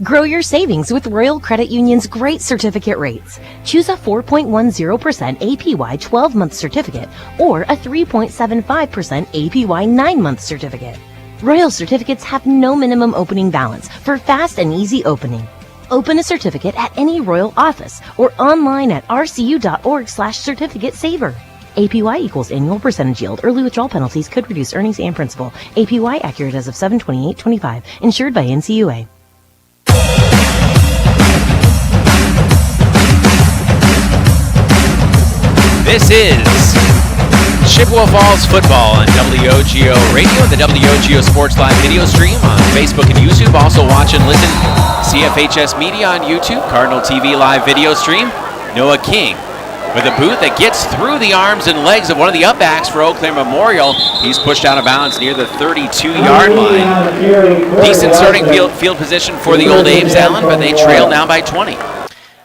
Grow your savings with Royal Credit Union's great certificate rates. Choose a 4.10% APY 12-month certificate or a 3.75% APY 9-month certificate. Royal certificates have no minimum opening balance for fast and easy opening. Open a certificate at any Royal office or online at rcu.org/certificate-saver. APY equals annual percentage yield. Early withdrawal penalties could reduce earnings and principal. APY accurate as of 7/28/25. Insured by NCUA. This is Chippewa Falls football on WOGO Radio, the WOGO Sports Live video stream on Facebook and YouTube. Also watch and listen CFHS Media on YouTube, Cardinal TV live video stream. Noah King with a boot that gets through the arms and legs of one of the upbacks for Eau Claire Memorial. He's pushed out of bounds near the 32-yard line. Decent starting field position for the Old Abes, Allen, but they trail now by 20.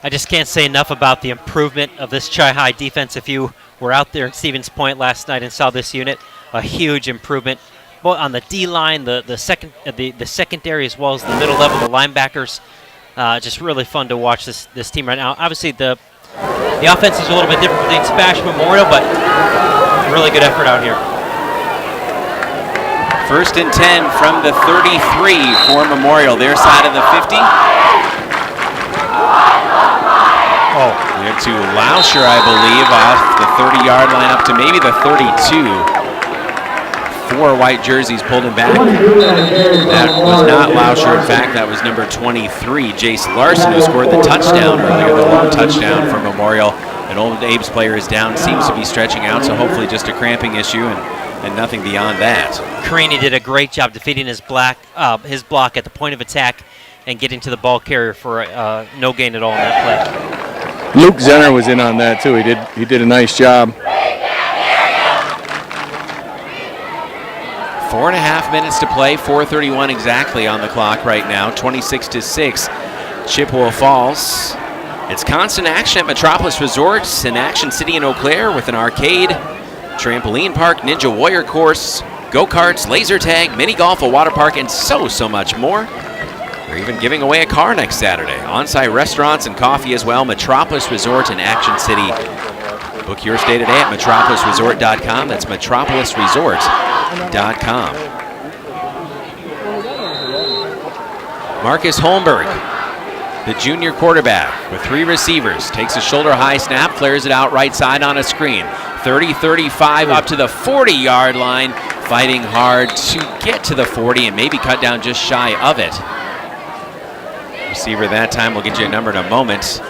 I just can't say enough about the improvement of this Chi High defense. If you were out there at Stevens Point last night and saw this unit, a huge improvement both on the D-line, the secondary, as well as the middle level, the linebackers. Just really fun to watch this team right now. Obviously, the offense is a little bit different between Spash Memorial, but really good effort out here. 1st and 10 from the 33 for Memorial, their side of the 50. Here to Lauscher, I believe, off the 30-yard line up to maybe the 32. 4 white jerseys pulled him back. That was not Lauscher. In fact, that was number 23, Jace Larson, who scored the touchdown earlier, the long touchdown for Memorial. An Old Abes player is down, seems to be stretching out, so hopefully just a cramping issue and nothing beyond that. Carini did a great job defeating his block at the point of attack and getting to the ball carrier for no gain at all in that play. Luke Zenner was in on that too. He did a nice job. 4.5 minutes to play, 4:31 exactly on the clock right now. 26-6, Chippewa Falls. It's constant action at Metropolis Resorts in Action City in Eau Claire with an arcade, trampoline park, ninja warrior course, go-karts, laser tag, mini golf, a water park, and so much more. We're even giving away a car next Saturday. On-site restaurants and coffee as well. Metropolis Resort in Action City. Book your stay today at metropolisresort.com. That's metropolisresort.com. Marcus Holmberg, the junior quarterback with 3 receivers, takes a shoulder-high snap, flares it out right side on a screen. 30-35 up to the 40-yard line, fighting hard to get to the 40 and maybe cut down just shy of it. Receiver that time, we'll get you a number in a moment.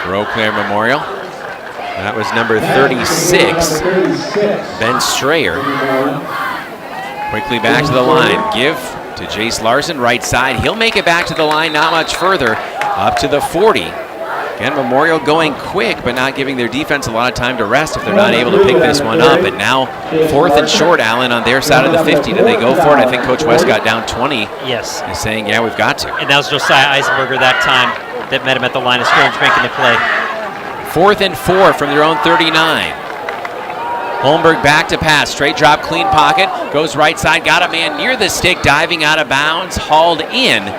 For Eau Claire Memorial, that was number 36, Ben Strayer. Quickly back to the line, give to Jace Larson, right side. He'll make it back to the line, not much further, up to the 40. Again, Memorial going quick, but not giving their defense a lot of time to rest if they're not able to pick this one up. And now 4th and short, Allen, on their side of the 50. Do they go for it? I think Coach West got down 20. Yes. And saying, yeah, we've got to. And that was Josiah Eisenberger that time that met him at the line of scrimmage making the play. 4th and 4 from their own 39. Holmberg back to pass, straight drop, clean pocket, goes right side, got a man near the stick, diving out of bounds, hauled in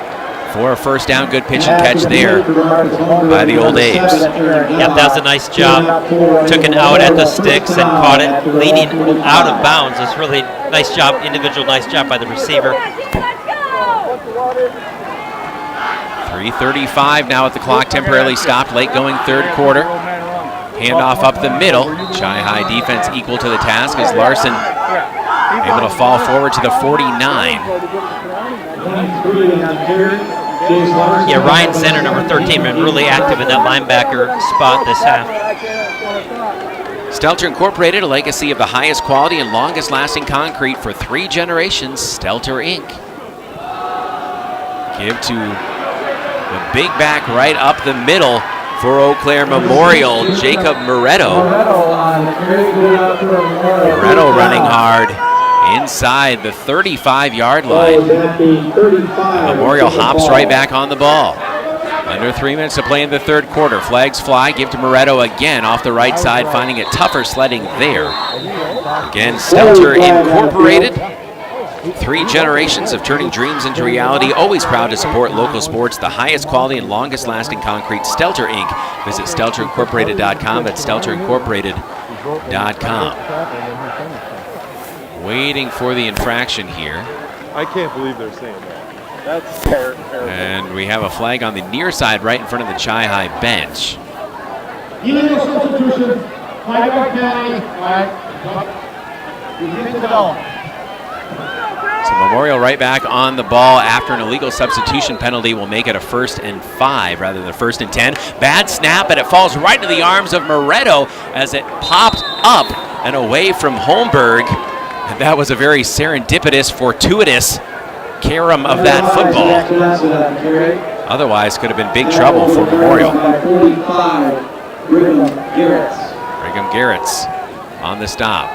for a first down. Good pitch and catch there by the Old Abes. Yep, that was a nice job. Took it out at the sticks and caught it leaning out of bounds. It was really nice job, individual nice job by the receiver. 3:35 now at the clock, temporarily stopped, late going third quarter. Handoff up the middle. Chi-High defense equal to the task as Larson able to fall forward to the 49. Yeah, Ryan Center, number 13, been really active in that linebacker spot this half. Stelter Incorporated, a legacy of the highest quality and longest lasting concrete for 3 generations. Stelter Inc. Give to the big back right up the middle for Eau Claire Memorial, Jacob Moretto. Moretto running hard inside the 35-yard line. Memorial hops right back on the ball. Under 3 minutes to play in the third quarter. Flags fly, give to Moretto again off the right side, finding it tougher sledding there. Again, Stelter Incorporated. 3 generations of turning dreams into reality. Always proud to support local sports, the highest quality and longest lasting concrete. Stelter Inc. Visit StelterIncorporated.com. That's StelterIncorporated.com. Waiting for the infraction here. I can't believe they're saying that. That's terrible. And we have a flag on the near side right in front of the Chi-High bench. Illegal substitution. Flag penalty. So Memorial right back on the ball after an illegal substitution penalty will make it a 1st and 5 rather than a 1st and 10. Bad snap, but it falls right into the arms of Moretto as it popped up and away from Holmberg. And that was a very serendipitous, fortuitous carom of that football. Otherwise, could have been big trouble for Memorial. Brigham Garrett's on the stop.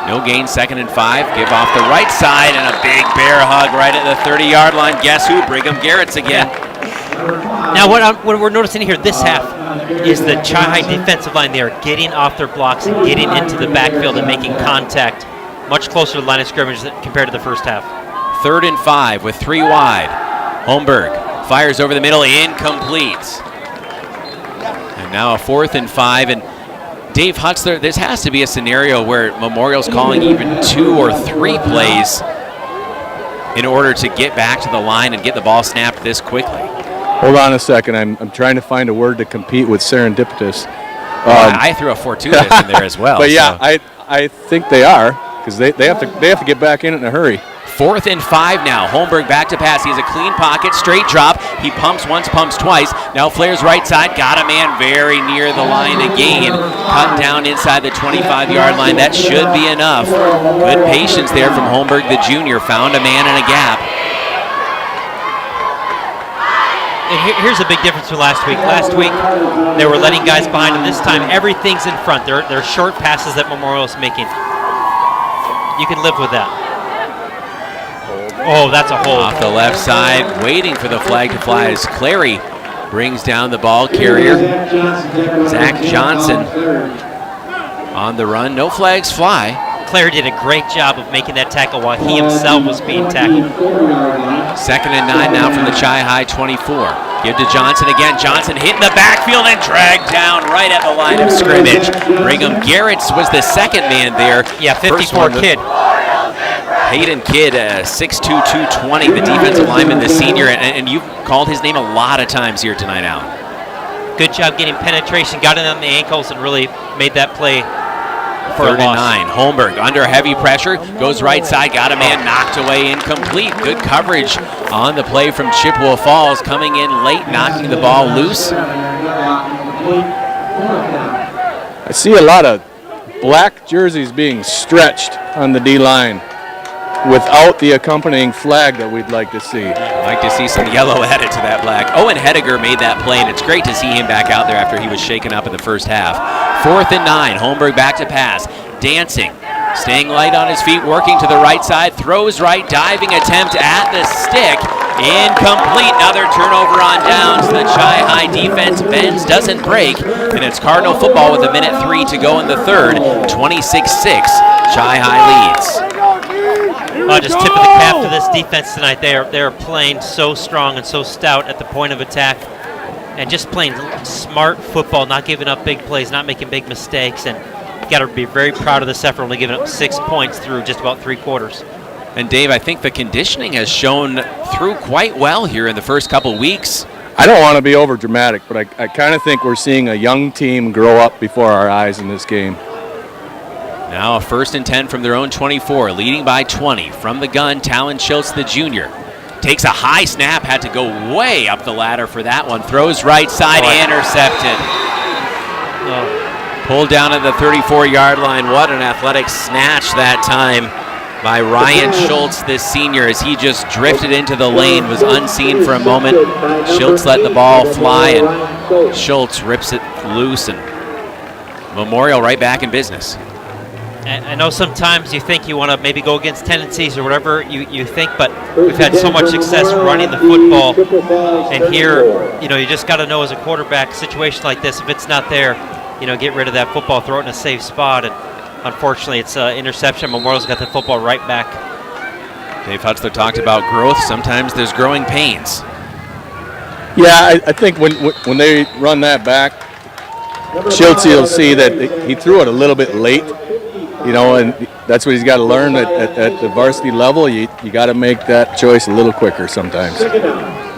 No gain, 2nd and 5. Give off the right side and a big bear hug right at the 30-yard line. Guess who? Brigham Garrett's again. Now, what we're noticing here this half is the Chi-High defensive line. They are getting off their blocks and getting into the backfield and making contact much closer to the line of scrimmage compared to the first half. 3rd and 5 with 3 wide. Holmberg fires over the middle, incomplete. And now a 4th and 5. And Dave Hutzler, this has to be a scenario where Memorial's calling even 2 or 3 plays in order to get back to the line and get the ball snapped this quickly. Hold on a second. I'm trying to find a word to compete with serendipitous. I threw a fortuitous in there as well. But yeah, so. I think they are, because they have to get back in it in a hurry. 4th and 5 now. Holmberg back to pass. He has a clean pocket, straight drop. He pumps once, pumps twice. Now flares right side. Got a man very near the line again. Cut down inside the 25-yard line. That should be enough. Good patience there from Holmberg, the junior. Found a man in a gap. And here's a big difference from last week. Last week, they were letting guys behind, and this time everything's in front. They're short passes that Memorial's making. You can live with that. Oh, that's a hold. Off the left side, waiting for the flag to fly as Clary brings down the ball carrier. Zach Johnson on the run. No flags fly. Clary did a great job of making that tackle while he himself was being tackled. 2nd and 9 now from the Chi-High 24. Give to Johnson again. Johnson hit in the backfield and dragged down right at the line of scrimmage. Brigham Garrett's was the second man there. Yeah, 54 kid. Hayden Kidd, 6'2", 220, the defensive lineman, the senior, and you've called his name a lot of times here tonight, Alan. Good job getting penetration, got it on the ankles, and really made that play for 3rd and 9. Holmberg under heavy pressure, goes right side, got a man knocked away, incomplete. Good coverage on the play from Chippewa Falls, coming in late, knocking the ball loose. I see a lot of black jerseys being stretched on the D-line without the accompanying flag that we'd like to see. I'd like to see some yellow added to that black. Owen Hediger made that play, and it's great to see him back out there after he was shaken up in the first half. 4th and 9, Holmberg back to pass. Dancing, staying light on his feet, working to the right side, throws right, diving attempt at the stick. Incomplete, another turnover on downs. The Chi-High defense bends, doesn't break, and it's Cardinal football with 1:03 to go in the third. 26-6, Chi-High leads. Just tip of the cap to this defense tonight. They're playing so strong and so stout at the point of attack, and just playing smart football, not giving up big plays, not making big mistakes, and got to be very proud of this effort, only giving up 6 points through just about 3 quarters. And Dave, I think the conditioning has shown through quite well here in the first couple weeks. I don't want to be over dramatic, but I kind of think we're seeing a young team grow up before our eyes in this game. Now a 1st and 10 from their own 24, leading by 20. From the gun, Talon Schultz, the junior. Takes a high snap, had to go way up the ladder for that one. Throws right side, intercepted. Pulled down at the 34-yard line. What an athletic snatch that time by Ryan Schultz, this senior, as he just drifted into the lane, was unseen for a moment. Schultz let the ball fly, and Schultz rips it loose, and Memorial right back in business. And I know sometimes you think you want to maybe go against tendencies or whatever you think, but we've had so much success running the football, and here, you just got to know as a quarterback, situation like this, if it's not there, get rid of that football, throw it in a safe spot, and unfortunately, it's an interception. Memorial's got the football right back. Dave Hutzler talked about growth. Sometimes there's growing pains. Yeah, I think when they run that back, Schultz will see that he threw it a little bit late, and that's what he's got to learn at the varsity level. You got to make that choice a little quicker sometimes.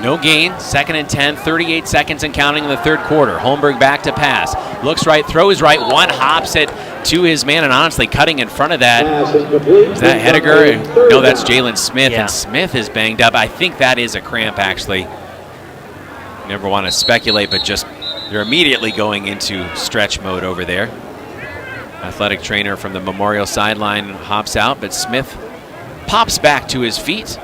No gain, 2nd and 10, 38 seconds and counting in the third quarter. Holmberg back to pass. Looks right, throws right, one hops it to his man, and honestly cutting in front of that. Is that Hediger? No, that's Jalen Smith, and Smith is banged up. I think that is a cramp, actually. Never want to speculate, but just they're immediately going into stretch mode over there. Athletic trainer from the Memorial sideline hops out, but Smith pops back to his feet.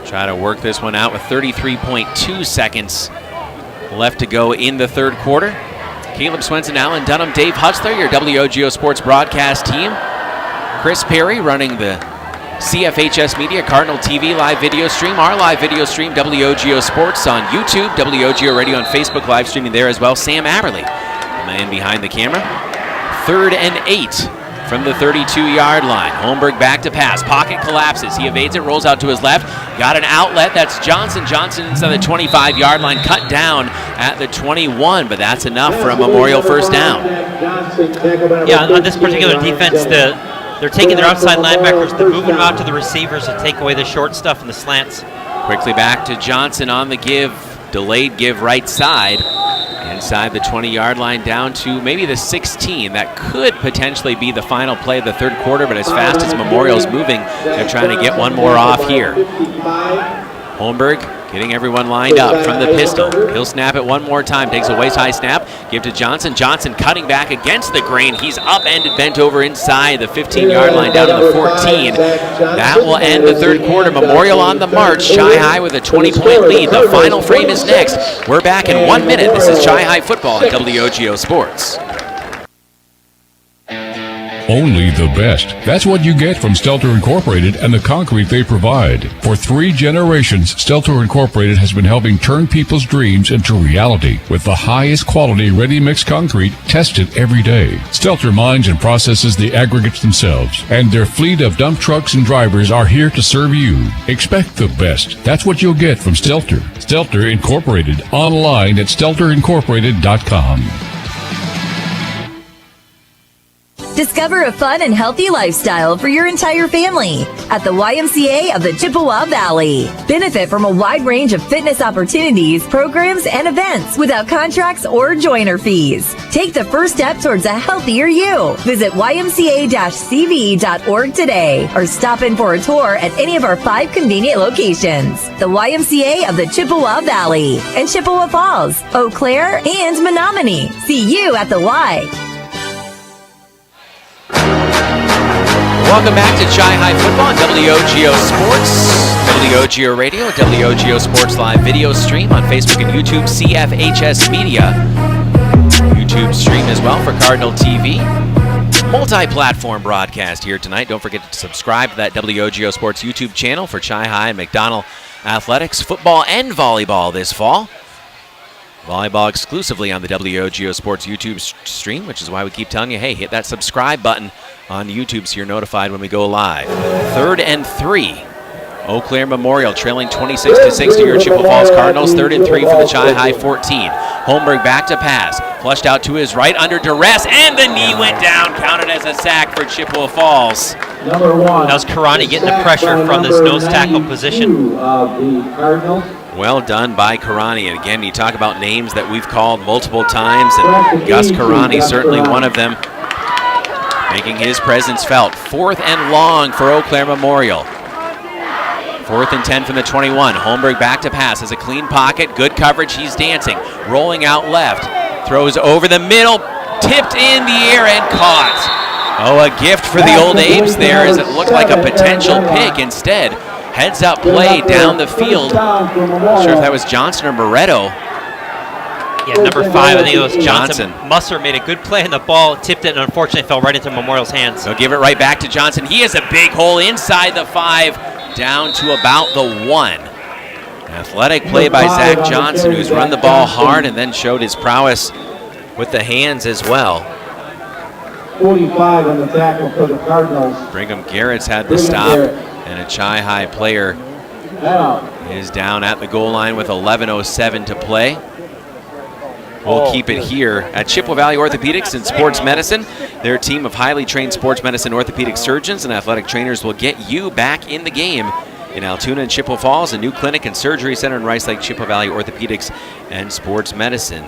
Try to work this one out with 33.2 seconds left to go in the third quarter. Caleb Swenson, Alan Dunham, Dave Hutzler, your WOGO Sports broadcast team. Chris Perry running the CFHS Media Cardinal TV live video stream. Our live video stream, WOGO Sports on YouTube, WOGO Radio on Facebook, live streaming there as well. Sam Aberly, the man behind the camera. 3rd and 8 from the 32-yard line. Holmberg back to pass. Pocket collapses. He evades it, rolls out to his left. Got an outlet. That's Johnson. Johnson inside the 25-yard line, cut down at the 21, but that's enough for a Memorial first down. Yeah, on this particular defense, they're taking their outside linebackers, they're moving them out to the receivers to take away the short stuff and the slants. Quickly back to Johnson on the give. Delayed give right side. Inside the 20-yard line down to maybe the 16. That could potentially be the final play of the third quarter, but as fast as Memorial's moving, they're trying to get one more off here. Holmberg getting everyone lined up from the pistol. He'll snap it one more time, takes a waist-high snap, give to Johnson. Johnson cutting back against the grain. He's upended, bent over inside the 15-yard line down to the 14. That will end the third quarter. Memorial on the march. Chi-High with a 20-point lead. The final frame is next. We're back in 1 minute. This is Chi-High football on WOGO Sports. Only the best. That's what you get from Stelter Incorporated and the concrete they provide. For 3 generations, Stelter Incorporated has been helping turn people's dreams into reality with the highest quality ready-mix concrete tested every day. Stelter mines and processes the aggregates themselves, and their fleet of dump trucks and drivers are here to serve you. Expect the best. That's what you'll get from Stelter. Stelter Incorporated, online at stelterincorporated.com. Discover a fun and healthy lifestyle for your entire family at the YMCA of the Chippewa Valley. Benefit from a wide range of fitness opportunities, programs, and events without contracts or joiner fees. Take the first step towards a healthier you. Visit ymca-cv.org today or stop in for a tour at any of our 5 convenient locations. The YMCA of the Chippewa Valley and Chippewa Falls, Eau Claire, and Menominee. See you at the Y. Welcome back to Chi-High Football on WOGO Sports, WOGO Radio, WOGO Sports Live video stream on Facebook and YouTube, CFHS Media. YouTube stream as well for Cardinal TV. Multi-platform broadcast here tonight. Don't forget to subscribe to that WOGO Sports YouTube channel for Chi-High and McDonald Athletics, football and volleyball this fall. Volleyball exclusively on the WOGO Sports YouTube stream, which is why we keep telling you, hey, hit that subscribe button on YouTube so you're notified when we go live. 3rd and 3. Eau Claire Memorial trailing 26-6 to your Chippewa Falls Cardinals. 3rd and 3 for the Chi-High 14. Holmberg back to pass. Flushed out to his right under duress, and the knee went down. Counted as a sack for Chippewa Falls. Number 1. That was Karani getting the pressure from this nose tackle position. Of the Cardinals. Well done by Karani. And again, you talk about names that we've called multiple times, and Gus Karani certainly one of them, making his presence felt. 4th and long for Eau Claire Memorial. 4th and 10 from the 21. Holmberg back to pass, has a clean pocket, good coverage, he's dancing. Rolling out left, throws over the middle, tipped in the air and caught. Oh, a gift for the old Abes there, as it looked like a potential pick. Instead, heads up play down the field. Not sure if that was Johnson or Moretto. Yeah, number 5, I think it was Johnson. Musser made a good play and the ball tipped it and unfortunately fell right into Memorial's hands. So give it right back to Johnson. He has a big hole inside the 5, down to about the 1. Athletic play by Zach Johnson, who's run the ball hard and then showed his prowess with the hands as well. 45 on the tackle for the Cardinals. Brigham Garrett's had the stop, and a Chi-Hi player is down at the goal line with 11:07 to play. We'll keep it here at Chippewa Valley Orthopedics and Sports Medicine. Their team of highly trained sports medicine orthopedic surgeons and athletic trainers will get you back in the game in Altoona and Chippewa Falls, a new clinic and surgery center in Rice Lake. Chippewa Valley Orthopedics and Sports Medicine.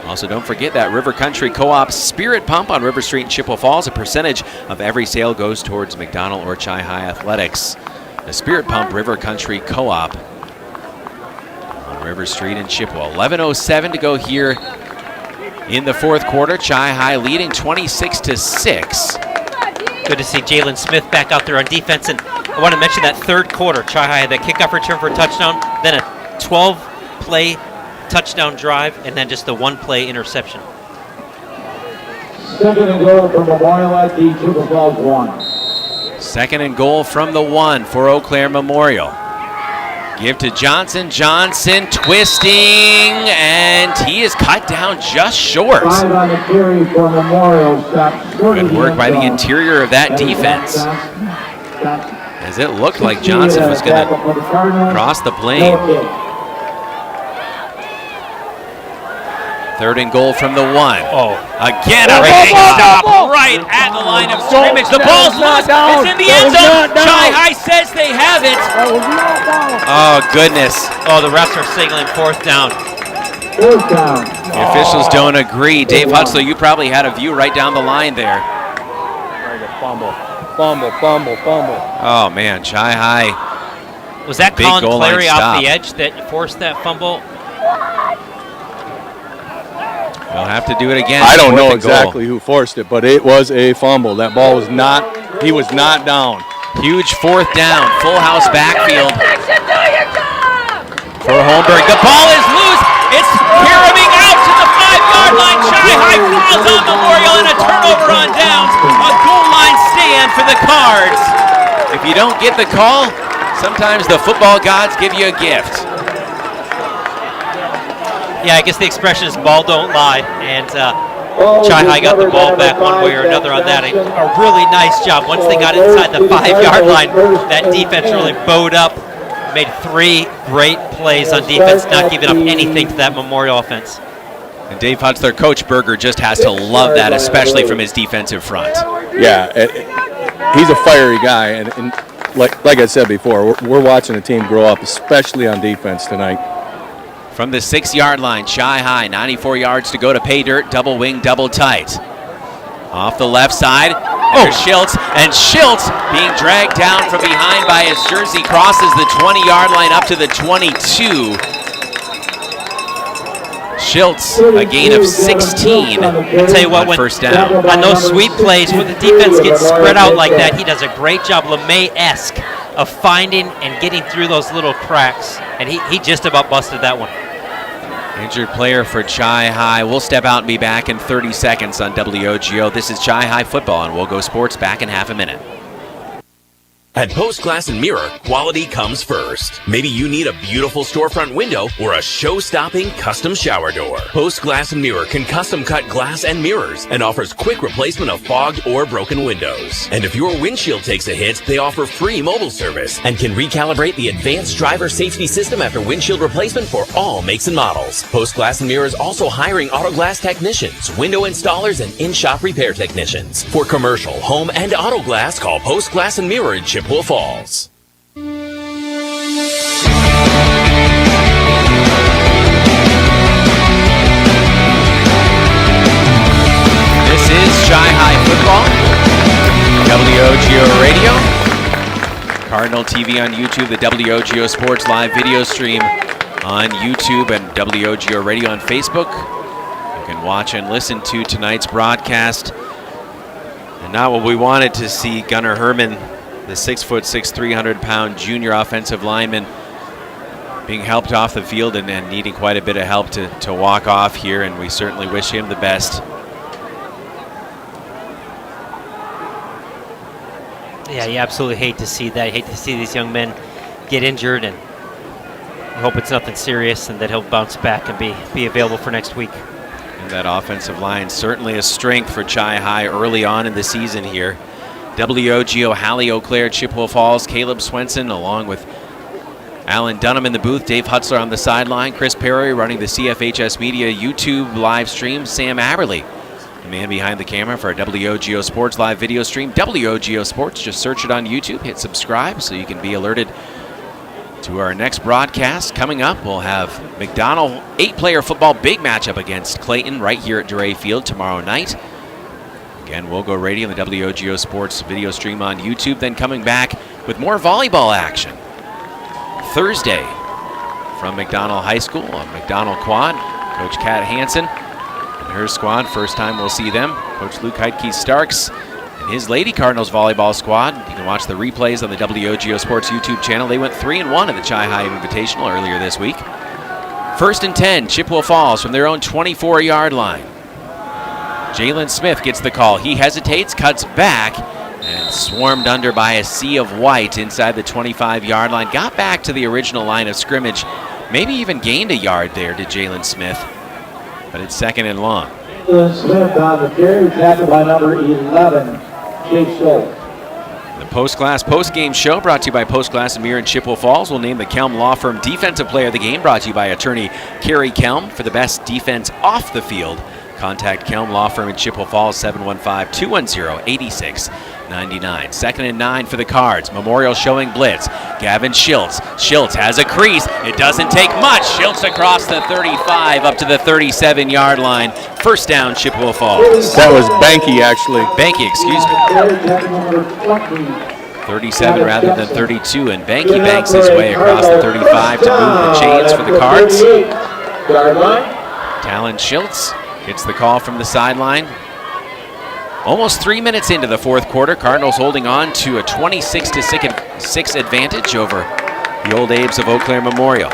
Also, don't forget that River Country Co-op Spirit Pump on River Street in Chippewa Falls. A percentage of every sale goes towards McDonald or Chi-Hi athletics. The Spirit Pump River Country Co-op on River Street in Chippewa. 11:07 to go here in the 4th quarter. Chi-Hi leading 26-6. Good to see Jalen Smith back out there on defense. And I want to mention that 3rd quarter. Chi-Hi had that kickoff return for a touchdown, then a 12-play touchdown drive, and then just the 1-play interception. 2nd and goal for Memorial at the Chippewa Falls 1. 2nd and goal from the 1 for Eau Claire Memorial. Give to Johnson. Johnson twisting, and he is cut down just short. 5 on the carry for Memorial. Good work by the interior of that defense, as it looked like Johnson was going to cross the plane. 3rd and goal from the 1. Oh. Again, a big stop right at the line of scrimmage. The ball's loose. It's in the end zone. Chi-Hi says they have it. Oh, goodness. Oh, the refs are signaling 4th down. 4th down. The officials don't agree. Dave Hutzler, you probably had a view right down the line there. Fumble. Oh, man, Chi-Hi. Was that big Colin goal line Clary off stop. the edge that forced that fumble? They'll have to do it again. I don't know exactly who forced it, but it was a fumble. That ball was not, he was not down. Huge 4th down, full house backfield for Holmberg. The ball is loose. It's caroming out to the 5-yard line. Chi-Hi falls on Memorial and a turnover on downs. A goal line stand for the Cards. If you don't get the call, sometimes the football gods give you a gift. Yeah, I guess the expression is ball don't lie, and Chi-Hi got the ball back one way or another on that. A really nice job. Once they got inside the 5-yard line, that defense really bowed up, made 3 great plays on defense, not giving up anything to that Memorial offense. And Dave Hutzler, Coach Berger, just has to love that, especially from his defensive front. Yeah, he's a fiery guy, and like I said before, we're watching a team grow up, especially on defense tonight. From the 6-yard line, Chi-Hi, 94 yards to go to pay dirt, double wing, double tight. Off the left side, there's Schiltz, and Schiltz being dragged down from behind by his jersey, crosses the 20-yard line up to the 22. Schiltz, a gain of 16. I'll tell you what, when first down. On those sweep plays, when the defense gets spread out like that, he does a great job, LeMay-esque, of finding and getting through those little cracks. And he just about busted that one. Injured player for Chi-Hi. We'll step out and be back in 30 seconds on WOGO. This is Chi-Hi football on WOGO Sports. Back in half a minute. At Post Glass and Mirror, quality comes first. Maybe you need a beautiful storefront window or a show-stopping custom shower door. Post Glass and Mirror can custom cut glass and mirrors and offers quick replacement of fogged or broken windows. And if your windshield takes a hit, they offer free mobile service and can recalibrate the advanced driver safety system after windshield replacement for all makes and models. Post Glass and Mirror is also hiring auto glass technicians, window installers, and in-shop repair technicians. For commercial, home, and auto glass, call Post Glass and Mirror in Chippewa Falls. This is Chi High Football, WOGO Radio, Cardinal TV on YouTube, the WOGO Sports Live video stream on YouTube, and WOGO Radio on Facebook. You can watch and listen to tonight's broadcast. And not what we wanted to see. Gunnar Herman, the 6'6", 300-pound junior offensive lineman, being helped off the field and needing quite a bit of help to walk off here, and we certainly wish him the best. Yeah, you absolutely hate to see that. You hate to see these young men get injured, and I hope it's nothing serious and that he'll bounce back and be available for next week. And that offensive line certainly a strength for Chi High early on in the season here. WOGO, Hallie Eau Claire, Chippewa Falls, Caleb Swenson, along with Alan Dunham in the booth, Dave Hutzler on the sideline, Chris Perry running the CFHS Media YouTube live stream, Sam Aberley, the man behind the camera for our WOGO Sports live video stream. WOGO Sports, just search it on YouTube, hit subscribe so you can be alerted to our next broadcast. Coming up, we'll have McDonald 8-player football big matchup against Clayton right here at Dorais Field tomorrow night. Again, WOGO Radio and the WOGO Sports video stream on YouTube. Then coming back with more volleyball action. Thursday from McDonald High School, a McDonald quad. Coach Kat Hansen and her squad, first time we'll see them. Coach Luke Heidke-Starks and his Lady Cardinals volleyball squad. You can watch the replays on the WOGO Sports YouTube channel. They went 3-1 in the Chi High Invitational earlier this week. 1st and 10, Chippewa Falls from their own 24-yard line. Jalen Smith gets the call. He hesitates, cuts back, and swarmed under by a sea of white inside the 25-yard line. Got back to the original line of scrimmage. Maybe even gained a yard there to Jalen Smith. But it's 2nd and long. Jalen Smith on the carry, tackled by number 11, Chase Schultz. The post-game show brought to you by Post Glass and Mirror in Chippewa Falls. We'll name the Kelm Law Firm Defensive Player of the Game, brought to you by attorney Kerry Kelm for the best defense off the field. Contact Kelm Law Firm in Chippewa Falls, 715-210-8699. 2nd and 9 for the Cards. Memorial showing blitz. Gavin Schiltz. Schiltz has a crease. It doesn't take much. Schiltz across the 35 up to the 37-yard line. First down, Chippewa Falls. That was Banky, actually. Banky, excuse me. 37 rather than 32, and Banky banks his way across the 35 to move the chains for the Cards. Talon Schiltz gets the call from the sideline. Almost 3 minutes into the fourth quarter, Cardinals holding on to a 26-6 advantage over the old Abes of Eau Claire Memorial.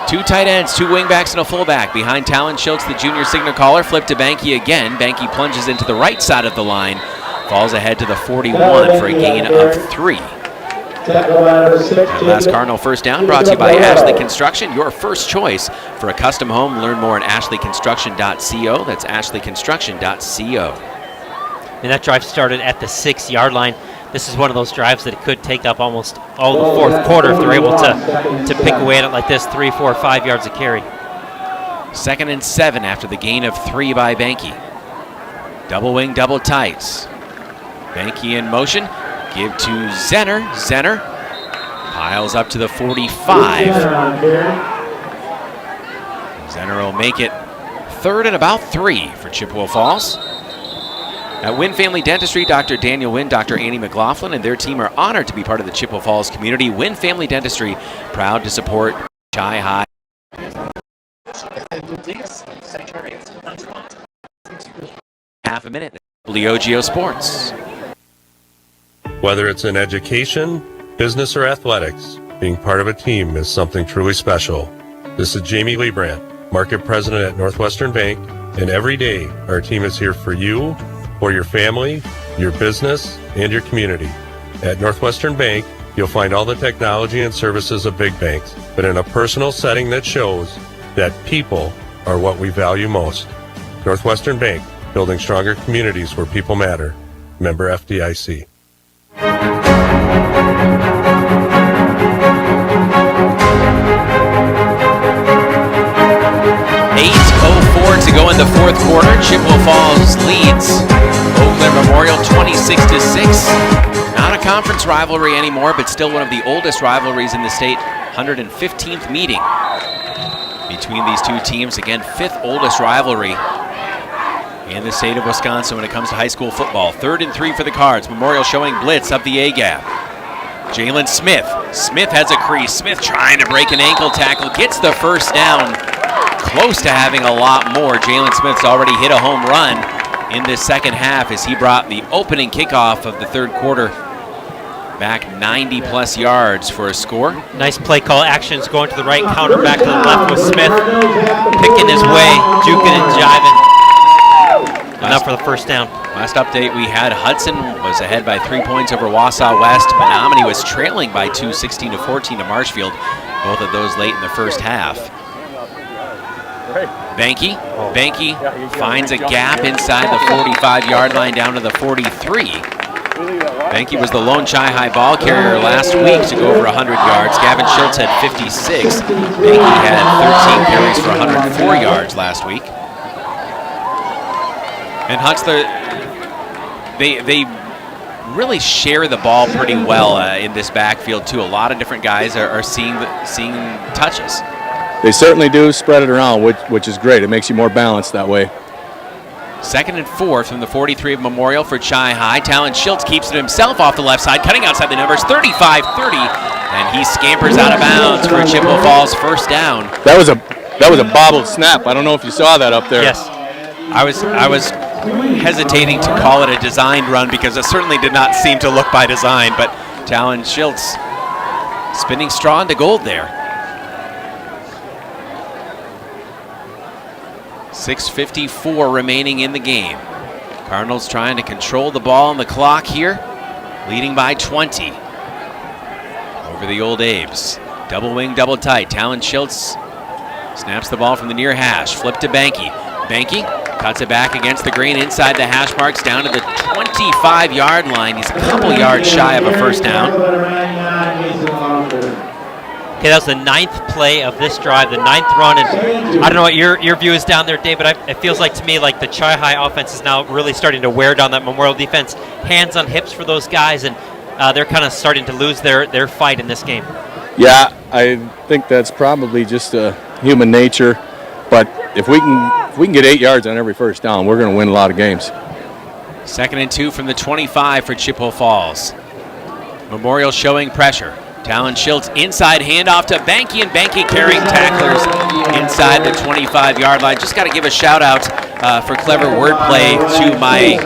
2 tight ends, 2 wingbacks, and a fullback. Behind Talon Schiltz, the junior signal caller, flip to Banky again. Banky plunges into the right side of the line, falls ahead to the 41 for a gain of 3. That last Cardinal first down brought to you by Ashley Construction, your first choice for a custom home. Learn more at ashleyconstruction.co. That's ashleyconstruction.co. And that drive started at the 6-yard line. This is one of those drives that could take up almost all the fourth quarter if they're able to pick away at it like this, 3, 4, 5 yards of carry. 2nd and 7 after the gain of 3 by Banky. Double wing, double tights. Banky in motion. Give to Zenner. Zenner piles up to the 45. Zenner will make it 3rd and about 3 for Chippewa Falls. At Wynn Family Dentistry, Dr. Daniel Wynn, Dr. Annie McLaughlin, and their team are honored to be part of the Chippewa Falls community. Wynn Family Dentistry, proud to support Chi High. Half a minute. WOGO Sports. Whether it's in education, business, or athletics, being part of a team is something truly special. This is Jamie Liebrandt, Market President at Northwestern Bank, and every day our team is here for you, for your family, your business, and your community. At Northwestern Bank, you'll find all the technology and services of big banks, but in a personal setting that shows that people are what we value most. Northwestern Bank, building stronger communities where people matter. Member FDIC. 8:04 to go in the fourth quarter. Chippewa Falls leads Eau Claire Memorial 26-6. Not a conference rivalry anymore, but still one of the oldest rivalries in the state. 115th meeting between these two teams. Again, fifth oldest rivalry in the state of Wisconsin when it comes to high school football. 3rd and 3 for the Cards. Memorial showing blitz up the A-gap. Jalen Smith. Smith has a crease. Smith trying to break an ankle tackle. Gets the first down. Close to having a lot more. Jalen Smith's already hit a home run in this second half as he brought the opening kickoff of the third quarter back 90-plus yards for a score. Nice play call. Actions going to the right, counter back to the left with Smith. Picking his way, juking and jiving. Enough for the first down. Last update we had, Hudson was ahead by 3 points over Wausau West. Menominee was trailing by 2, 16-14 to Marshfield. Both of those late in the first half. Banky finds a gap inside the 45-yard line down to the 43. Banky was the lone Chi-High ball carrier last week to go over 100 yards. Gavin Schultz had 56. Banky had 13 carries for 104 yards last week. And Hutzler, they really share the ball pretty well in this backfield too. A lot of different guys are seeing touches. They certainly do spread it around, which is great. It makes you more balanced that way. 2nd and 4 from the 43 of Memorial for Chi-High. Talon Schultz keeps it himself off the left side, cutting outside the numbers, 35-30, and he scampers out of bounds for Chippewa Falls first down. That was a bobbled snap. I don't know if you saw that up there. Yes. I was hesitating to call it a designed run because it certainly did not seem to look by design, but Talon Schultz spinning straw into gold there. 6:54 remaining in the game. Cardinals trying to control the ball and the clock here, leading by 20 over the old Abes. Double wing, double tight. Talon Schultz snaps the ball from the near hash. Flip to Banky. Banky cuts it back against the green inside the hash marks down to the 25-yard line. He's a couple yards shy of a first down. Okay, that was the 9th play of this drive, the 9th run, and I don't know what your view is down there, Dave, but it feels like to me like the Chi-High offense is now really starting to wear down that Memorial defense. Hands on hips for those guys, and they're kind of starting to lose their fight in this game. Yeah, I think that's probably just human nature, but if we can get 8 yards on every first down, we're going to win a lot of games. 2nd and 2 from the 25 for Chippewa Falls. Memorial showing pressure. Talon Schultz inside handoff to Banky, and Banky carrying tacklers inside the 25-yard line. Just got to give a shout out for clever wordplay to my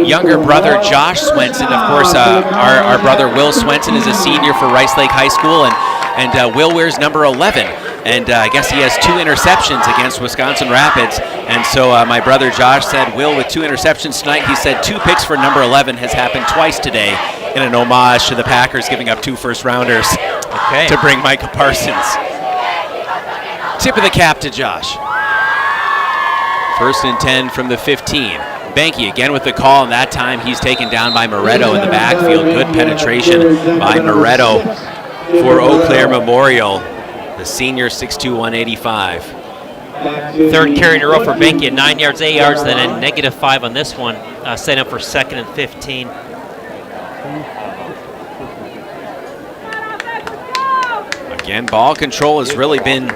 younger brother Josh Swenson. Of course, our brother Will Swenson is a senior for Rice Lake High School, and Will wears number 11. And I guess he has 2 interceptions against Wisconsin Rapids. And so my brother Josh said, Will with 2 interceptions tonight. He said 2 picks for number 11 has happened twice today in an homage to the Packers giving up 2 first-rounders to bring Micah Parsons. Tip of the cap to Josh. 1st and 10 from the 15. Banky again with the call, and that time he's taken down by Moretto in the backfield. Good penetration by Moretto for Eau Claire Memorial. The senior, 6'2", 185. 3rd carry in a row for Banky at 9 yards, 8 yards, then a -5 on this one, set up for 2nd and 15. Again, ball control has really been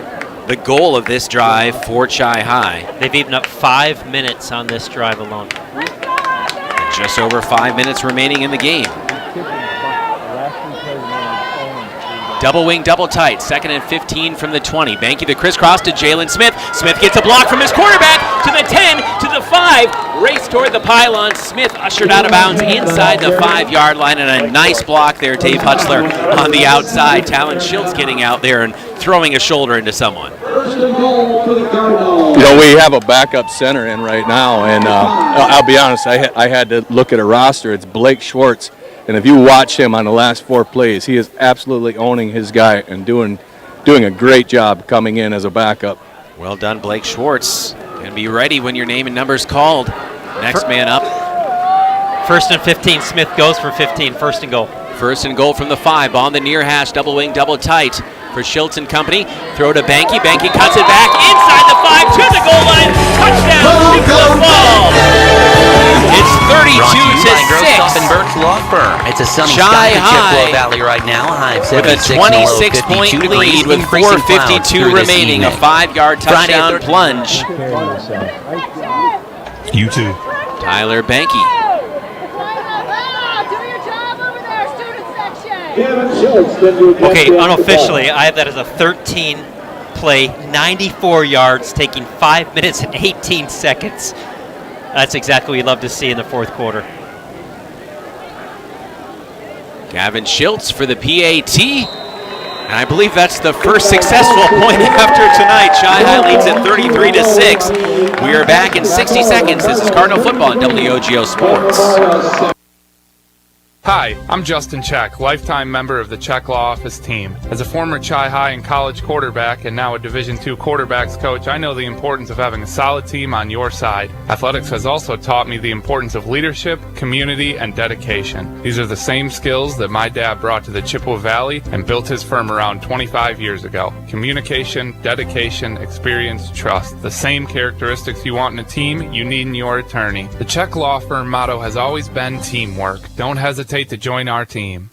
the goal of this drive for Chi-High. They've eaten up 5 minutes on this drive alone. And just over 5 minutes remaining in the game. Double wing, double tight. 2nd and 15 from the 20. Banky the crisscross to Jalen Smith. Smith gets a block from his quarterback to the 10, to the 5. Race toward the pylon. Smith ushered out of bounds inside the 5-yard line, and a nice block there, Dave Hutzler, on the outside. Talon Schultz getting out there and throwing a shoulder into someone. You know, we have a backup center in right now, and I'll be honest, I had to look at a roster. It's Blake Schwartz, And if you watch him on the last 4 plays, he is absolutely owning his guy and doing a great job coming in as a backup. Well done, Blake Schwartz. And be ready when your name and number's called. Next man up. 1st and 15. Smith goes for 15. 1st and goal. 1st and goal from the 5. On the near hash, double wing, double tight for Schiltz and company. Throw to Banky. Banky cuts it back inside the 5 to the goal line. Touchdown, Chippewa Falls. It's 32-6. And Birch Law Firm. It's a sunny Shy sky in High Chippewa Valley right now. High of with a 76 26-point lead with 4:52 remaining. A 5-yard touchdown plunge. You too. Tyler Banky. Okay, unofficially, I have that as a 13-play, 94 yards, taking 5 minutes and 18 seconds. That's exactly what you'd love to see in the 4th quarter. Gavin Schiltz for the PAT. And I believe that's the first successful point after tonight. Shy High leads at 33-6. We are back in 60 seconds. This is Cardinal Football on WOGO Sports. Hi, I'm Justin Check, lifetime member of the Check Law Office team. As a former Chi High and college quarterback and now a Division II quarterbacks coach, I know the importance of having a solid team on your side. Athletics has also taught me the importance of leadership, community, and dedication. These are the same skills that my dad brought to the Chippewa Valley and built his firm around 25 years ago. Communication, dedication, experience, trust. The same characteristics you want in a team, you need in your attorney. The Check Law Firm motto has always been teamwork. Don't hesitate to join our team.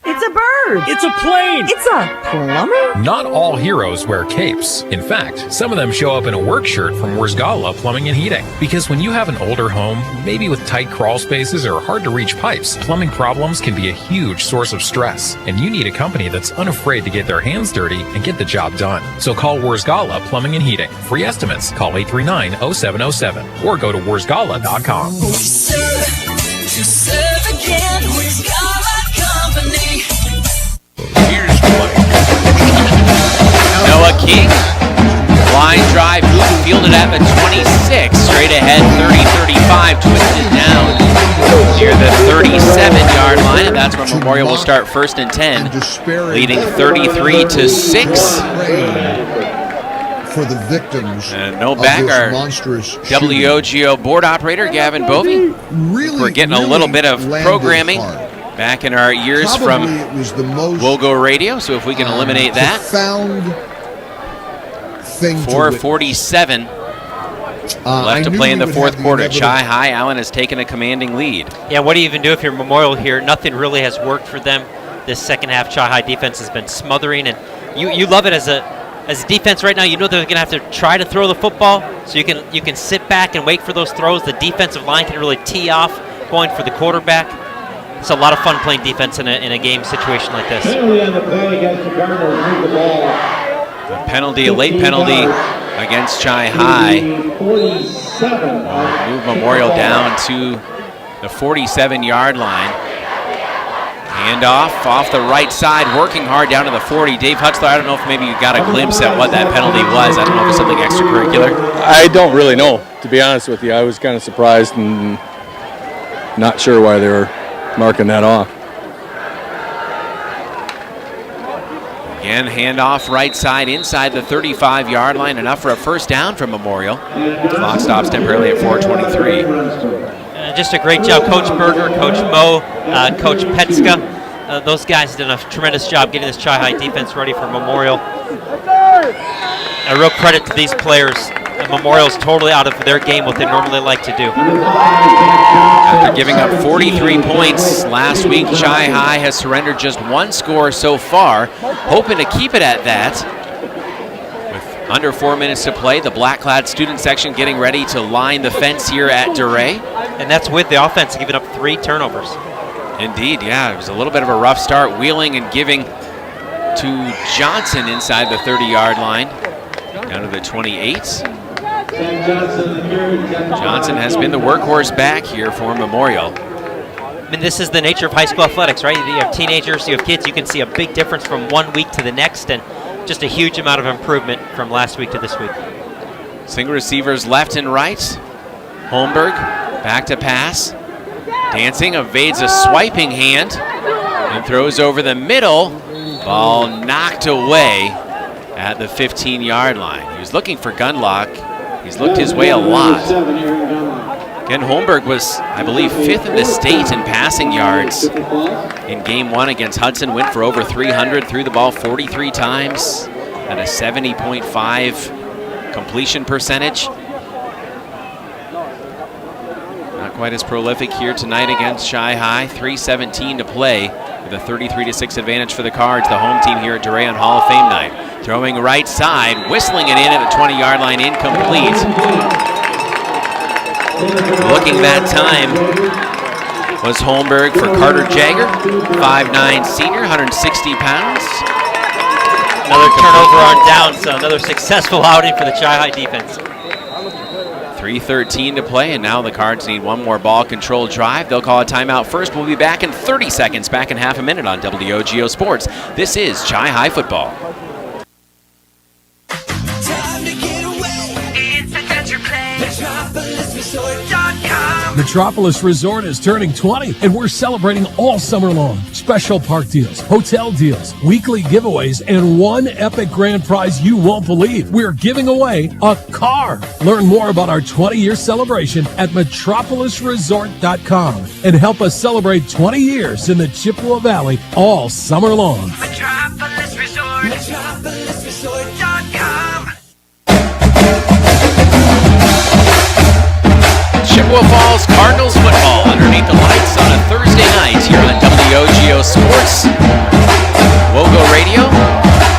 It's a bird! It's a plane! It's a plumber? Not all heroes wear capes. In fact, some of them show up in a work shirt from Wurzgala Plumbing and Heating. Because when you have an older home, maybe with tight crawl spaces or hard-to-reach pipes, plumbing problems can be a huge source of stress. And you need a company that's unafraid to get their hands dirty and get the job done. So call Wurzgala Plumbing and Heating. Free estimates. Call 839-0707 or go to wurzgala.com. To serve again with Company. Here's one. Noah King. Line drive, fielded at the 26. Straight ahead, 30-35. Twisted down near the 37-yard line. And that's where Memorial will start 1st and 10. Leading 33-6. For the victims and no back, our WOGO board operator, Gavin Bovey. We're getting a little bit of programming back in our years from WOGO Radio, so if we can eliminate that. 4:47 left to play in the 4th quarter. Chi High Allen has taken a commanding lead. Yeah, what do you even do if you're Memorial here? Nothing really has worked for them. This second half Chi High defense has been smothering, and you love it as a defense right now. You know they're going to have to try to throw the football, so you can sit back and wait for those throws. The defensive line can really tee off going for the quarterback. It's a lot of fun playing defense in a game situation like this. A penalty, a late penalty against Chi High. Move Memorial down to the 47-yard line. Handoff off the right side, working hard down to the 40. Dave Hutzler, I don't know if maybe you got a glimpse at what that penalty was. I don't know if it's something extracurricular. I don't really know, to be honest with you. I was kind of surprised and not sure why they were marking that off. Again, handoff right side inside the 35-yard line. Enough for a 1st down from Memorial. Clock stops temporarily at 4:23. Just a great job, Coach Berger, Coach Moe, Coach Petska. Those guys did a tremendous job getting this Chi High defense ready for Memorial. A real credit to these players. Memorial's totally out of their game, what they normally like to do. After giving up 43 points last week, Chi High has surrendered just 1 score so far, hoping to keep it at that. With under 4 minutes to play, the black-clad student section getting ready to line the fence here at Dorais. And that's with the offense giving up 3 turnovers. Indeed, yeah. It was a little bit of a rough start, wheeling and giving to Johnson inside the 30-yard line, down to the 28. Johnson has been the workhorse back here for Memorial. I mean, this is the nature of high school athletics, right? You have teenagers, you have kids, you can see a big difference from 1 week to the next, and just a huge amount of improvement from last week to this week. Single receivers left and right. Holmberg back to pass. Dancing evades a swiping hand and throws over the middle. Ball knocked away at the 15-yard line. He was looking for Gunlock. He's looked his way a lot. Ken Holmberg was, I believe, 5th in the state in passing yards in game 1 against Hudson. Went for over 300, threw the ball 43 times at a 70.5 completion percentage. Not quite as prolific here tonight against Chi High. 3:17 to play with a 33-6 advantage for the Cards, the home team here at Dorais on Hall of Fame night. Throwing right side, whistling it in at the 20-yard line, incomplete. Looking that time was Holmberg for Carter Jagger, 5'9" senior, 160 pounds. Another turnover on downs, so another successful outing for the Chi High defense. 3:13 to play, and now the Cards need one more ball control drive. They'll call a timeout first. We'll be back in 30 seconds, back in half a minute on WOGO Sports. This is Chi High football. Metropolis Resort is turning 20, and we're celebrating all summer long. Special park deals, hotel deals, weekly giveaways, and one epic grand prize you won't believe. We're giving away a car. Learn more about our 20-year celebration at metropolisresort.com and help us celebrate 20 years in the Chippewa Valley all summer long. Metropolis Resort. MetropolisResort.com. Chippewa Falls Cardinals football underneath the lights on a Thursday night here on WOGO Sports, WOGO Radio,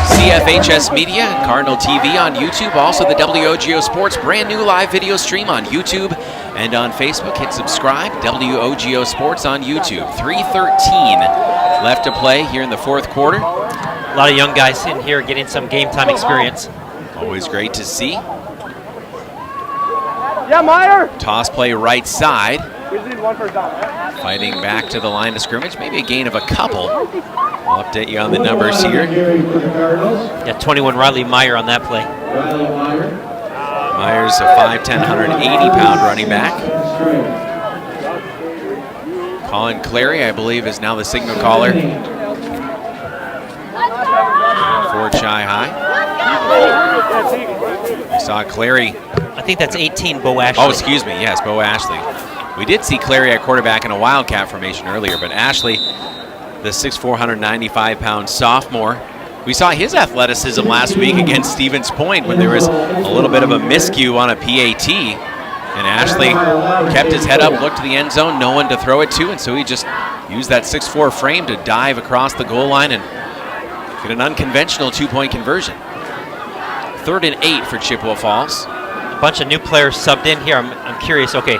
CFHS Media, and Cardinal TV on YouTube. Also the WOGO Sports brand new live video stream on YouTube and on Facebook. Hit subscribe, WOGO Sports on YouTube. 3:13 left to play here in the fourth quarter. A lot of young guys in here getting some game time experience. Always great to see. Yeah, Meyer. Toss play right side. We just need one first down. Fighting back to the line of scrimmage. Maybe a gain of a couple. I'll update you on the numbers here. Yeah, 21 Riley Meyer on that play. Meyer's a 5'10", 180-pound running back. Colin Clary, I believe, is now the signal caller for Chi High. I saw Clary. I think that's 18, Bo Ashley. Oh, excuse me. Yes, Bo Ashley. We did see Clary at quarterback in a Wildcat formation earlier, but Ashley, the 6'4", 195-pound sophomore, we saw his athleticism last week against Stevens Point when there was a little bit of a miscue on a PAT, and Ashley kept his head up, looked to the end zone, no one to throw it to, and so he just used that 6'4" frame to dive across the goal line and get an unconventional two-point conversion. 3rd and 8 for Chippewa Falls. A bunch of new players subbed in here. I'm curious. Okay,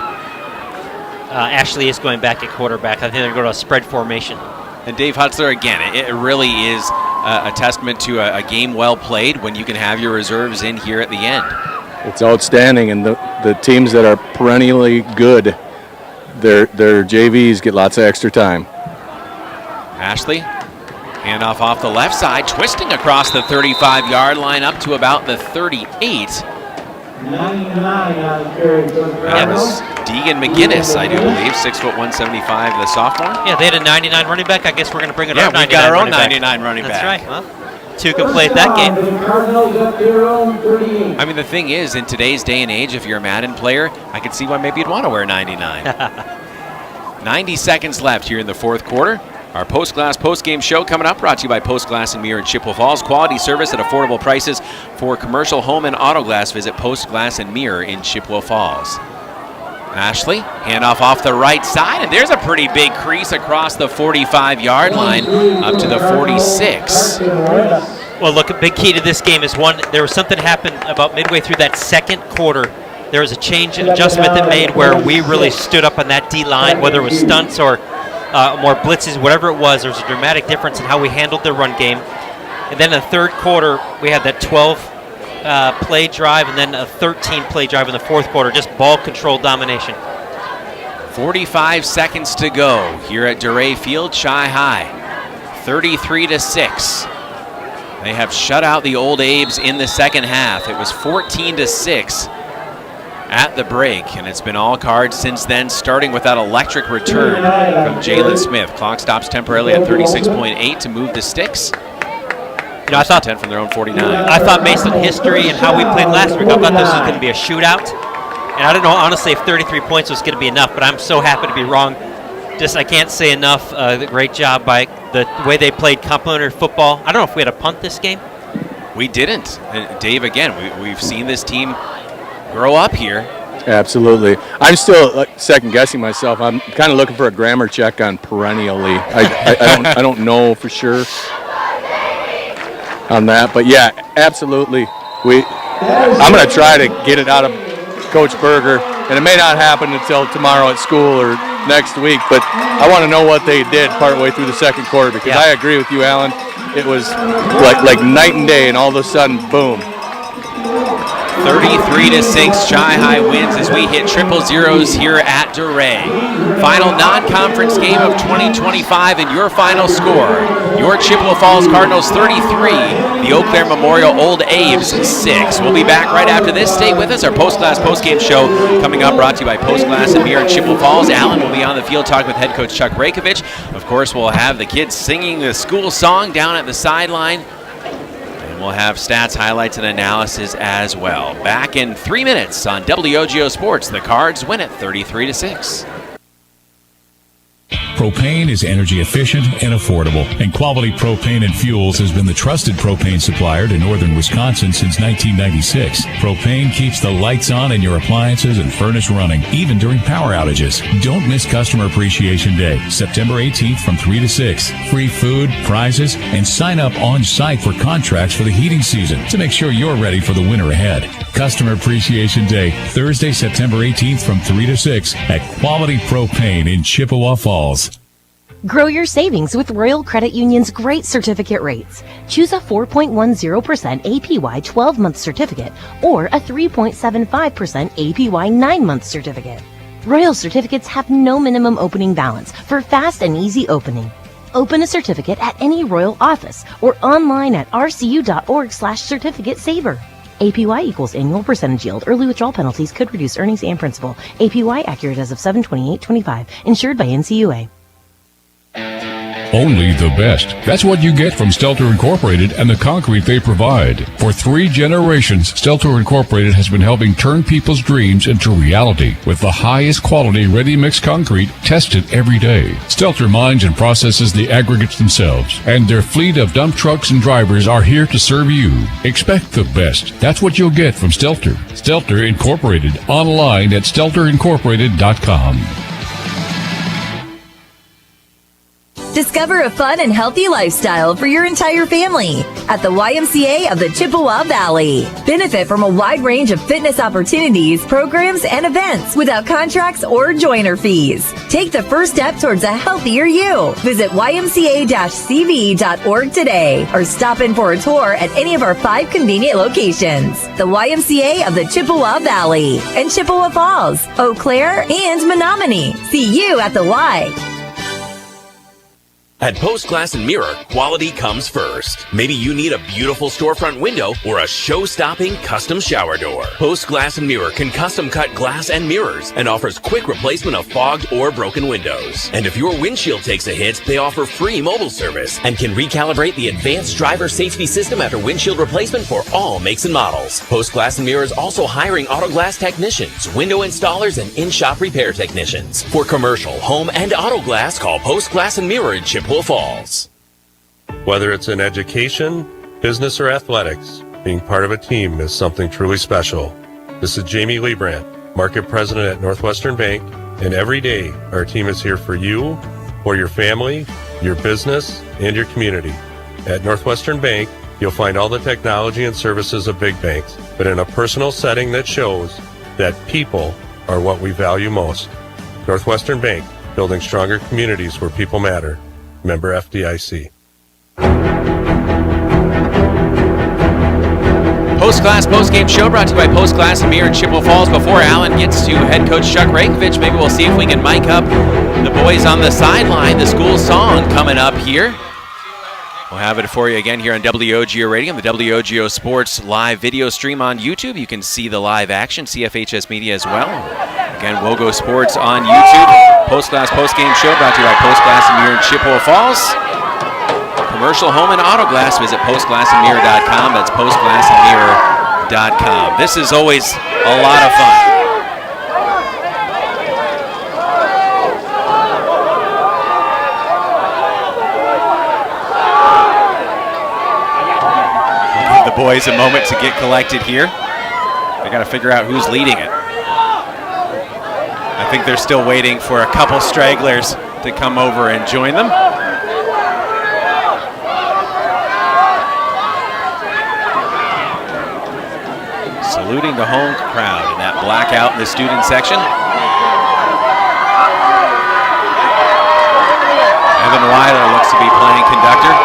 Ashley is going back at quarterback. I think they're going to go to a spread formation. And Dave Hutzler, again, it really is a testament to a game well played when you can have your reserves in here at the end. It's outstanding, and the teams that are perennially good, their JVs get lots of extra time. Ashley, handoff off the left side, twisting across the 35-yard line up to about the 38. That was Deegan McGinnis, I do believe, 6'1", 175, the sophomore. Yeah, they had a 99 running back. I guess we're going to bring it up. Yeah, we got our own 99 running back. That's right. Well, two can play at that game. I mean, the thing is, in today's day and age, if you're a Madden player, I could see why maybe you'd want to wear 99. 90 seconds left here in the fourth quarter. Our post-game show coming up, brought to you by Post Glass and Mirror in Chippewa Falls. Quality service at affordable prices for commercial, home, and auto glass. Visit Post Glass and Mirror in Chippewa Falls. Ashley, handoff off the right side, and there's a pretty big crease across the 45-yard line up to the 46. Well, look, a big key to this game is one, there was something happened about midway through that second quarter. There was a change, adjustment that made where we really stood up on that D-line, whether it was stunts or more blitzes, whatever it was. There was a dramatic difference in how we handled the run game. And then in the third quarter, we had that 12-play drive and then a 13-play drive in the fourth quarter, just ball control domination. 45 seconds to go here at Dorais Field, Chi High, 33-6. They have shut out the old Abes in the second half. It was 14-6 at the break, and it's been all Cards since then, starting with that electric return from Jalen Smith. Clock stops temporarily at 36.8 to move the Sticks. You know, I thought 10 from their own 49. I thought based on history and how we played last week, I thought this was going to be a shootout. And I don't know, honestly, if 33 points was going to be enough, but I'm so happy to be wrong. Just, I can't say enough. The great job by the way they played complementary football. I don't know if we had a punt this game. We didn't. And Dave, again, we've seen this team grow up here. Absolutely. I'm still second guessing myself. I'm kind of looking for a grammar check on perennially. I don't know for sure on that, but yeah, absolutely. I'm going to try to get it out of Coach Berger, and it may not happen until tomorrow at school or next week, but I want to know what they did partway through the second quarter, because I agree with you, Alan. It was like night and day, and all of a sudden, boom. 33-6, Chi-High wins as we hit triple zeros here at Dorais. Final non-conference game of 2025 and your final score. Your Chippewa Falls Cardinals 33, the Eau Claire Memorial Old Abes 6. We'll be back right after this. Stay with us. Our postgame show coming up, brought to you by Postglass and Beer in Chippewa Falls. Alan will be on the field talking with head coach Chuck Rakovich. Of course, we'll have the kids singing the school song down at the sideline. We'll have stats, highlights, and analysis as well. Back in 3 minutes on WOGO Sports. The Cards win it 33-6. Propane is energy efficient and affordable, and Quality Propane and Fuels has been the trusted propane supplier to northern Wisconsin since 1996. Propane keeps the lights on in your appliances and furnace running, even during power outages. Don't miss Customer Appreciation Day, September 18th from 3 to 6. Free food, prizes, and sign up on site for contracts for the heating season to make sure you're ready for the winter ahead. Customer Appreciation Day, Thursday, September 18th from 3 to 6 at Quality Propane in Chippewa Falls. Grow your savings with Royal Credit Union's great certificate rates. Choose a 4.10% APY 12-month certificate or a 3.75% APY 9-month certificate. Royal certificates have no minimum opening balance for fast and easy opening. Open a certificate at any Royal office or online at rcu.org/certificate-saver. APY equals annual percentage yield. Early withdrawal penalties could reduce earnings and principal. APY accurate as of 7/28/25. Insured by NCUA. Only the best. That's what you get from Stelter Incorporated and the concrete they provide. For 3 generations, Stelter Incorporated has been helping turn people's dreams into reality with the highest quality ready-mix concrete tested every day. Stelter mines and processes the aggregates themselves, and their fleet of dump trucks and drivers are here to serve you. Expect the best. That's what you'll get from Stelter. Stelter Incorporated, online at stelterincorporated.com. Discover a fun and healthy lifestyle for your entire family at the YMCA of the Chippewa Valley. Benefit from a wide range of fitness opportunities, programs, and events without contracts or joiner fees. Take the first step towards a healthier you. Visit ymca-cv.org today or stop in for a tour at any of our 5 convenient locations. The YMCA of the Chippewa Valley and Chippewa Falls, Eau Claire, and Menominee. See you at the Y. At Post Glass and Mirror, quality comes first. Maybe you need a beautiful storefront window or a show-stopping custom shower door. Post Glass and Mirror can custom cut glass and mirrors and offers quick replacement of fogged or broken windows. And if your windshield takes a hit, they offer free mobile service and can recalibrate the advanced driver safety system after windshield replacement for all makes and models. Post Glass and Mirror is also hiring auto glass technicians, window installers, and in-shop repair technicians. For commercial, home, and auto glass, call Post Glass and Mirror in Chippewa Falls. Whether it's in education, business, or athletics, being part of a team is something truly special. This is Jamie Liebrandt, Market President at Northwestern Bank, and every day our team is here for you, for your family, your business, and your community. At Northwestern Bank, you'll find all the technology and services of big banks, but in a personal setting that shows that people are what we value most. Northwestern Bank, building stronger communities where people matter. Member FDIC. Post-class, post-game show brought to you by Postglass and Mirror in Chippewa Falls. Before Alan gets to head coach Chuck Rakovich, maybe we'll see if we can mic up the boys on the sideline. The school song coming up here. We'll have it for you again here on WOGO Radio and the WOGO Sports live video stream on YouTube. You can see the live action, CFHS Media as well. Again, WOGO Sports on YouTube. Postgame show brought to you by Postglass and Mirror in Chippewa Falls. Commercial home and auto glass, visit postglassandmirror.com. That's postglassandmirror.com. This is always a lot of fun. The boys a moment to get collected here. They got to figure out who's leading it. I think they're still waiting for a couple stragglers to come over and join them. Saluting the home crowd in that blackout in the student section. Evan Weiler looks to be playing conductor.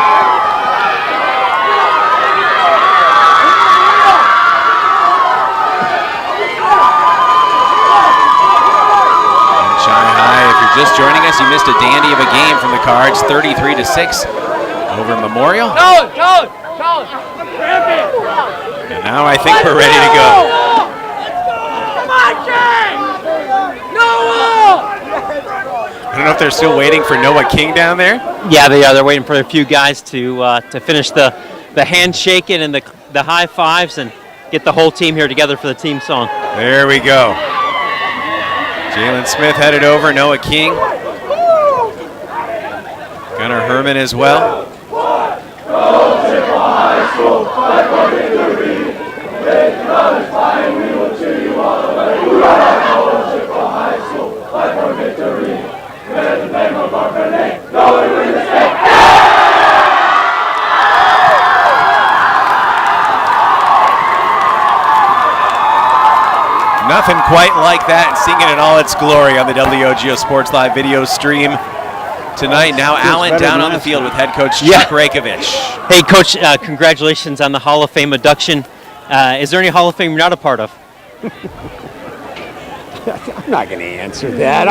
Just joining us, you missed a dandy of a game from the Cards, 33-6 over Memorial. Coach! And now I think we're ready to go. Come on, King! Noah! I don't know if they're still waiting for Noah King down there. Yeah, they are. They're waiting for a few guys to finish the handshaking and the high fives and get the whole team here together for the team song. There we go. Jalen Smith headed over, Noah King. Gunnar Herman as well. Nothing quite like that, singing in all its glory on the WOGO Sports Live video stream tonight. Now Allen down on the field with head coach Chuck Rakovich. Hey, Coach, congratulations on the Hall of Fame induction. Is there any Hall of Fame you're not a part of? I'm not going to answer that.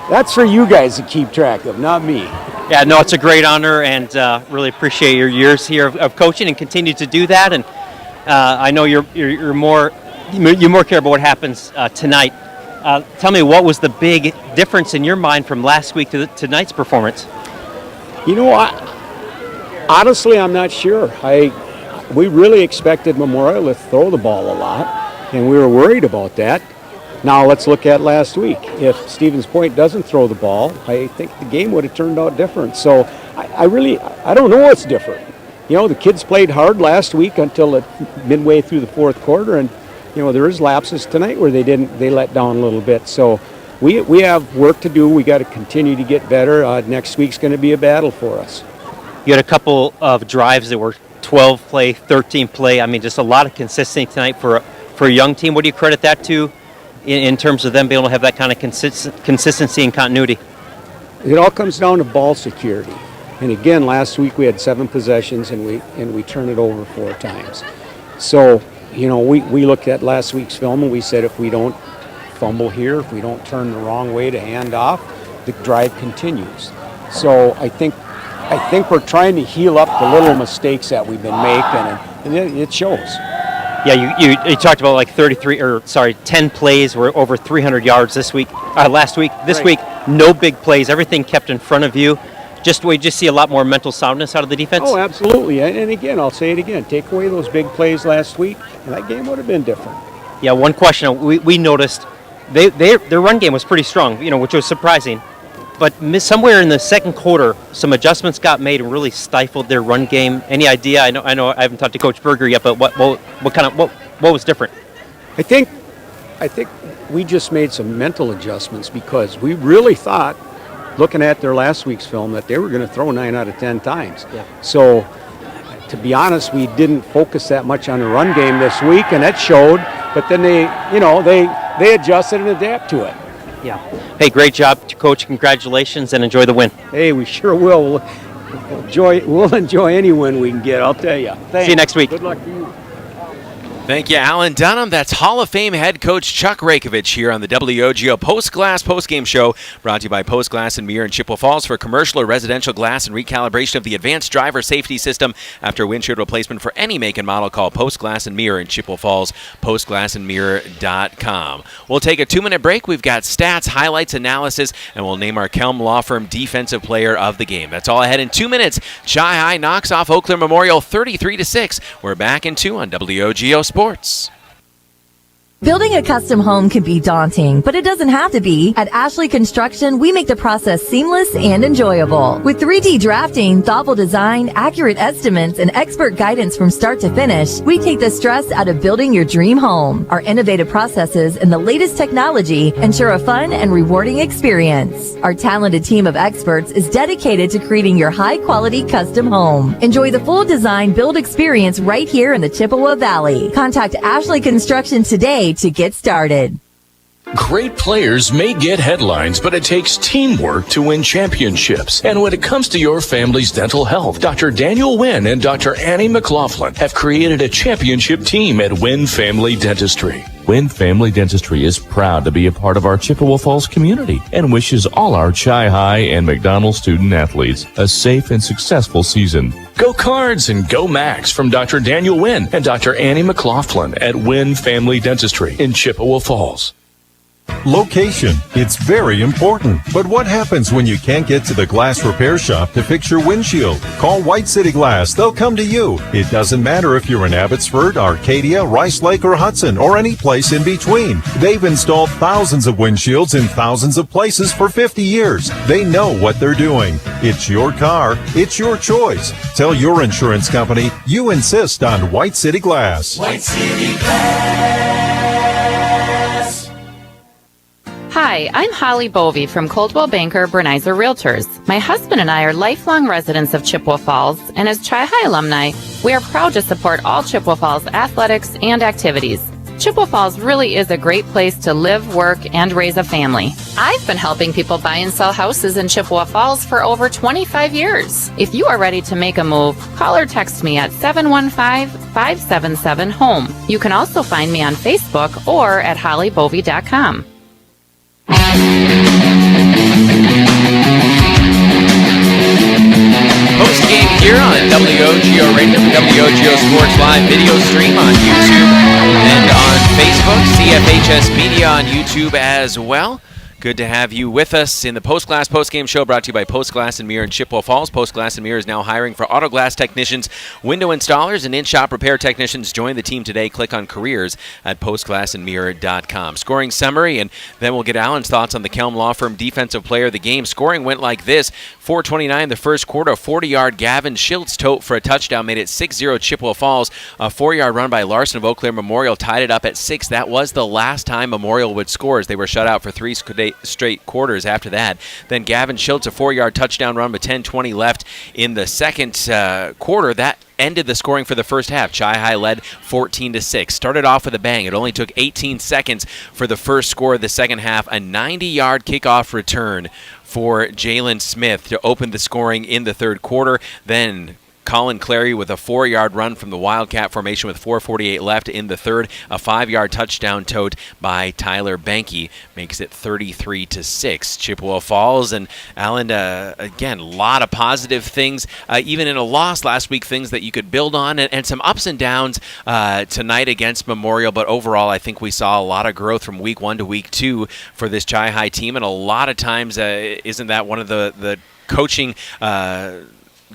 That's for you guys to keep track of, not me. Yeah, no, it's a great honor, and really appreciate your years here of coaching and continue to do that. And I know you more care about what happens tonight. Tell me, what was the big difference in your mind from last week to tonight's performance? You know, honestly, I'm not sure. We really expected Memorial to throw the ball a lot, and we were worried about that. Now let's look at last week. If Stevens Point doesn't throw the ball, I think the game would have turned out different. So I don't know what's different. You know, the kids played hard last week until midway through the fourth quarter, and you know, there is lapses tonight where they let down a little bit. So we have work to do. We got to continue to get better. Next week's going to be a battle for us. You had a couple of drives that were 12 play, 13 play. I mean, just a lot of consistency tonight for a young team. What do you credit that to in terms of them being able to have that kind of consistency and continuity? It all comes down to ball security. And again, last week we had 7 possessions and we turned it over 4 times. So, you know, we looked at last week's film and we said if we don't fumble here, if we don't turn the wrong way to hand off, the drive continues. So I think we're trying to heal up the little mistakes that we've been making, and it shows. Yeah, you talked about like 10 plays were over 300 yards last week. This week, no big plays. Everything kept in front of you. We just see a lot more mental soundness out of the defense. Oh, absolutely. And again, I'll say it again. Take away those big plays last week, and that game would have been different. Yeah, one question we noticed, their run game was pretty strong, you know, which was surprising. But somewhere in the second quarter, some adjustments got made and really stifled their run game. Any idea? I know. I haven't talked to Coach Berger yet, but what was different? I think we just made some mental adjustments because we really thought, looking at their last week's film, that they were going to throw 9 out of 10 times. Yeah. So, to be honest, we didn't focus that much on the run game this week, and that showed. But then they adjusted and adapted to it. Yeah. Hey, great job, Coach. Congratulations, and enjoy the win. Hey, we sure will. We'll enjoy any win we can get, I'll tell you. Thanks. See you next week. Good luck to you. Thank you, Alan Dunham. That's Hall of Fame head coach Chuck Rakovich here on the WOGO Post-Glass Postgame Show, brought to you by Post Glass and Mirror in Chippewa Falls for commercial or residential glass and recalibration of the advanced driver safety system after windshield replacement for any make and model. Call Post Glass and Mirror in Chippewa Falls, postglassandmirror.com. We'll take a 2-minute break. We've got stats, highlights, analysis, and we'll name our Kelm Law Firm Defensive Player of the Game. That's all ahead in 2 minutes. Chi-High knocks off Eau Claire Memorial 33-6. We're back in 2 on WOGO Sports. Building a custom home can be daunting, but it doesn't have to be. At Ashley Construction, we make the process seamless and enjoyable. With 3D drafting, thoughtful design, accurate estimates, and expert guidance from start to finish, we take the stress out of building your dream home. Our innovative processes and the latest technology ensure a fun and rewarding experience. Our talented team of experts is dedicated to creating your high-quality custom home. Enjoy the full design build experience right here in the Chippewa Valley. Contact Ashley Construction today to get started. Great players may get headlines, but it takes teamwork to win championships. And when it comes to your family's dental health, Dr. Daniel Wynn and Dr. Annie McLaughlin have created a championship team at Wynn Family Dentistry. Wynn Family Dentistry is proud to be a part of our Chippewa Falls community and wishes all our Chi-High and McDonald student athletes a safe and successful season. Go Cards and go Max from Dr. Daniel Wynn and Dr. Annie McLaughlin at Wynn Family Dentistry in Chippewa Falls. Location. It's very important. But what happens when you can't get to the glass repair shop to fix your windshield? Call White City Glass. They'll come to you. It doesn't matter if you're in Abbotsford, Arcadia, Rice Lake, or Hudson, or any place in between. They've installed thousands of windshields in thousands of places for 50 years. They know what they're doing. It's your car. It's your choice. Tell your insurance company you insist on White City Glass. White City Glass. Hi, I'm Holly Bovey from Coldwell Banker Bernizer Realtors. My husband and I are lifelong residents of Chippewa Falls, and as Chi-High alumni, we are proud to support all Chippewa Falls athletics and activities. Chippewa Falls really is a great place to live, work, and raise a family. I've been helping people buy and sell houses in Chippewa Falls for over 25 years. If you are ready to make a move, call or text me at 715-577-HOME. You can also find me on Facebook or at hollybovey.com. Postgame here on WOGO Radio, WOGO Sports Live video stream on YouTube and on Facebook, CFHS Media on YouTube as well. Good to have you with us in the Post-Glass Postgame Show, brought to you by Post Glass and Mirror in Chippewa Falls. Post Glass and Mirror is now hiring for auto glass technicians, window installers, and in-shop repair technicians. Join the team today. Click on careers at postglassandmirror.com. Scoring summary, and then we'll get Alan's thoughts on the Kelm Law Firm Defensive Player of the Game. Scoring went like this: 4:29 the first quarter, a 40-yard Gavin Schiltz tote for a touchdown made it 6-0 Chippewa Falls. A 4-yard run by Larson of Eau Claire Memorial tied it up at 6. That was the last time Memorial would score, as they were shut out for 3 straight quarters after that. Then Gavin Schiltz, a 4-yard touchdown run with 10:20 left in the second quarter. That ended the scoring for the first half. Chi-High led 14-6. Started off with a bang. It only took 18 seconds for the first score of the second half. A 90-yard kickoff return for Jalen Smith to open the scoring in the third quarter. Then Colin Clary with a 4-yard run from the Wildcat formation with 4:48 left in the third. A 5-yard touchdown tote by Tyler Banky makes it 33-6. Chippewa Falls. And Alan, again, a lot of positive things, even in a loss last week, things that you could build on, and some ups and downs tonight against Memorial. But overall, I think we saw a lot of growth from week 1 to week 2 for this Chi-High team. And a lot of times, isn't that one of the coaching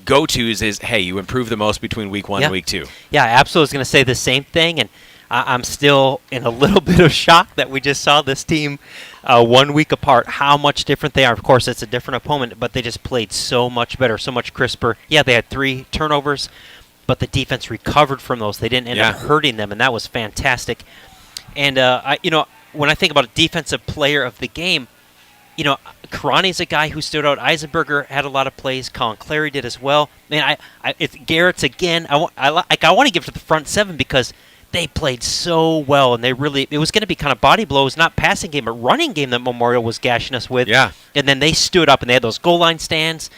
go-tos is, hey, you improve the most between week 1 and week 2. Yeah, absolutely. I was going to say the same thing, and I'm still in a little bit of shock that we just saw this team 1 week apart, how much different they are. Of course, it's a different opponent, but they just played so much better, so much crisper. Yeah, they had 3 turnovers, but the defense recovered from those. They didn't end up hurting them, and that was fantastic. And, when I think about a defensive player of the game, Karani's a guy who stood out. Eisenberger had a lot of plays. Colin Clary did as well. Man, it's Garrett's again. I want to give it to the front 7 because they played so well, and it was going to be kind of body blows, not passing game, but running game that Memorial was gashing us with. Yeah. And then they stood up, and they had those goal line stands.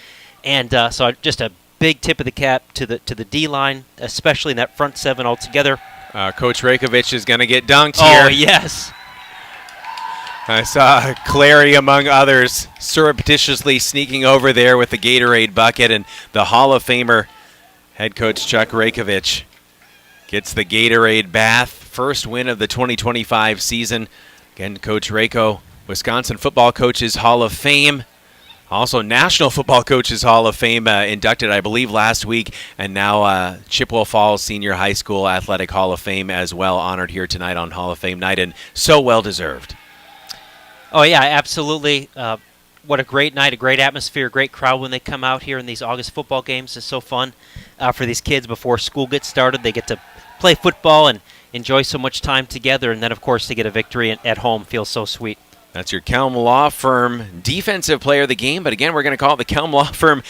And so just a big tip of the cap to the D-line, especially in that front 7 altogether. Coach Rajkovic is going to get dunked here. Oh, yes. I saw Clary, among others, surreptitiously sneaking over there with the Gatorade bucket, and the Hall of Famer head coach Chuck Rajkovic gets the Gatorade bath. First win of the 2025 season. Again, Coach Rajko, Wisconsin Football Coaches Hall of Fame. Also, National Football Coaches Hall of Fame inducted, I believe, last week. And now Chippewa Falls Senior High School Athletic Hall of Fame as well, honored here tonight on Hall of Fame night, and so well-deserved. Oh, yeah, absolutely. What a great night, a great atmosphere, great crowd when they come out here in these August football games. It's so fun for these kids before school gets started. They get to play football and enjoy so much time together. And then, of course, to get a victory at home feels so sweet. That's your Kelm Law Firm Defensive Player of the Game. But again, we're going to call it the Kelm Law Firm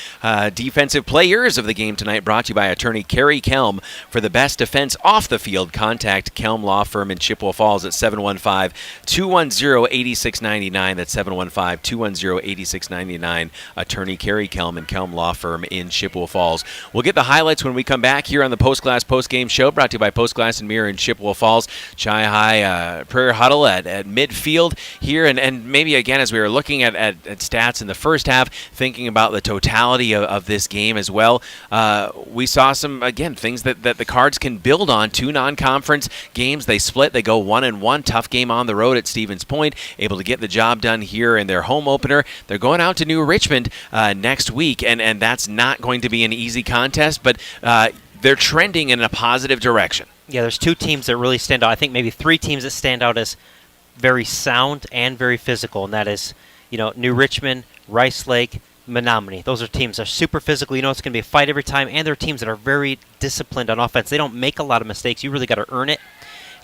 Defensive Players of the Game tonight, brought to you by attorney Kerry Kelm. For the best defense off the field, contact Kelm Law Firm in Chippewa Falls at 715-210-8699. That's 715-210-8699. Attorney Kerry Kelm and Kelm Law Firm in Chippewa Falls. We'll get the highlights when we come back here on the Postglass Postgame Show, brought to you by Postglass and Mirror in Chippewa Falls. Chi-High Prayer Huddle at midfield here. And maybe, again, as we were looking at stats in the first half, thinking about the totality of this game as well, we saw some, again, things that the Cards can build on. 2 non-conference games. They split. They go 1-1. Tough game on the road at Stevens Point. Able to get the job done here in their home opener. They're going out to New Richmond next week, and that's not going to be an easy contest, but they're trending in a positive direction. Yeah, there's 2 teams that really stand out. I think maybe 3 teams that stand out as very sound and very physical, and that is, New Richmond, Rice Lake, Menominee. Those are teams that are super physical. It's going to be a fight every time, and they're teams that are very disciplined on offense. They don't make a lot of mistakes. You really got to earn it.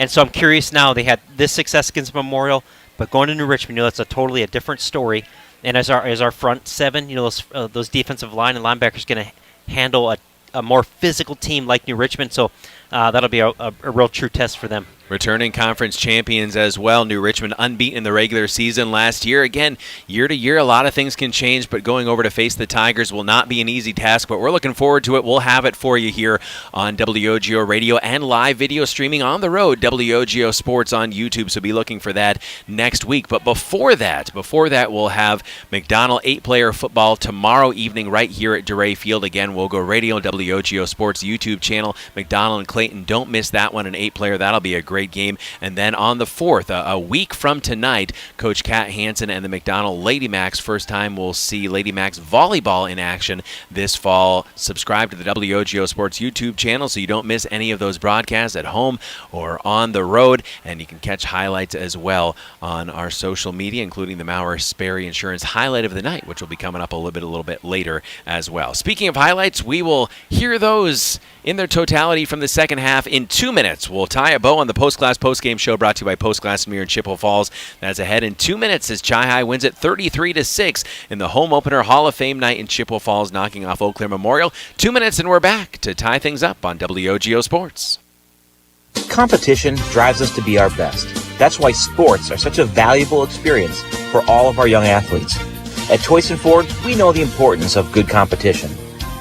And so I'm curious now. They had this success against Memorial, but going to New Richmond, that's a totally different story. And as our front seven, those defensive line and linebackers going to handle a more physical team like New Richmond. So that'll be a real true test for them. Returning conference champions as well. New Richmond unbeaten in the regular season last year. Again, year to year, a lot of things can change, but going over to face the Tigers will not be an easy task, but we're looking forward to it. We'll have it for you here on WOGO Radio and live video streaming on the road, WOGO Sports on YouTube, so be looking for that next week. But before that, we'll have McDonald 8-player football tomorrow evening right here at Dorais Field. Again, WOGO Radio, WOGO Sports YouTube channel. McDonald and Clayton, don't miss that one, an 8-player. That'll be a great game. And then on the 4th, a week from tonight, Coach Kat Hansen and the McDonald Lady Macs. First time we'll see Lady Macs volleyball in action this fall. Subscribe to the WOGO Sports YouTube channel so you don't miss any of those broadcasts at home or on the road. And you can catch highlights as well on our social media, including the Maurer Sperry Insurance highlight of the night, which will be coming up a little bit later as well. Speaking of highlights, we will hear those in their totality from the second half in 2 minutes. We'll tie a bow on the Postglass Postgame Show, brought to you by Postglass Mirror in Chippewa Falls. That's ahead in 2 minutes as Chi-High wins it 33-6 in the home opener Hall of Fame night in Chippewa Falls, knocking off Eau Claire Memorial. 2 minutes and we're back to tie things up on WOGO Sports. Competition drives us to be our best. That's why sports are such a valuable experience for all of our young athletes. At Toyson Ford, we know the importance of good competition.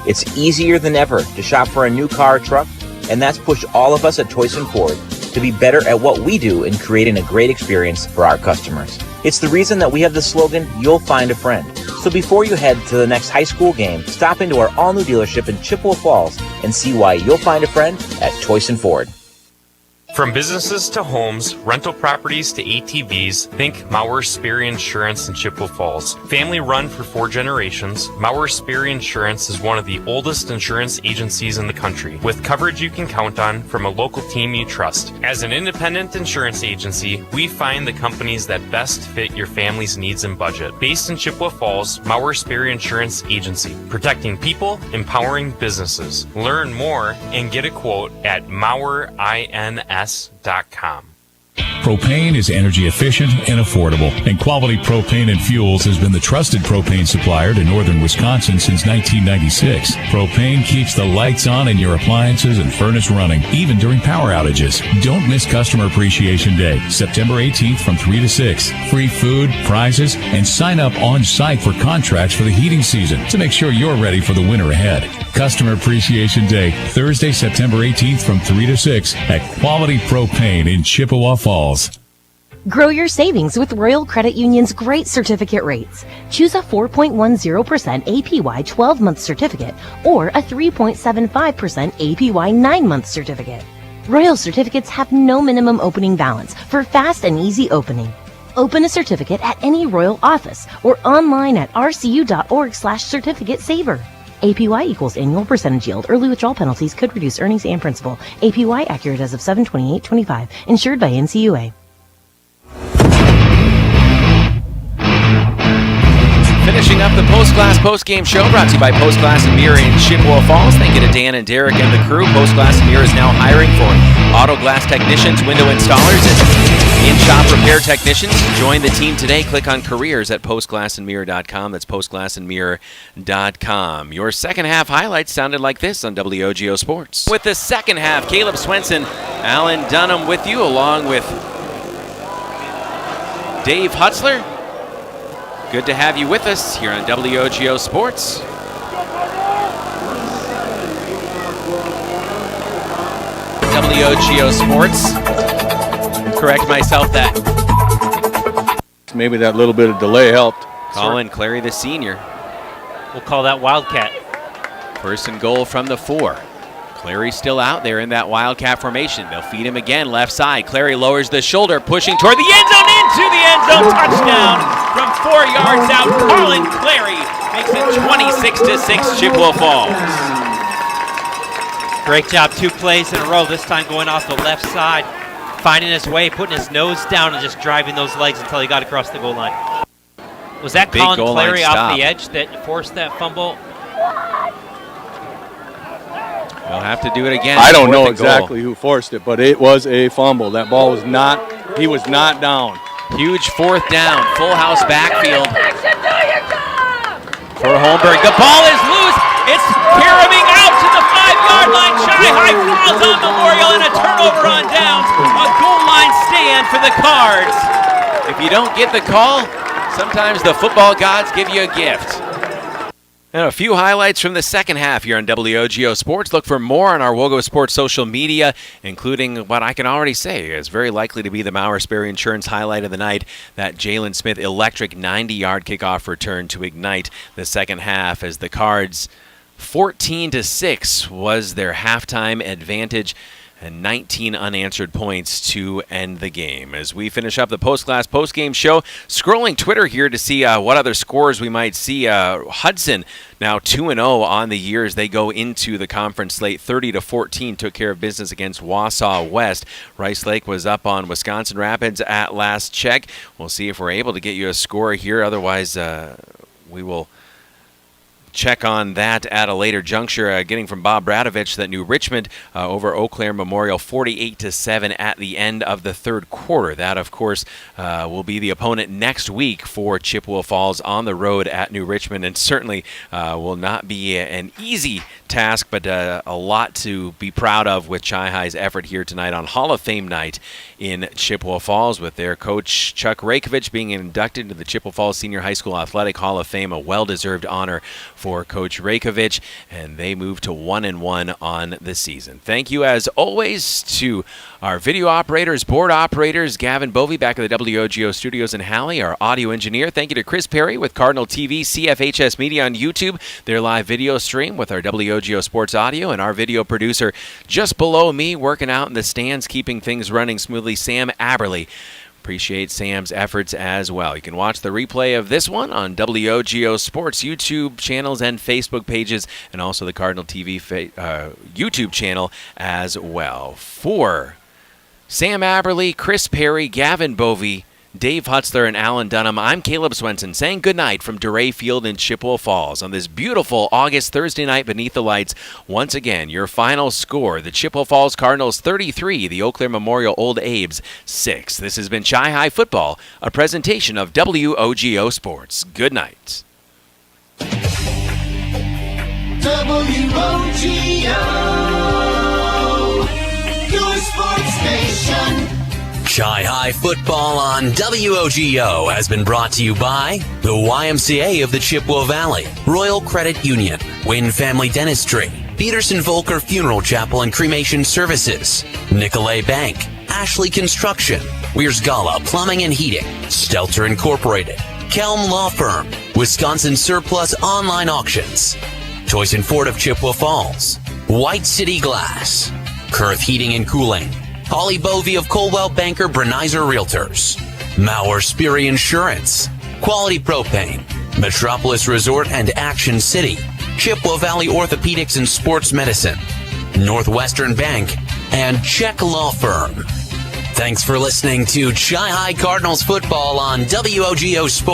It's easier than ever to shop for a new car or truck, and that's pushed all of us at Toyson Ford to be better at what we do in creating a great experience for our customers. It's the reason that we have the slogan, "You'll find a friend." So before you head to the next high school game, stop into our all-new dealership in Chippewa Falls and see why you'll find a friend at Toyson Ford. From businesses to homes, rental properties to ATVs, think Maurer Sperry Insurance in Chippewa Falls. Family run for 4 generations, Maurer Sperry Insurance is one of the oldest insurance agencies in the country, with coverage you can count on from a local team you trust. As an independent insurance agency, we find the companies that best fit your family's needs and budget. Based in Chippewa Falls, Maurer Sperry Insurance Agency, protecting people, empowering businesses. Learn more and get a quote at MauerINS.com. Propane is energy efficient and affordable, and Quality Propane and Fuels has been the trusted propane supplier to northern Wisconsin since 1996. Propane keeps the lights on in your appliances and furnace running, even during power outages. Don't miss Customer Appreciation Day, September 18th from 3 to 6. Free food, prizes, and sign up on site for contracts for the heating season to make sure you're ready for the winter ahead. Customer Appreciation Day, Thursday, September 18th from 3 to 6 at Quality Propane in Chippewa Falls. Grow your savings with Royal Credit Union's great certificate rates. Choose a 4.10% APY 12-month certificate or a 3.75% APY 9-month certificate. Royal certificates have no minimum opening balance for fast and easy opening. Open a certificate at any Royal office or online at rcu.org/certificate saver. APY equals annual percentage yield. Early withdrawal penalties could reduce earnings and principal. APY accurate as of 7/28/25. Insured by NCUA. Finishing up the Postglass postgame show brought to you by Postglass and Mirror in Chippewa Falls. Thank you to Dan and Derek and the crew. Postglass and Mirror is now hiring for auto glass technicians, window installers, and in-shop repair technicians. Join the team today. Click on careers at postglassandmirror.com. That's postglassandmirror.com. Your second half highlights sounded like this on WOGO Sports. With the second half, Caleb Swenson, Alan Dunham with you, along with Dave Hutzler. Good to have you with us here on WOGO Sports. WOGO Sports. Correct myself that. Maybe that little bit of delay helped. Colin Clary, the senior. We'll call that Wildcat. First and goal from the 4. Clary still out there in that Wildcat formation. They'll feed him again, left side. Clary lowers the shoulder, pushing toward the end zone, into the end zone. Touchdown from 4 yards out. Colin Clary makes it 26-6 Chippewa Falls. Great job, 2 plays in a row, this time going off the left side, finding his way, putting his nose down and just driving those legs until he got across the goal line. Was that Big Colin goal Clary line off stop. the edge that forced that fumble? They'll have to do it again. I don't know 4th and goal. exactly who forced it, but it was a fumble. That ball was not, he was not down. Huge 4th down, full house backfield for Holmberg. The ball is loose. It's pyramiding out to the 5-yard line. Shy High falls on Memorial and a turnover on downs. A goal line stand for the Cards. If you don't get the call, sometimes the football gods give you a gift. And a few highlights from the second half here on WOGO Sports. Look for more on our WOGO Sports social media, including what I can already say is very likely to be the Mauer Sperry Insurance highlight of the night, that Jalen Smith electric 90-yard kickoff return to ignite the second half as the Cards 14-6 was their halftime advantage, and 19 unanswered points to end the game. As we finish up the postgame show, scrolling Twitter here to see what other scores we might see. Hudson now 2-0 on the year as they go into the conference slate. 30-14 took care of business against Wausau West. Rice Lake was up on Wisconsin Rapids at last check. We'll see if we're able to get you a score here. Otherwise, we will check on that at a later juncture. Getting from Bob Bradovich that New Richmond over Eau Claire Memorial 48-7 at the end of the third quarter. That, of course, will be the opponent next week for Chippewa Falls on the road at New Richmond, and certainly will not be an easy task, but a lot to be proud of with Chi-Hi's effort here tonight on Hall of Fame night in Chippewa Falls, with their coach Chuck Rakovich being inducted into the Chippewa Falls Senior High School Athletic Hall of Fame, a well-deserved honor for Coach Rakovich, and they move to 1-1 on the season. Thank you, as always, to our video operators, board operators, Gavin Bovey back at the WOGO studios in Halley, our audio engineer. Thank you to Chris Perry with Cardinal TV, CFHS Media on YouTube, their live video stream with our WOGO Sports Audio, and our video producer just below me, working out in the stands, keeping things running smoothly, Sam Aberley. Appreciate Sam's efforts as well. You can watch the replay of this one on WOGO Sports YouTube channels and Facebook pages, and also the Cardinal TV YouTube channel as well. For Sam Aberley, Chris Perry, Gavin Bovey, Dave Hutzler, and Alan Dunham, I'm Caleb Swenson saying goodnight from Dorais Field in Chippewa Falls on this beautiful August Thursday night beneath the lights. Once again, your final score, the Chippewa Falls Cardinals 33, the Eau Claire Memorial Old Abes 6. This has been Chi-Hi Football, a presentation of WOGO Sports. Good night. WOGO, your sports station. Chi High football on WOGO has been brought to you by the YMCA of the Chippewa Valley, Royal Credit Union, Wynn Family Dentistry, Peterson Volker Funeral Chapel and Cremation Services, Nicolay Bank, Ashley Construction, Weir's Gala Plumbing and Heating, Stelter Incorporated, Kelm Law Firm, Wisconsin Surplus Online Auctions, Choice and Ford of Chippewa Falls, White City Glass, Kurth Heating and Cooling, Holly Bovey of Colwell Banker Brenizer Realtors, Mauer Sperry Insurance, Quality Propane, Metropolis Resort and Action City, Chippewa Valley Orthopedics and Sports Medicine, Northwestern Bank, and Czech Law Firm. Thanks for listening to Chi High Cardinals football on WOGO Sports.